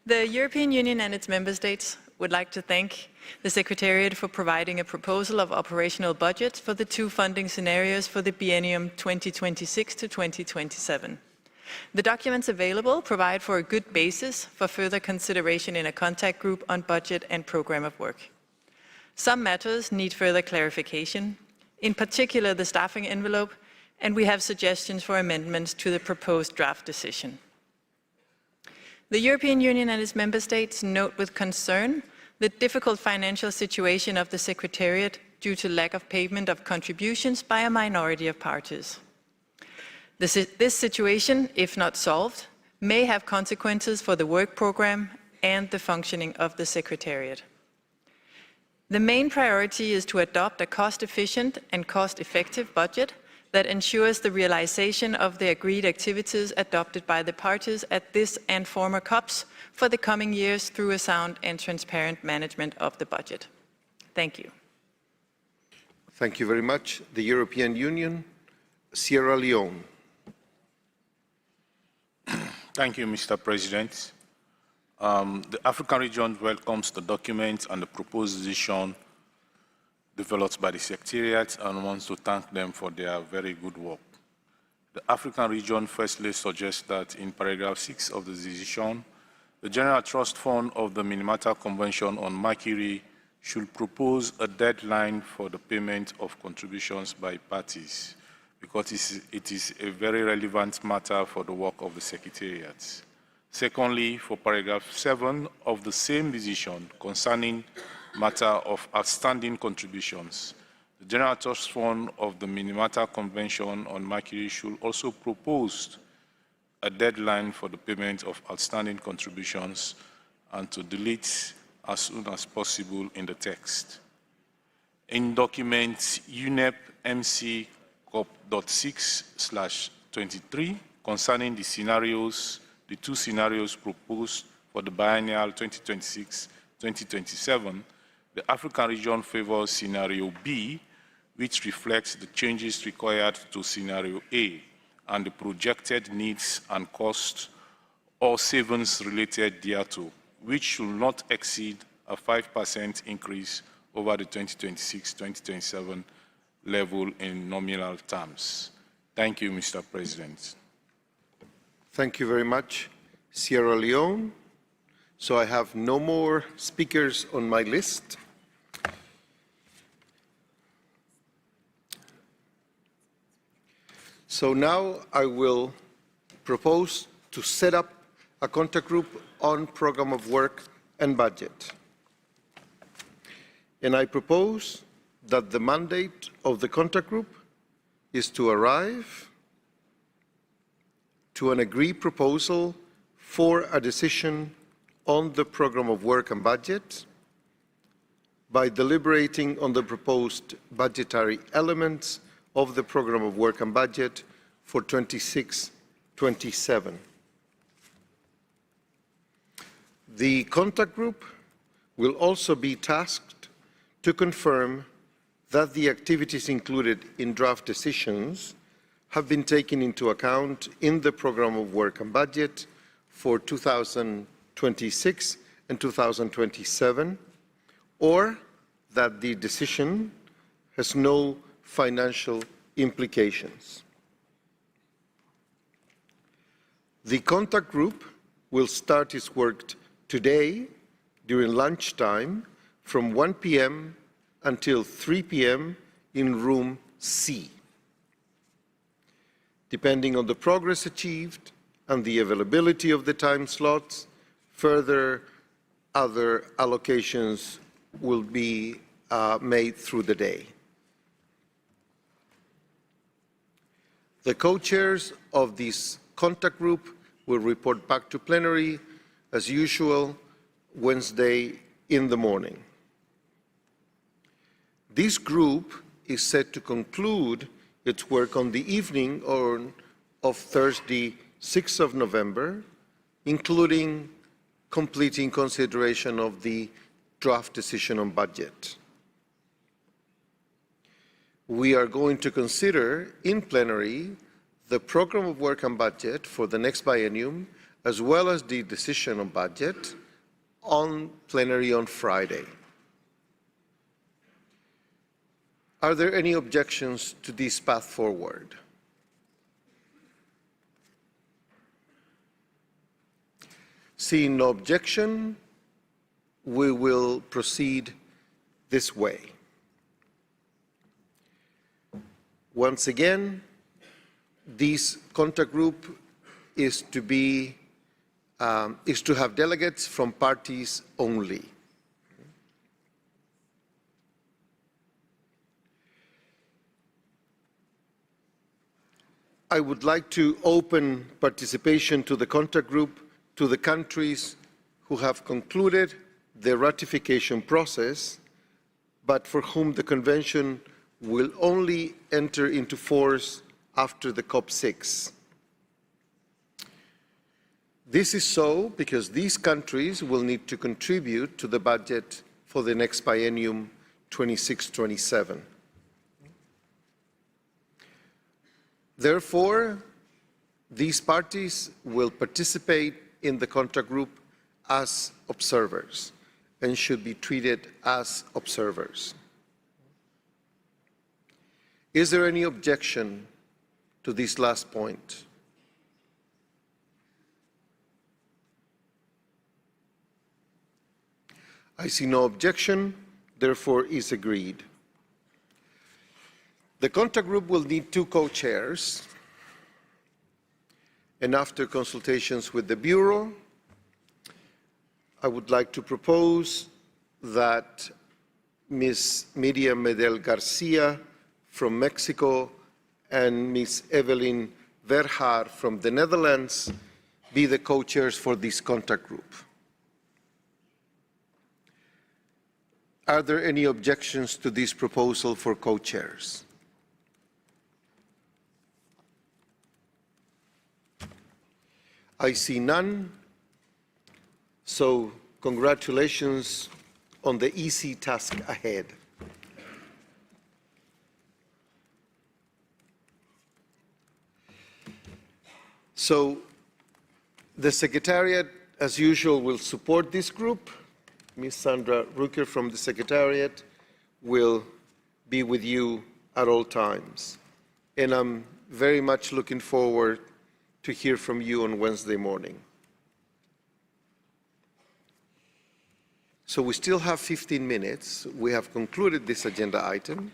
The European Union and its member states would like to thank the Secretariat for providing a proposal of operational budgets for the two funding scenarios for the biennium 2026 to 2027. The documents available provide for a good basis for further consideration in a contact group on budget and program of work. Some matters need further clarification, in particular the staffing envelope, and we have suggestions for amendments to the proposed draft decision. The European Union and its member states note with concern the difficult financial situation of the Secretariat due to lack of payment of contributions by a minority of parties. This situation, if not solved, may have consequences for the work program and the functioning of the Secretariat. The main priority is to adopt a cost-efficient and cost-effective budget that ensures the realization of the agreed activities adopted by the parties at this and former COPs for the coming years through a sound and transparent management of the budget. Thank you. Thank you very much. The European Union, Sierra Leone. Thank you, Mr. President. The African region welcomes the document and the proposed decision developed by the Secretariat and wants to thank them for their very good work. The African region firstly suggests that in paragraph 6 of the decision, the General Trust Fund of the Minamata Convention on Mercury should propose a deadline for the payment of contributions by parties, because it is a very relevant matter for the work of the Secretariat. Secondly, for paragraph 7 of the same decision concerning matter of outstanding contributions, the General Trust Fund of the Minamata Convention on Mercury should also propose a deadline for the payment of outstanding contributions and to delete as soon as possible in the text. In document UNEP MC COP.6/23 concerning the two scenarios proposed for the biennial 2026-2027, the African region favors scenario B, which reflects the changes required to scenario A and the projected needs and costs or savings related thereto, which should not exceed a 5% increase over the 2026-2027 level in nominal terms. Thank you, Mr. President. Thank you very much, Sierra Leone. So I have no more speakers on my list. So now I will propose to set up a contact group on program of work and budget. And I propose that the mandate of the contact group is to arrive to an agreed proposal for a decision on the program of work and budget by deliberating on the proposed budgetary elements of the program of work and budget for 26-27. The contact group will also be tasked to confirm that the activities included in draft decisions have been taken into account in the program of work and budget for 2026 and 2027, or that the decision has no financial implications. The contact group will start its work today during lunchtime from 1 p.m. until 3 p.m. in room C. Depending on the progress achieved and the availability of the time slots, further other allocations will be made through the day. The co-chairs of this contact group will report back to plenary as usual Wednesday in the morning. This group is set to conclude its work on the evening of Thursday, 6th of November, including completing consideration of the draft decision on budget. We are going to consider in plenary the program of work and budget for the next biennium, as well as the decision on budget on plenary on Friday. Are there any objections to this path forward? Seeing no objection, we will proceed this way. Once again, this contact group is to have delegates from parties only. I would like to open participation to the contact group to the countries who have concluded the ratification process, but for whom the convention will only enter into force after the COP6. This is so because these countries will need to contribute to the budget for the next biennium 26-27. Therefore, these parties will participate in the contact group as observers and should be treated as observers. Is there any objection to this last point? I see no objection, therefore is agreed. The contact group will need 2 co-chairs, and after consultations with the Bureau, I would like to propose that Ms. Miriam Medel Garcia from Mexico and Ms. Evelyn Verhaar from the Netherlands be the co-chairs for this contact group. Are there any objections to this proposal for co-chairs? I see none, so congratulations on the easy task ahead. So the Secretariat, as usual, will support this group. Ms. Sandra Rucker from the Secretariat will be with you at all times. And I'm very much looking forward to hear from you on Wednesday morning. So we still have 15 minutes. We have concluded this agenda item.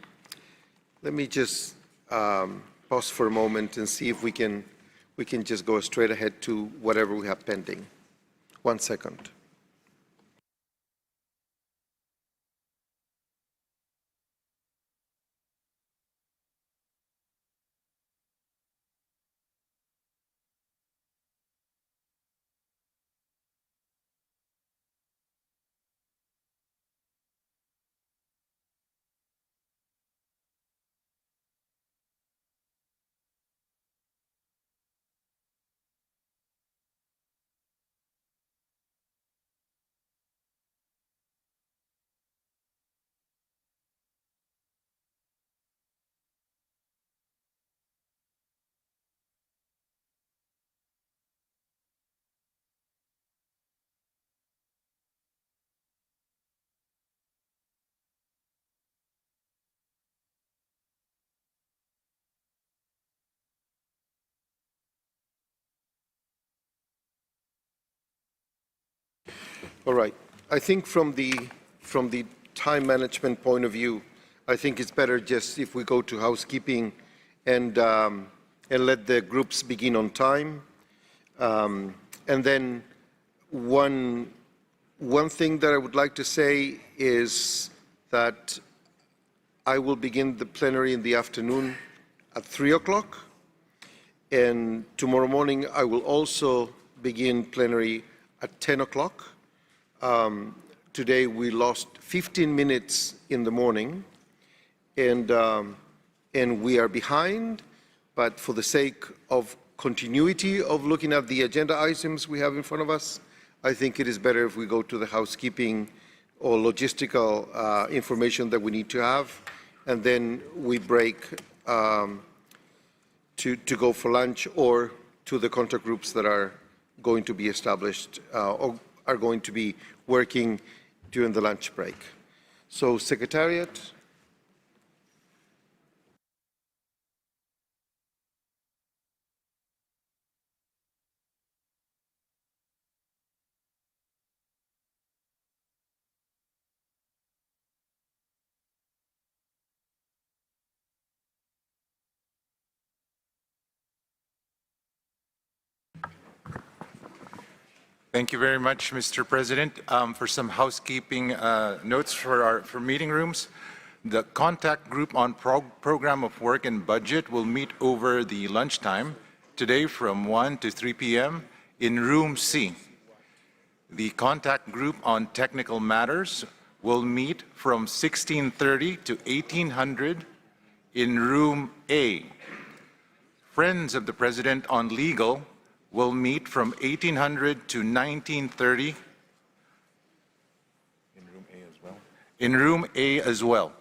Let me just pause for a moment and see if we can just go straight ahead to whatever we have pending. 1 second. All right. I think from the time management point of view, I think it's better just if we go to housekeeping and let the groups begin on time. And then one thing that I would like to say is that I will begin the plenary in the afternoon at 3 o'clock. And tomorrow morning, I will also begin plenary at 10 o'clock. Today, we lost 15 minutes in the morning, and we are behind. But for the sake of continuity of looking at the agenda items we have in front of us, I think it is better if we go to the housekeeping or logistical information that we need to have, and then we break to go for lunch or to the contact groups that are going to be established or are going to be working during the lunch break. So, Secretariat. Thank you very much, Mr. President. For some housekeeping notes for meeting rooms, the contact group on program of work and budget will meet over the lunchtime today from 1 to 3 p.m. in room C. The contact group on technical matters will meet from 1630 to 1800 in room A. Friends of the President on legal will meet from 1800 to 1930 in room A as well.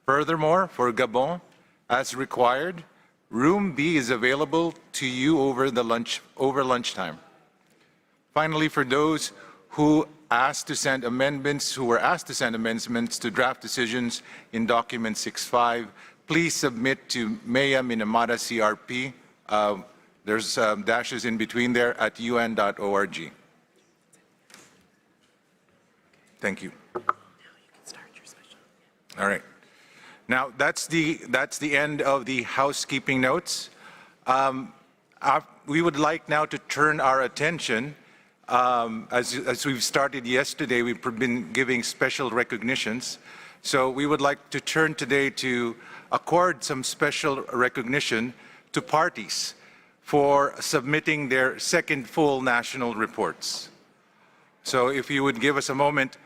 Furthermore, for Gabon, as required, room B is available to you over lunchtime. Finally, for those who were asked to send amendments to draft decisions in document 6.5, please submit to Minamata CRP. There's dashes in between there at un.org. Thank you. All right. Now that's the end of the housekeeping notes. We would like now to turn our attention, as we've started yesterday, we've been giving special recognitions. So we would like to turn today to accord some special recognition to parties for submitting their second full national reports. So if you would give us a moment,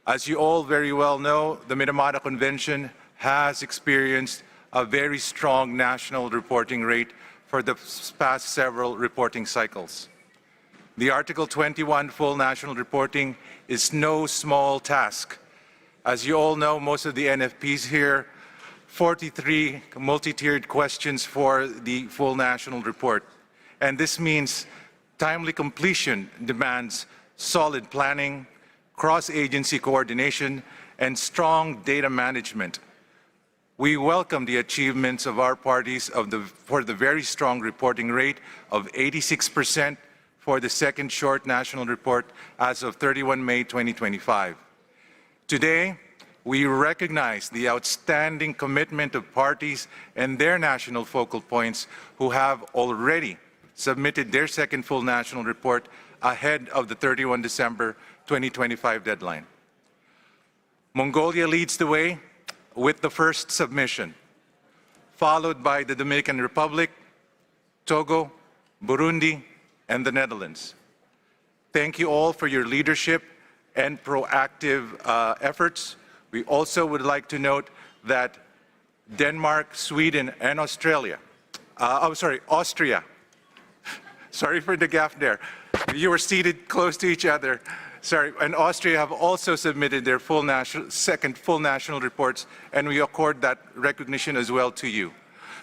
as you all very well know, the Minamata Convention has experienced a very strong national reporting rate for the past several reporting cycles. The Article 21 full national reporting is no small task. As you all know, most of the NFPs here, 43 multi-tiered questions for the full national report. And this means timely completion demands solid planning, cross-agency coordination, and strong data management. We welcome the achievements of our parties for the very strong reporting rate of 86% for the second short national report as of 31 May 2025. Today, we recognize the outstanding commitment of parties and their national focal points who have already submitted their second full national report ahead of the 31 December 2025 deadline. Mongolia leads the way with the first submission, followed by the Dominican Republic, Togo, Burundi, and the Netherlands. Thank you all for your leadership and proactive efforts. We also would like to note that Denmark, Sweden, and Austria. Sorry for the gaffe there. You were seated close to each other. Sorry, and Austria have also submitted their second full national reports, and we accord that recognition as well to you.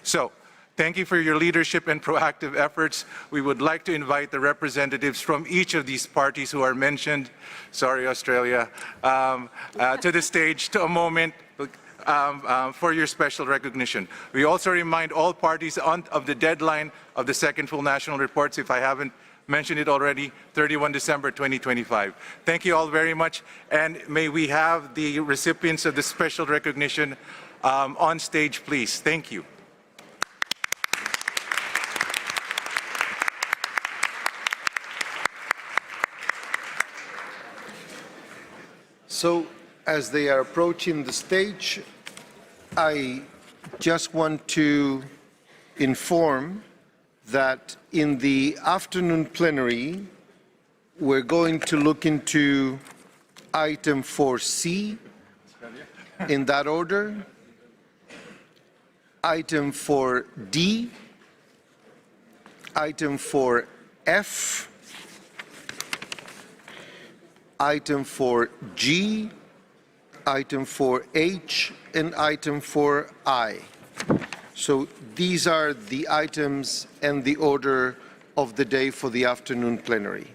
So, thank you for your leadership and proactive efforts. We would like to invite the representatives from each of these parties who are mentioned, sorry Australia, to the stage to a moment for your special recognition. We also remind all parties of the deadline of the second full national reports. If I haven't mentioned it already, 31 December 2025. Thank you all very much, and may we have the recipients of the special recognition on stage, please. Thank you. So, as they are approaching the stage, I just want to inform that in the afternoon plenary, we're going to look into item 4C in that order, item 4D, item 4F, item 4G, item 4H, and item 4I. So these are the items and the order of the day for the afternoon plenary.